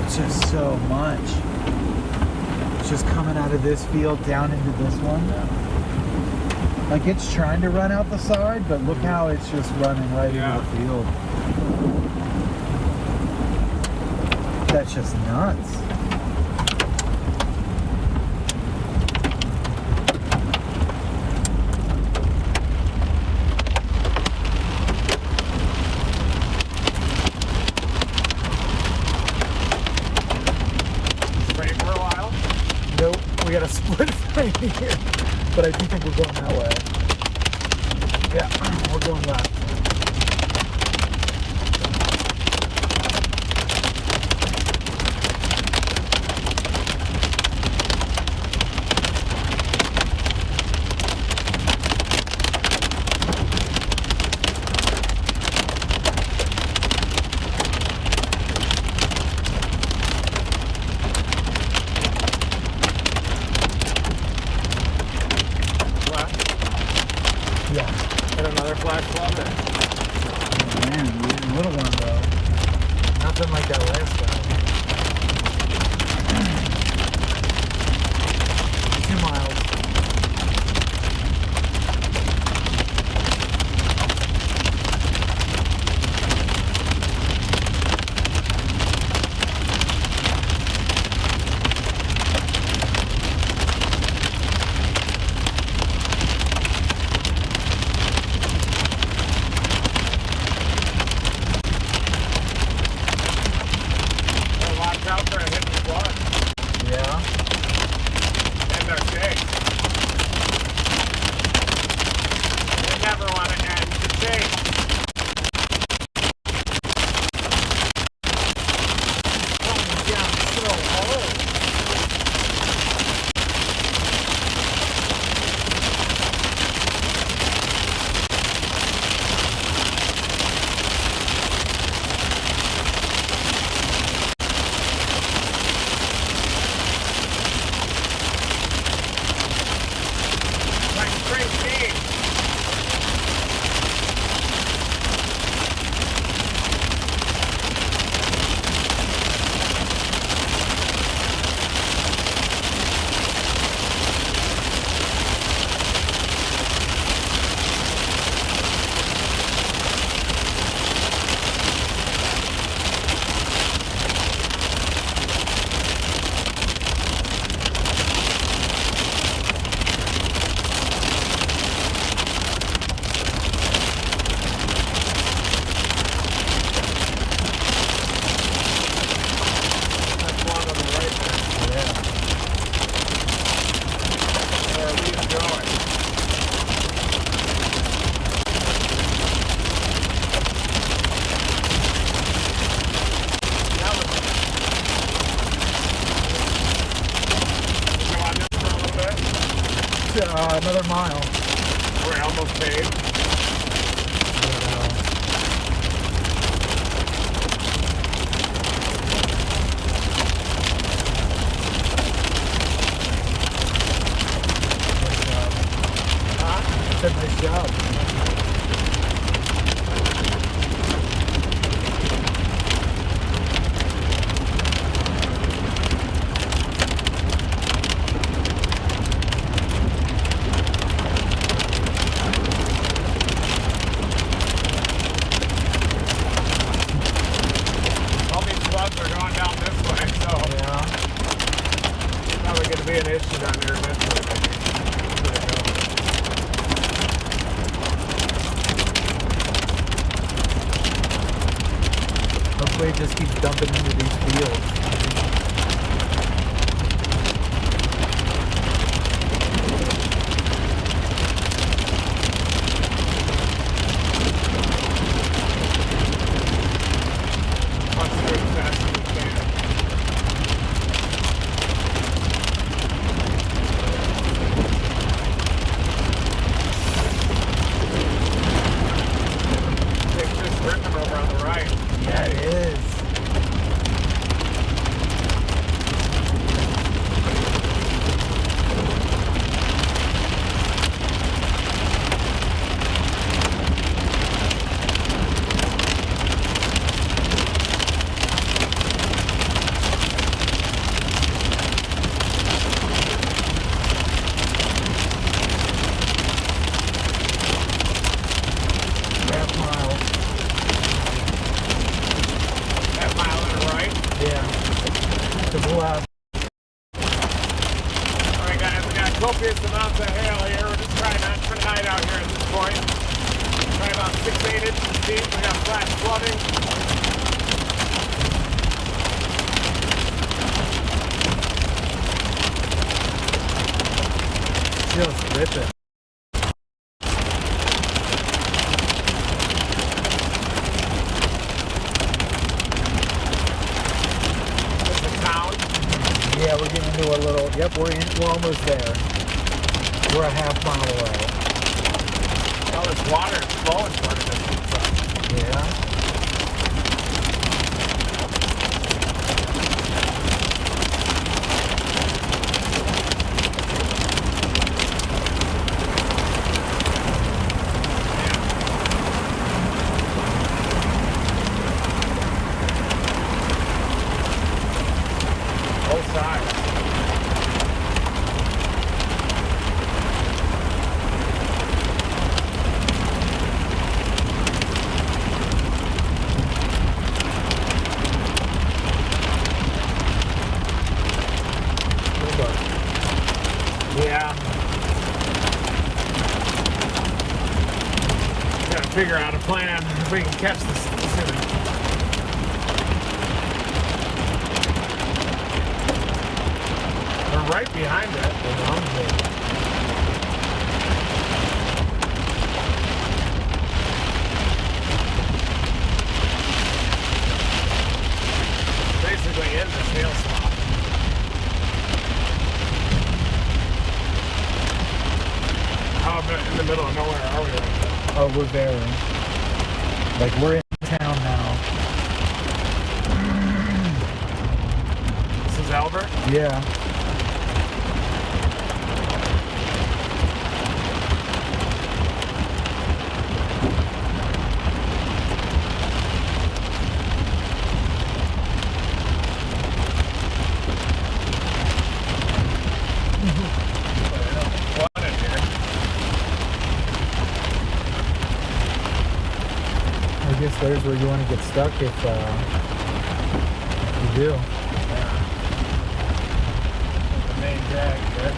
B: It's just so much. It's just coming out of this field down into this one. Like it's trying to run out the side, but look how it's just running right into the field. That's just nuts.
A: Wait for a while.
B: Nope, we got a split right here. But I do think we're going that way. Yeah, we're going left. Yeah.
A: Hit another flash flood there.
B: Oh, man, we did a little one though. Nothing like that last guy. 2 miles.
A: Watch out for a hidden flood.
B: Yeah.
A: And our shake. They never want to end the shake. Coming down so hard. Like straight speed. That's one on the right there.
B: Yeah.
A: Where are we going? That was... Go on this for a little bit.
B: Another mile.
A: We're almost paved.
B: That's a nice job. way it just keeps dumping into these fields. Yeah, it is.
A: Copious amounts of hail here. We're just trying not to hide out here at this point. Probably about 6-8 inches deep. We got flash flooding.
B: Just ripping.
A: This is town.
B: Yeah, we're getting into a little. Yep, we're almost there. We're a half mile away.
A: Oh, this water is flowing part of this.
B: Yeah.
A: Both sides. Yeah. Gotta figure out a plan if we can catch this sooner. We're right behind it. Basically in the tail slot. Oh, but in the middle of nowhere, are we right now?
B: Oh, we're very. Like, we're in town now.
A: This is Albert?
B: Yeah. I guess there's where you want to get stuck if you do.
A: The main drag here.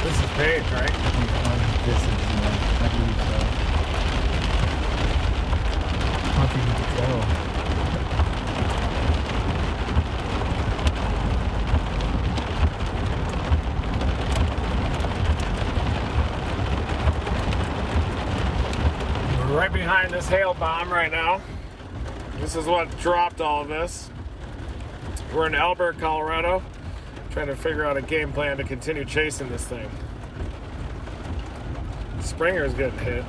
A: This is paved, right?
B: This is, I believe so. How can you tell?
A: We're right behind this hail bomb right now. This is what dropped all of this. We're in Albert, Colorado, trying to figure out a game plan to continue chasing this thing. Springer's getting hit.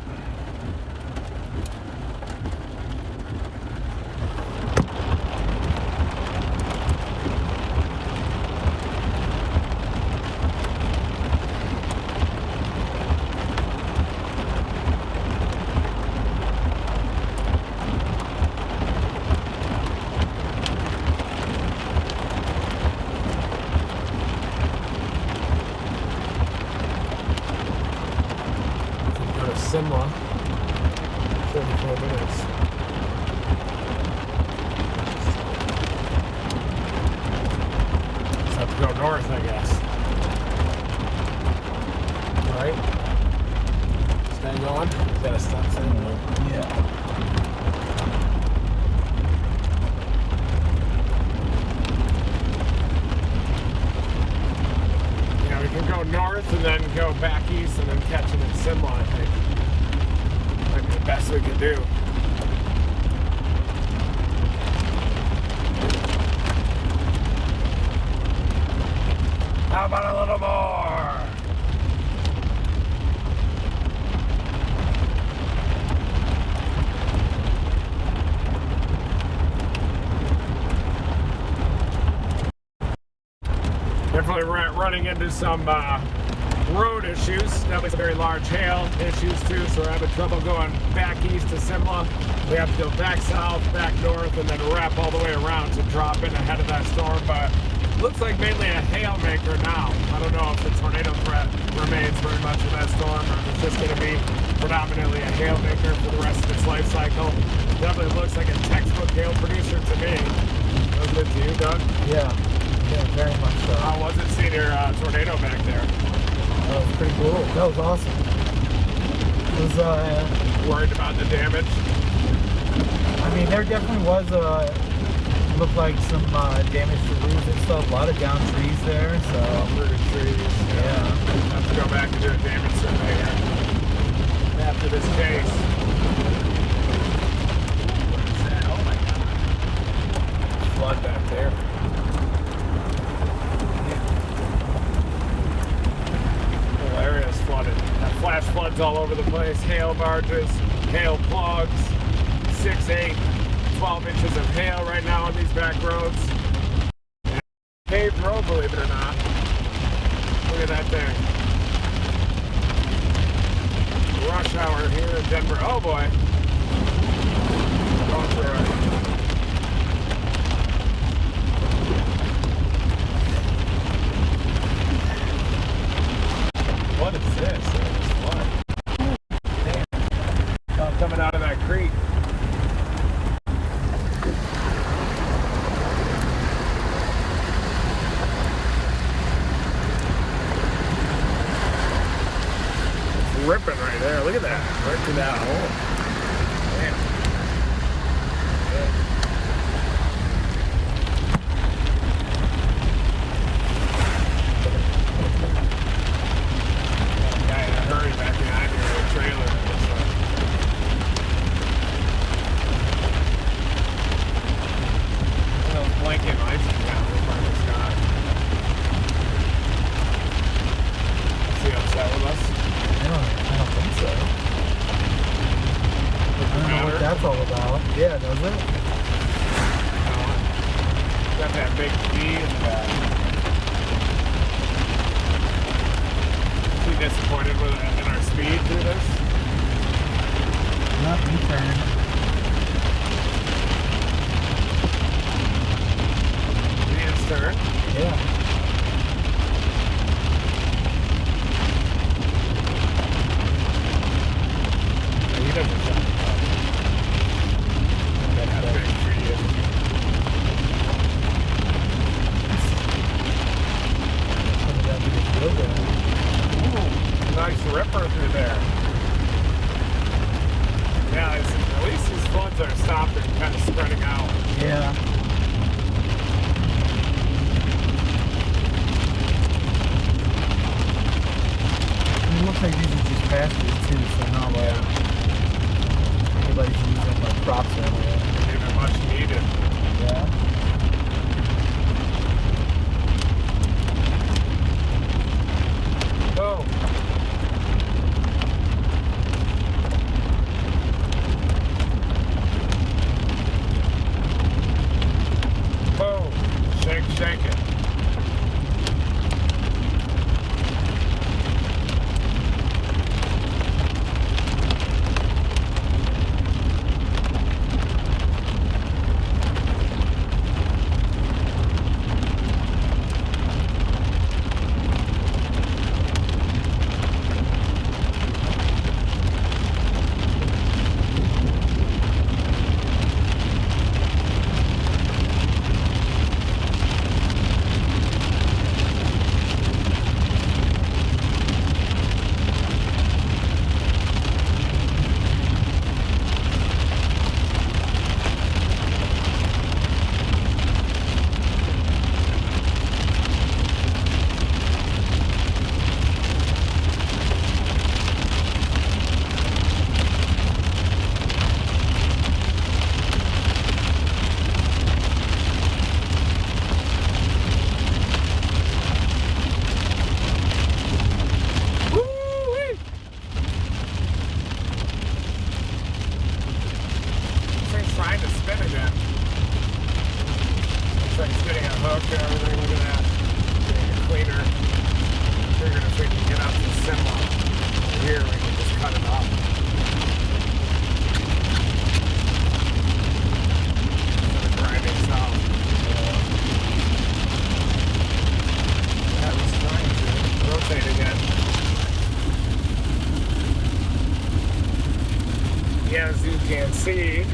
A: Simla. go north, I guess. Right? Stay going. Gotta stop sign.
B: Yeah.
A: Yeah, we can go north and then go back east and then catch it in Simla, I think. Might be the best we can do. How about a little more? Definitely running into some road issues. Definitely some very large hail issues too, so we're having trouble going back east to Simla. We have to go back south, back north, and then wrap all the way around to drop in ahead of that storm. But looks like mainly a hail maker now. I don't know if the tornado threat remains very much in that storm, or if it's just going to be predominantly a hail maker for the rest of its life cycle. Definitely looks like a textbook hail producer to me. That was good to you, Doug?
B: Yeah. Yeah, very much so.
A: How was it seeing your tornado back there?
B: That was pretty cool. That was awesome. It was,
A: Worried about the damage?
B: I mean, there definitely was looked like some damage to roofs and stuff. A lot of down trees there, so.
A: Uprooted trees.
B: Yeah.
A: Have to go back and do a damage survey here after this case. What is that? Oh my god. Flood back there. Whole area is flooded. Got flash floods all over the place. Hail barges, hail plugs, 6, 8, 12 inches of hail right now on these back roads. Paved road, believe it or not. Look at that thing. Rush hour here in Denver. Oh boy. Going through it. What is this? It's flood. Damn. Oh, coming out of that creek. Ripping right there. Look at that. Right through that hole. Damn. Guy in a hurry back behind me with a trailer. Those blanket lights are down in front of the sky. Is he upset with us?
B: I don't think so. I don't know what that's all about. Yeah, does it?
A: Got that big V in the back. Is he disappointed with in our speed through this?
B: Not me turn.
A: Ian's turn.
B: Yeah.
A: He doesn't shut up. That's big for you. Ooh, nice ripper through there. Yeah, at least these floods are stopping, kind of spreading out.
B: Yeah.
A: Looks like it's getting a hook and everything. Look at that. Getting a cleaner. Figured if we can get out to the Simla here, we can just cut it off. Instead of grinding south. That was trying to rotate again. Yeah, as you can see,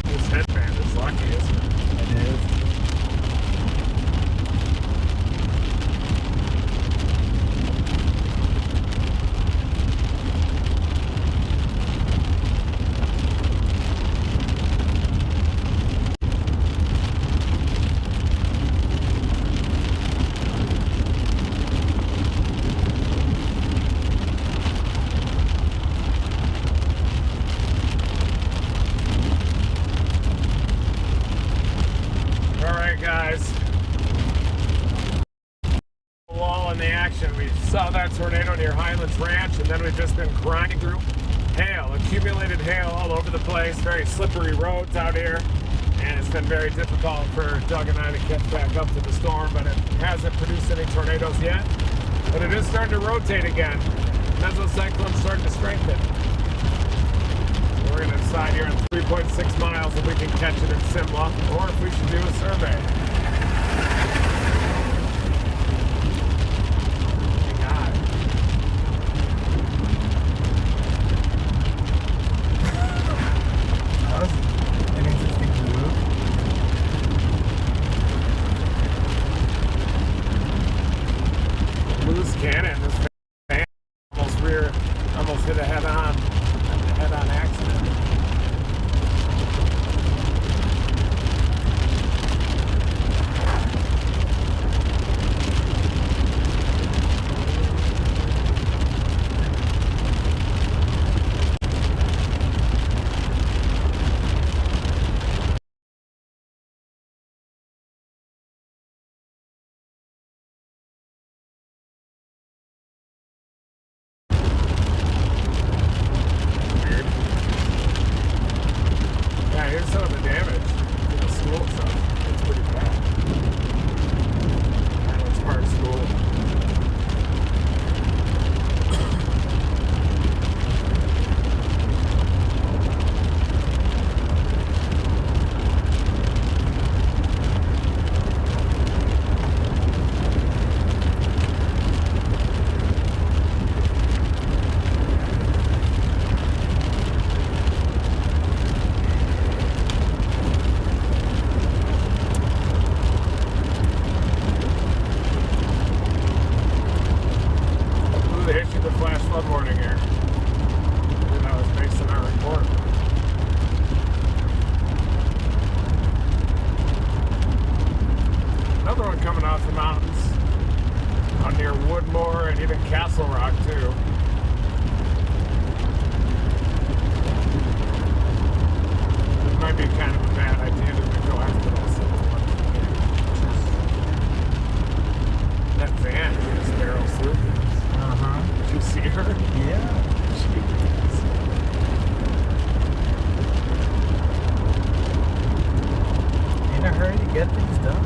A: this headband is lucky, isn't it?
B: It is.
A: Alright guys, wall in the action. We saw that tornado near Highlands Ranch, and then we've just been grinding through hail, accumulated hail all over the place, very slippery roads out here, and it's been very difficult for Doug and I to catch back up to the storm, but it hasn't produced any tornadoes yet. But it is starting to rotate again. Mesocyclone's starting to strengthen. We're going to decide here in 3.6 miles if we can catch it in Simla or if we should do a survey. God.
B: That was an interesting move.
A: Loose cannon. This fan almost hit a head-on accident. flood warning here. And that was based on our report. Another one coming off the mountains out near Woodmore and even Castle Rock too. It might be kind of a bad idea to go after this. That van just barrels through things. Did you see her?
B: Yeah. In a hurry to get things done.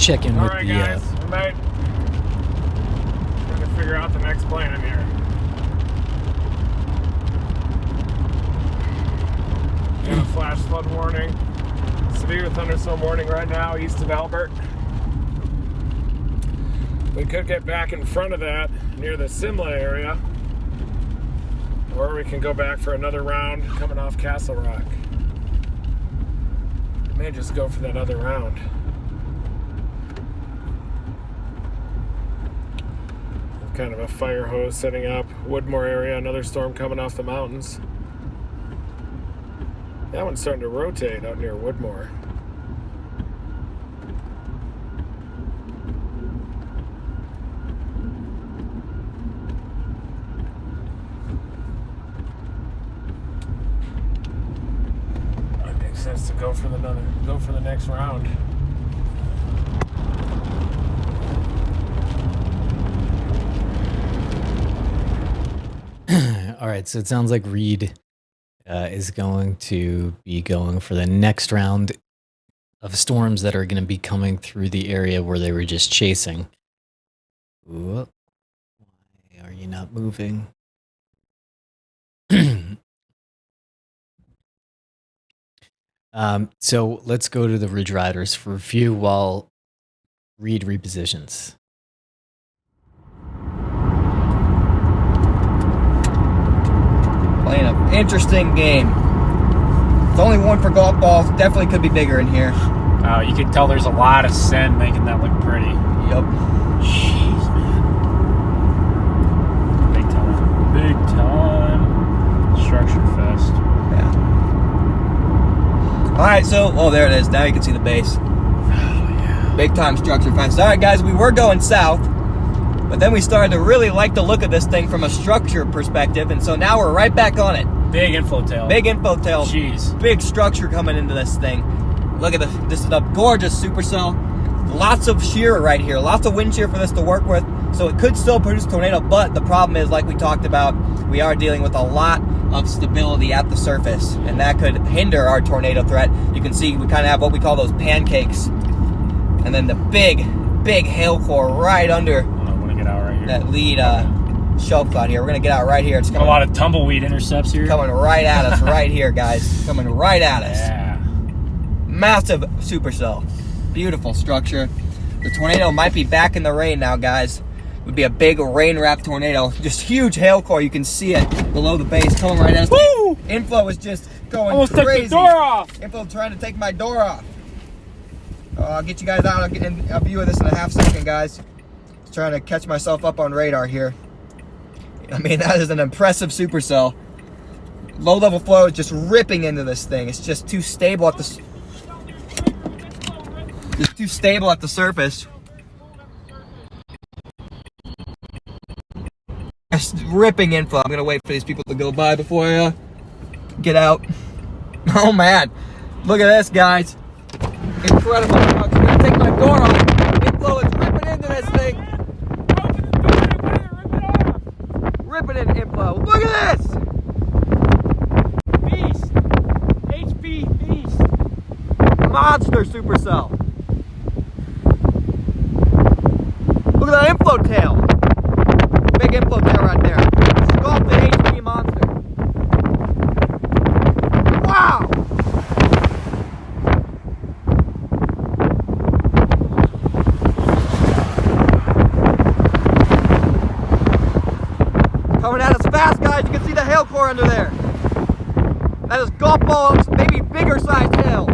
C: Check in with
A: Alright
C: the
A: guys, we might try to figure out the next plan here. Got a flash flood warning. Severe thunderstorm warning right now east of Albert. We could get back in front of that near the Simla area. Or we can go back for another round coming off Castle Rock. May just go for that other round. Kind of a fire hose setting up. Woodmore area, another storm coming off the mountains. That one's starting to rotate out near Woodmore. It makes sense to go for the next round.
C: All right, so it sounds like Reed is going to be going for the next round of storms that are going to be coming through the area where they were just chasing. Whoop. Why are you not moving? So let's go to the Ridge Riders for a few while Reed repositions.
E: Playing an interesting game. It's only one for golf balls. Definitely could be bigger in here.
D: You can tell there's a lot of sand making that look pretty.
E: Yep.
D: Jeez, man. Big time. Big time. Structure fest.
E: Yeah. Alright, so, oh, there it is. Now you can see the base.
D: Oh, yeah.
E: Big time structure fest. Alright, guys, we were going south, but then we started to really like the look of this thing from a structure perspective, and so now we're right back on it.
D: Big info tail.
E: Big info tail.
D: Jeez.
E: Big structure coming into this thing. Look at this. This is a gorgeous supercell. lots of shear right here, lots of wind shear for this to work with. So it could still produce a tornado, but the problem is, like we talked about, we are dealing with a lot of stability at the surface, and that could hinder our tornado threat. You can see we kind of have what we call those pancakes, and then the big hail core right under that lead shelf cloud here. We're gonna get out right here. It's coming,
D: a lot of tumbleweed intercepts here.
E: coming right at us right here, guys. Coming right at us.
D: Yeah.
E: Massive supercell. Beautiful structure. The tornado might be back in the rain now, guys. It would be a big rain-wrapped tornado. Just huge hail core. You can see it below the base coming right at us.
A: Woo!
E: Inflow is just going
A: Almost
E: crazy.
A: took the door off.
E: Inflow trying to take my door off. I'll get you guys out. I'll get in a view of this in a half second, guys. Just trying to catch myself up on radar here. I mean, that is an impressive supercell. Low level flow is just ripping into this thing. It's just too stable at the surface. It's ripping inflow. I'm gonna wait for these people to go by before I get out. Oh man, look at this, guys. Incredible. I'm gonna take my door off. Inflow is ripping into this thing. Ripping into inflow. Look at this.
A: Beast. HP beast.
E: Monster supercell. Look at that inflow tail. Big inflow tail right there. Sculpted HP monster. Wow. Coming at us fast, guys. You can see the hail core under there. That is golf balls, maybe bigger sized hail.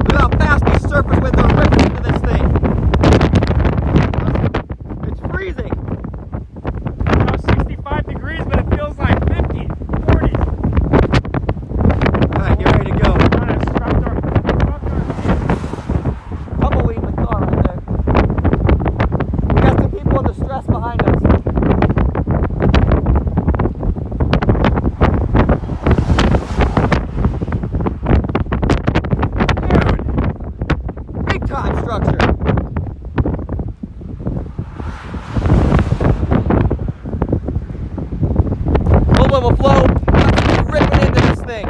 E: Look how fast these surface winds are ripping into this thing. It's freezing.
A: About 65 degrees, but it feels like 50, 40.
E: Alright, get ready to go.
A: Trying to structure our
E: Tumbleweed in the car right there. We got some people in distress behind us. Dude, big time structure. Low level flow, ripping into this thing.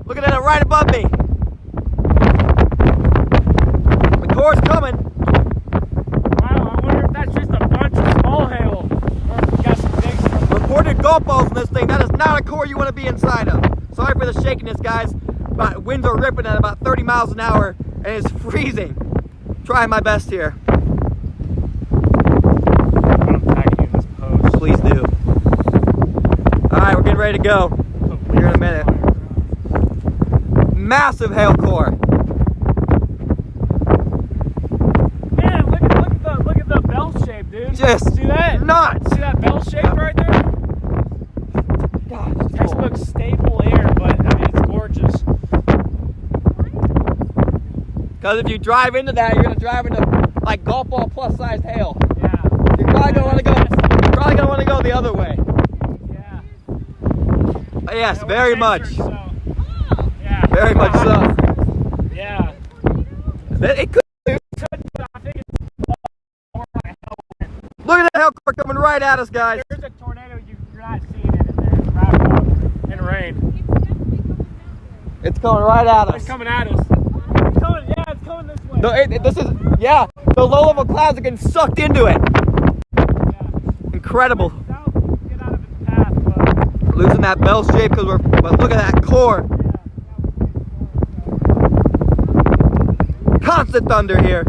E: Looking at it right above me. The core's coming.
A: Wow, I wonder if that's just a bunch of small hail. Or if we got some big stuff.
E: Reported golf balls in this thing. That is not a core you want to be inside of. Sorry for the shakiness, guys. But winds are ripping at about 30 miles an hour, and it's freezing. Trying my best here.
A: I'm packing in this post.
E: Please do. All right, we're getting ready to go. Here in a minute. Massive hail core.
A: Man, look at the bell shape, dude.
E: Just
A: see that?
E: nuts.
A: See that bell shape right there?
E: God, it's
A: Textbook stable air, but I mean it's gorgeous.
E: Because if you drive into that, you're gonna drive into like golf ball plus sized hail.
A: Yeah.
E: You're probably gonna want to go. You're probably gonna want to go the other way.
A: Yeah.
E: Yes,
A: No
E: very
A: one
E: much.
A: answers, so. Yeah.
E: Very much so.
A: Yeah.
E: It could.
A: I think it's more like a hell.
E: Look at that hail core coming right at us, guys.
A: There's a tornado you're not seeing it in there. It's wrapped up in rain.
E: It's coming right at us.
A: It's coming at us. It's coming, yeah, it's coming this way.
E: No, this is, yeah, the low level clouds are getting sucked into it.
A: Yeah.
E: Incredible.
A: That'll get out of its path, but
E: Losing that bell shape because but look at that core. Constant thunder here.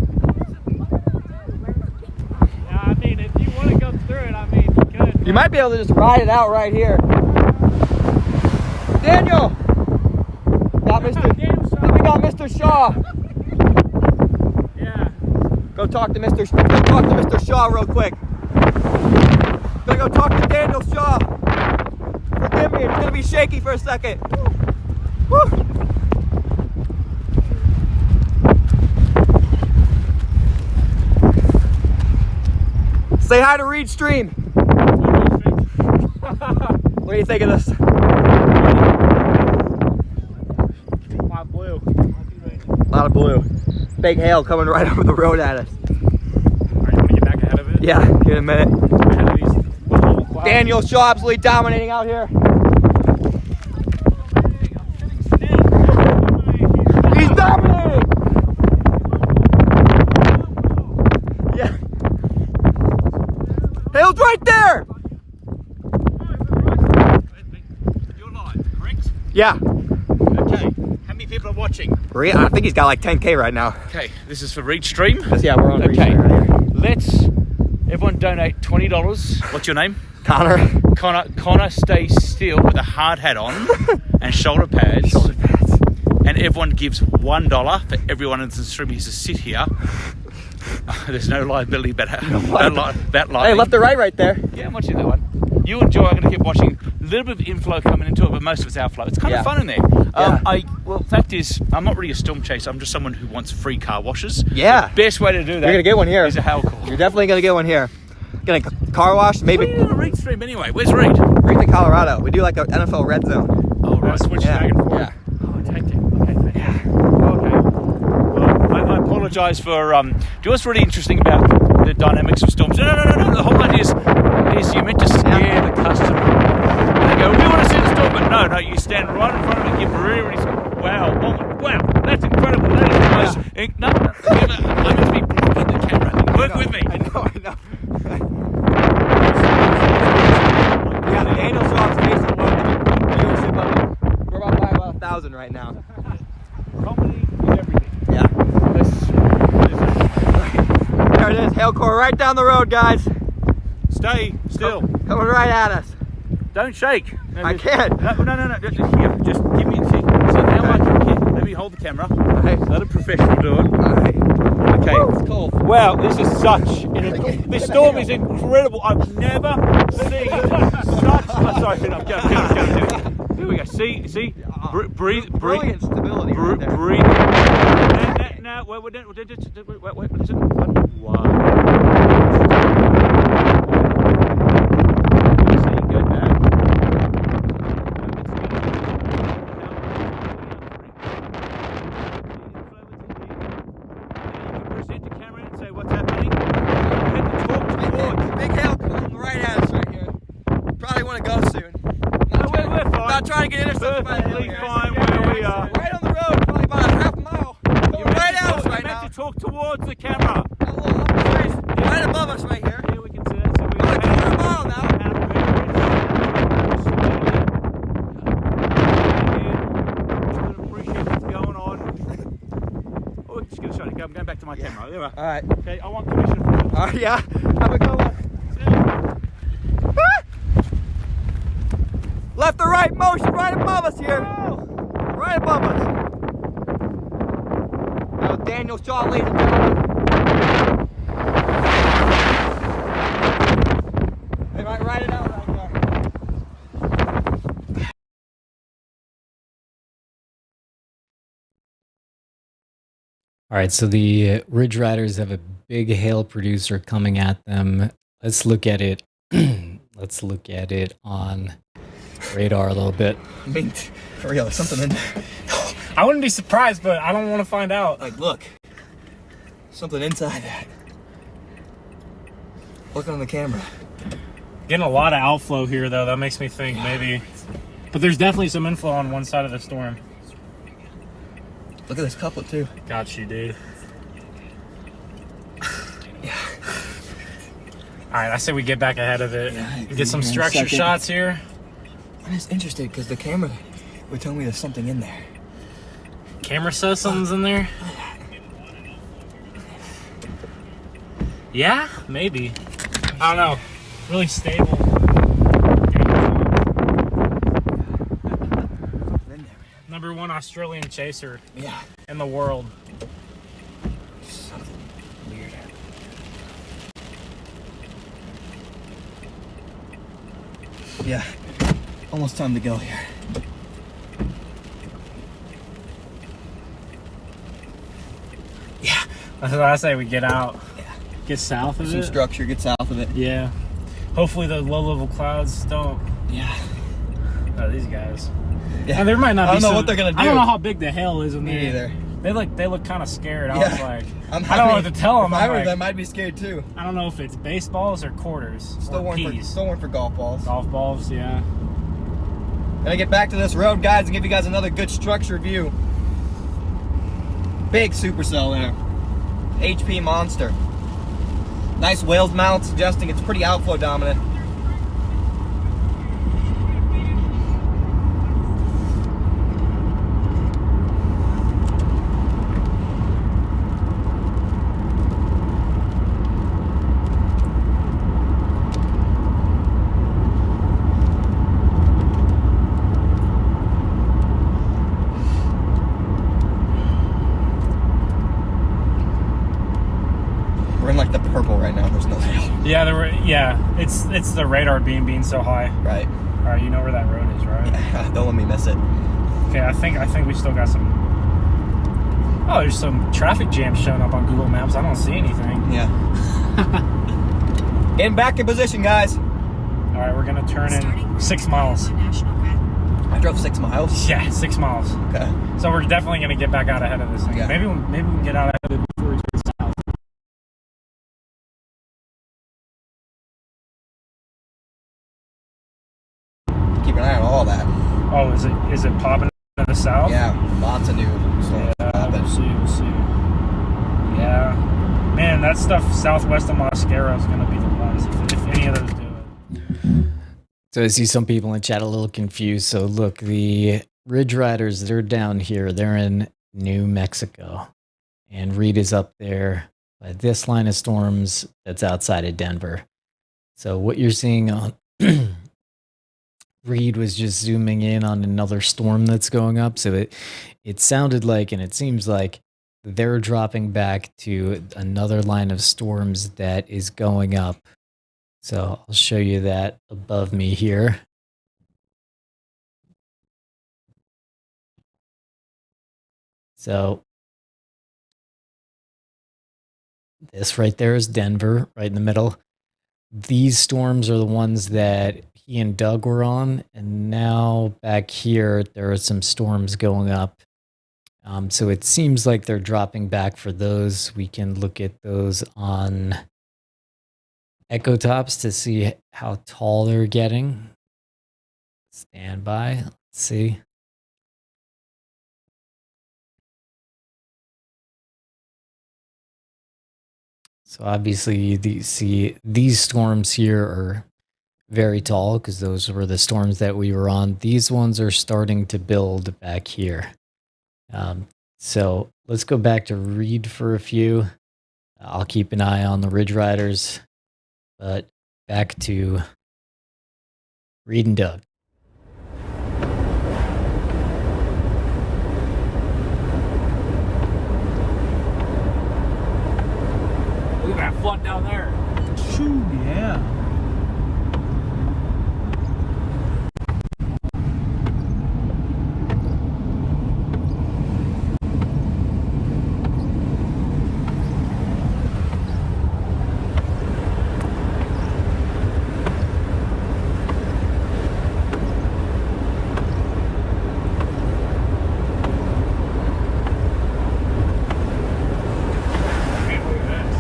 A: yeah, I mean, if you want to go through it, I mean, you could.
E: You might be able to just ride it out right here. Daniel! Got Mr. We got Mr. Shaw.
A: Yeah.
E: Go talk to Mr. Shaw real quick. Gonna go talk to Daniel Shaw. Forgive me, it's gonna be shaky for a second. Woo. Say hi to Reed Stream. What do you think of this?
A: My boy
E: blue. Big hail coming right over the road at us.
D: Alright, want to get back ahead of it?
E: Yeah, in a minute.
D: Ahead of these little clouds.
E: Daniel Shaw absolutely dominating out here. He's dominating! Yeah. Hail's right there!
D: You're live, correct?
E: Yeah.
D: Okay. How many people are watching?
E: I think he's got like 10K right now.
D: Okay, this is for Reach Stream.
E: Yeah, we're on
D: Okay,
E: right here.
D: let's everyone donate $20. What's your name?
E: Connor.
D: Connor stays still with a hard hat on and shoulder pads.
E: Shoulder pads.
D: And everyone gives $1 for everyone in the stream who's to sit here. There's no liability about lighting.
E: Hey, left or right there.
D: Yeah, I'm watching that one. You and Joy are going to keep watching. A little bit of inflow coming into it, but most of it's outflow. It's kind of fun in there. Well, fact is, I'm not really a storm chaser. I'm just someone who wants free car washes.
E: Yeah.
D: The best way to do that.
E: You're going to get one here.
D: Is a hail call.
E: You're definitely going to get one here. Gonna car wash, maybe.
D: What are you doing a Reed stream anyway? Where's Reed?
E: Reed's in Colorado. We do like an NFL red zone.
D: Oh, right.
A: Switch
E: Yeah.
A: back and forth.
E: Yeah.
D: Oh, tactic. Okay, yeah. Okay. Well, I apologise for. Do you know what's really interesting about the dynamics of storms? No. The whole idea is you're meant to scare the customer. And they go, we want to see the storm, but no. You stand right in front of it and give really. Wow. Oh, wow. That's incredible. That is the most. No. I'm meant to be blocking the camera. Work with me.
E: I know. Yeah, the Daniel Shaw's facing the viewership of it. We're about by about 1,000 right now.
D: Comedy is everything.
E: Yeah.
D: This
E: There it is. Hail core right down the road, guys.
D: Stay still.
E: Coming right at us.
D: Don't shake. No,
E: I can't.
D: No. Here, just give me. See now I can. Here, let me hold the camera.
E: Alright.
D: Let a professional do it.
E: Alright.
D: Okay.
E: It's cold.
D: Wow, this is this storm is incredible. I've never seen such. Oh, sorry, I'm going. Here we go. See. Breathe.
E: Brilliant stability right there.
D: Breathe. Now, wait. Listen. Wow.
E: Big hail coming right at us right here. Probably want to go soon.
D: We're fine.
E: Not trying to get intercepted by the hail
D: Perfectly
E: here.
D: fine where we are.
E: Right on the road, probably about a half mile. Coming right at us right
D: You're
E: now.
D: meant to talk towards the camera.
E: Right above us right here.
D: Here we can see that. So we
E: About a quarter mile now.
D: Appreciate what's going on. Oh, just gonna show you. I'm going back to my camera. There we are.
E: All right.
D: Okay, I want commission for it.
E: All right, yeah. Have a good one. Left or right motion right above us here. Right above us. That was Daniel Shaw, ladies and gentlemen. They might ride it out right there.
C: All right, so the Ridge Riders have a big hail producer coming at them. Let's look at it. Let's look at it on radar a little bit.
E: I mean, for real, there's something in there.
A: I wouldn't be surprised, but I don't want to find out.
E: Like, look. Something inside that. Look on the camera.
A: Getting a lot of outflow here, though. That makes me think maybe. But there's definitely some inflow on one side of the storm.
E: Look at this couplet, too.
A: Got you, dude.
E: Yeah.
A: All right, I say we get back ahead of it.
E: Yeah,
A: Get some structure shots here.
E: I'm just interested because the camera would tell me there's something in there.
A: Camera says something's in there. Yeah, maybe. I don't know. Really stable. Number one Australian chaser
E: Yeah.
A: in the world.
E: Something weird. Yeah. Almost time to go here. Yeah.
A: That's what I say. We get out.
E: Yeah.
A: Get south of
E: Some
A: it.
E: structure, get south of it.
A: Yeah. Hopefully the low-level clouds don't.
E: Yeah.
A: Oh, these guys.
E: Yeah.
A: And there might not be.
E: I don't know what they're gonna
A: I don't
E: do.
A: know how big the hail is in
E: Me
A: there.
E: either.
G: They look kind of scared. I
E: Yeah.
G: was like,
E: I
G: I don't know what to tell them.
E: If I were
G: like,
E: them, I'd be scared too.
G: I don't know if it's baseballs or quarters
E: Still
G: or
E: one
G: peas.
E: for golf balls.
G: Golf balls, yeah.
E: Gonna get back to this road, guys, and give you guys another good structure view. Big supercell there. HP monster. Nice whales mount, suggesting it's pretty outflow dominant. We're in like the purple right now. There's no
G: Yeah, it's the radar beam being so high.
E: right.
G: All right, you know where that road is, right?
E: Don't let me miss it.
G: Okay, I think we still got some. Oh, there's some traffic jams showing up on Google Maps. I don't see anything.
E: Yeah. Getting back in position, guys.
G: All right, we're gonna turn
F: Starting
G: in
F: route
G: 6 miles.
F: on National Grid.
E: I drove 6 miles.
G: Yeah, 6 miles.
E: Okay.
G: So we're definitely gonna get back out ahead of this thing.
E: Yeah.
G: Maybe we can get out ahead of it before we turn south.
E: Keep an eye on all that.
G: Oh, is it popping to the south?
E: Yeah, lots of new storms
G: Yeah,
E: popping.
G: we'll see. Yeah, man, that stuff southwest of Mosquero is gonna be the ones if any of those do it.
C: So I see some people in the chat a little confused. So look, the Ridge Riders, they're down here. They're in New Mexico. And Reed is up there by this line of storms that's outside of Denver. So what you're seeing on Reed was just zooming in on another storm that's going up. So it sounded like, and it seems like, they're dropping back to another line of storms that is going up. So I'll show you that above me here. So this right there is Denver, right in the middle. These storms are the ones that he and Doug were on. And now back here, there are some storms going up. So it seems like they're dropping back for those. We can look at those on Echo Tops to see how tall they're getting. Stand by. Let's see. So obviously you see these storms here are very tall because those were the storms that we were on. These ones are starting to build back here. So let's go back to Reed for a few. I'll keep an eye on the Ridge Riders, but back to Reed and Doug.
G: Look at that flood down there.
B: Shoo, yeah.
G: Man, look at this.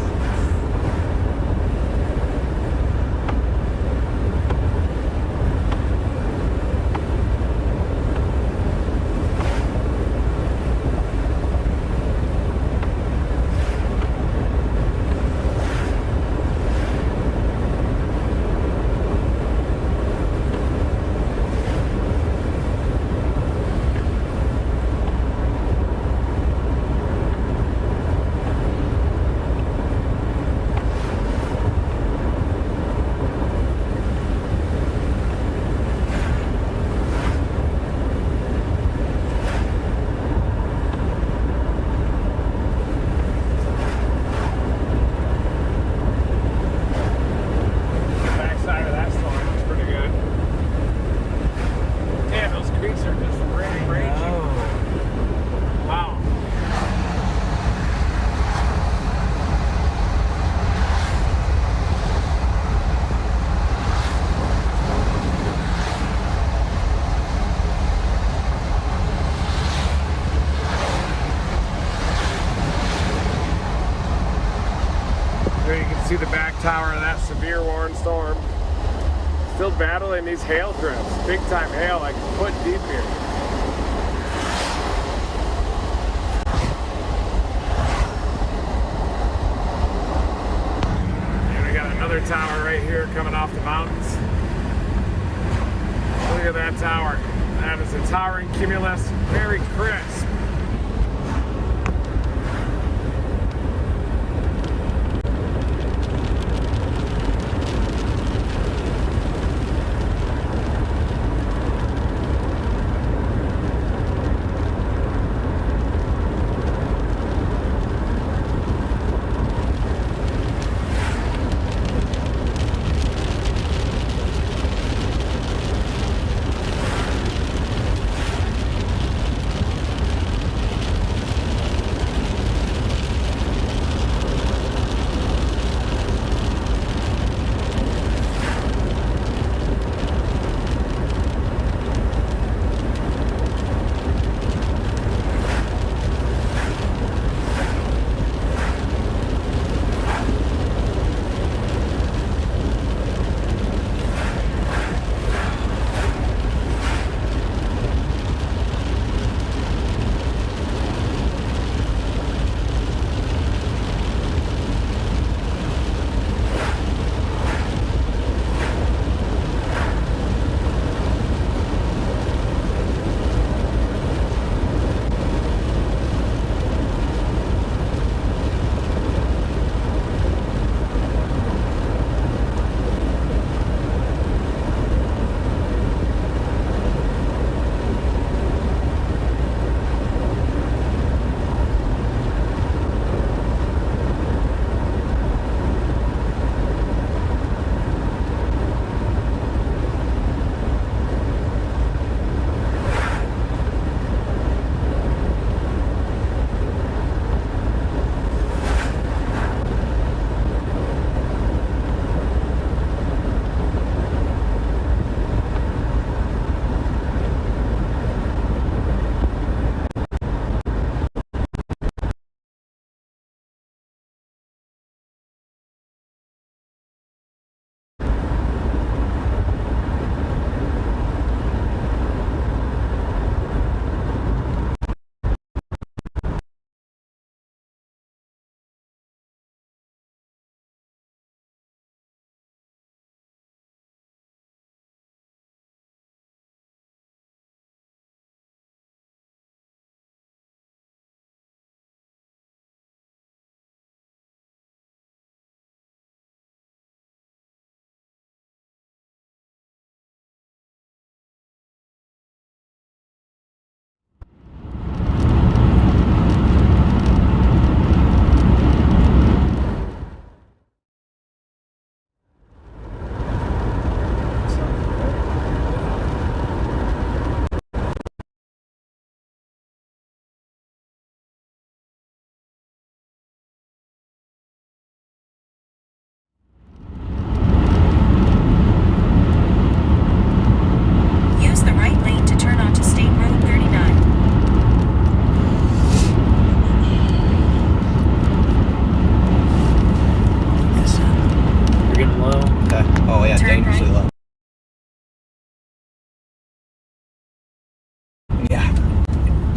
A: There you can see the back tower of that severe warning storm. Still battling these hail drifts. Big time hail, like a foot deep here. And we got another tower right here coming off the mountains. Look at that tower. That is a towering cumulus, very crisp.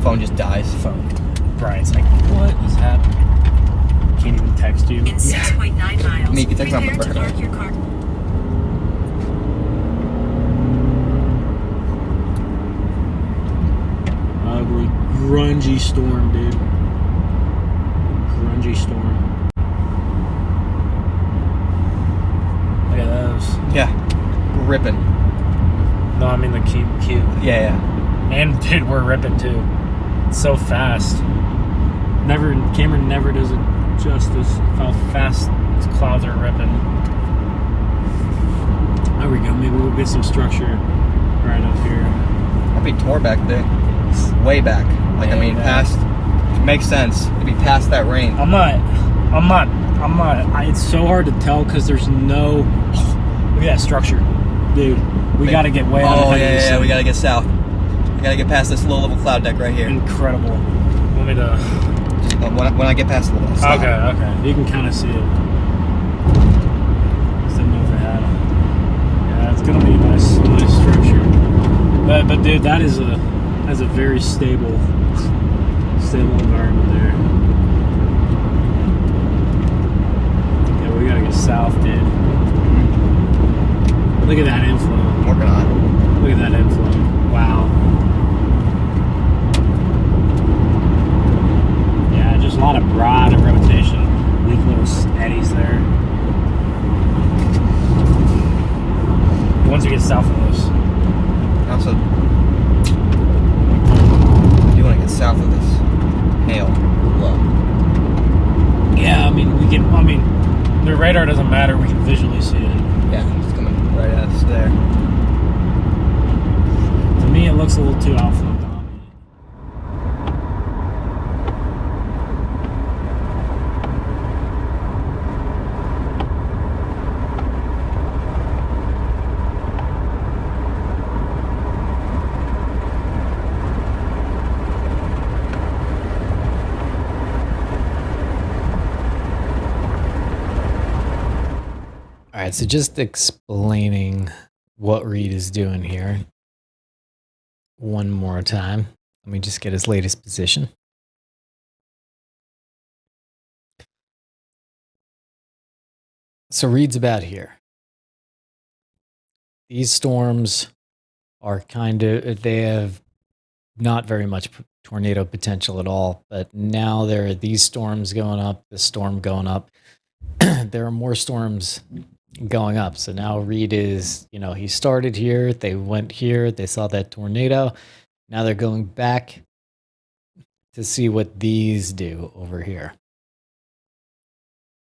E: phone just dies.
G: Brian's like, what is happening? Can't even text you.
F: In 6.9 miles,
E: I mean, you can text me on my
F: prepare to
E: birthday.
F: park your car.
G: Ugly, grungy storm, dude. Grungy storm. Look at those.
E: Yeah, ripping.
G: No, I mean the cube.
E: Yeah.
G: And dude, we're ripping too. It's so fast. Cameron never does it justice how fast these clouds are ripping. There we go. Maybe we'll get some structure right up here.
E: I'd be tore back there. Way back. Like, I mean, past. Makes sense. It'd be past that rain.
G: I'm not. It's so hard to tell because there's no. Look at that structure, dude. We got to get way out ahead of this.
E: Yeah. We got to get south. We got to get past this low-level cloud deck right here.
G: Incredible. Want me to?
E: When I get past the little stop.
G: Okay. You can kind of see it. But dude, that's a very stable environment there. Yeah, we gotta get south, dude. Look at that inflow.
E: Working on.
G: Look at that inflow. Wow. Yeah, just a lot of broad and rotation. Weak little eddies there. Once you get south of this.
E: Also, you want to get south of this hail low.
G: Yeah, I mean, the radar doesn't matter. We can visually see it.
E: Yeah, it's coming right at us there.
G: To me, it looks a little too outflow dominant.
C: All right, so just explaining what Reed is doing here one more time. Let me just get his latest position. So Reed's about here. These storms are they have not very much tornado potential at all, but now there are these storms going up, this storm going up. There are more storms going up. So now Reed is, he started here, they went here, they saw that tornado. Now they're going back to see what these do over here.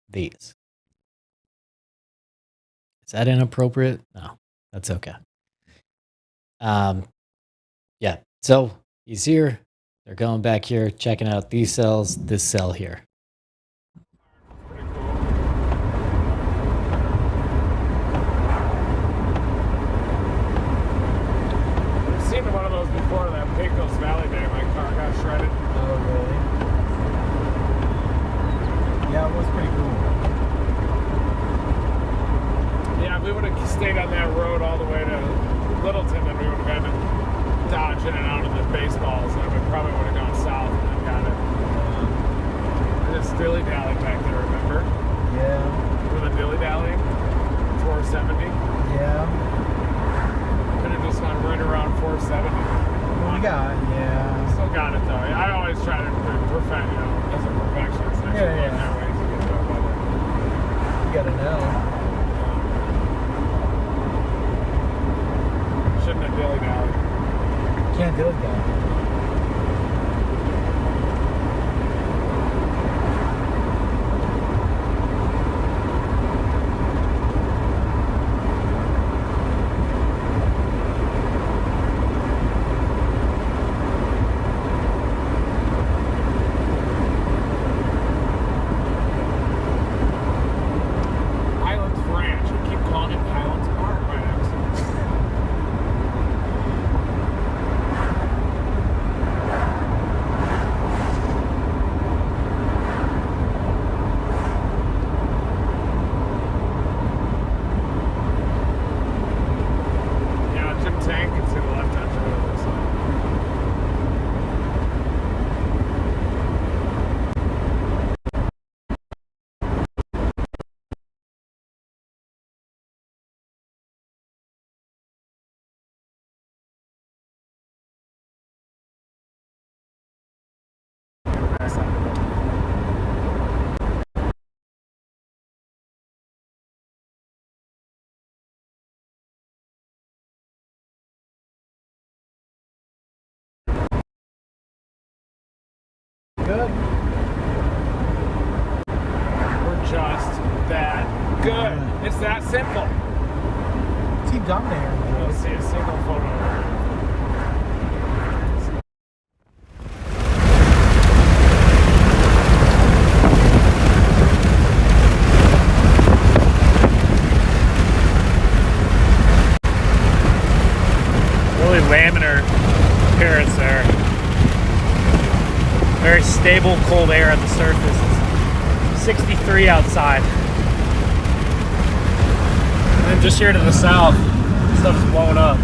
C: These. Is that inappropriate? No, that's okay. Yeah, so he's here. They're going back here, checking out these cells, this cell here.
A: Before that Pecos Valley day, my car got shredded.
B: Oh, really? Yeah, it was pretty cool.
A: Yeah, if we would have stayed on that road all the way to Littleton, then we would have had to dodge in and out of the baseballs, and we probably would have gone south and then got it. Just dilly-dally back there, remember?
B: Yeah.
A: Remember the dilly-dally? 470?
B: Yeah.
A: Could have just gone right around 470.
B: We got, yeah.
A: Still got it though. I always try to perfect, as a perfectionist.
B: Yeah.
A: That way to get to it better.
B: You gotta know.
A: Shouldn't have dilly-dally.
B: Can't do it, guy.
A: Highlands Ranch. I keep calling it Highlands Park by accident. Yeah, Jim Tank can see the left-hand turn on this side.
B: Good.
A: We're just that good. It's that simple.
B: Team Dominator.
A: Let's see a single photo.
G: Really laminar appearance there. Very stable, cold air at the surface. It's 63 outside. And then just here to the south, stuff's blowing up.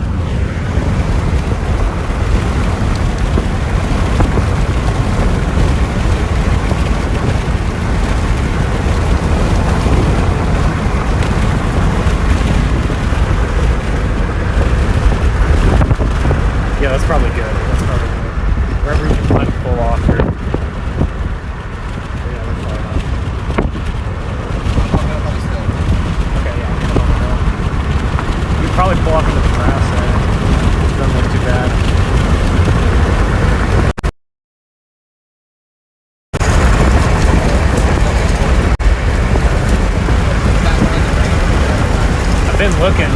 G: Even looking,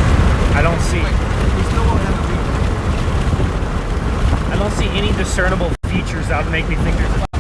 G: I don't see any discernible features that would make me think there's a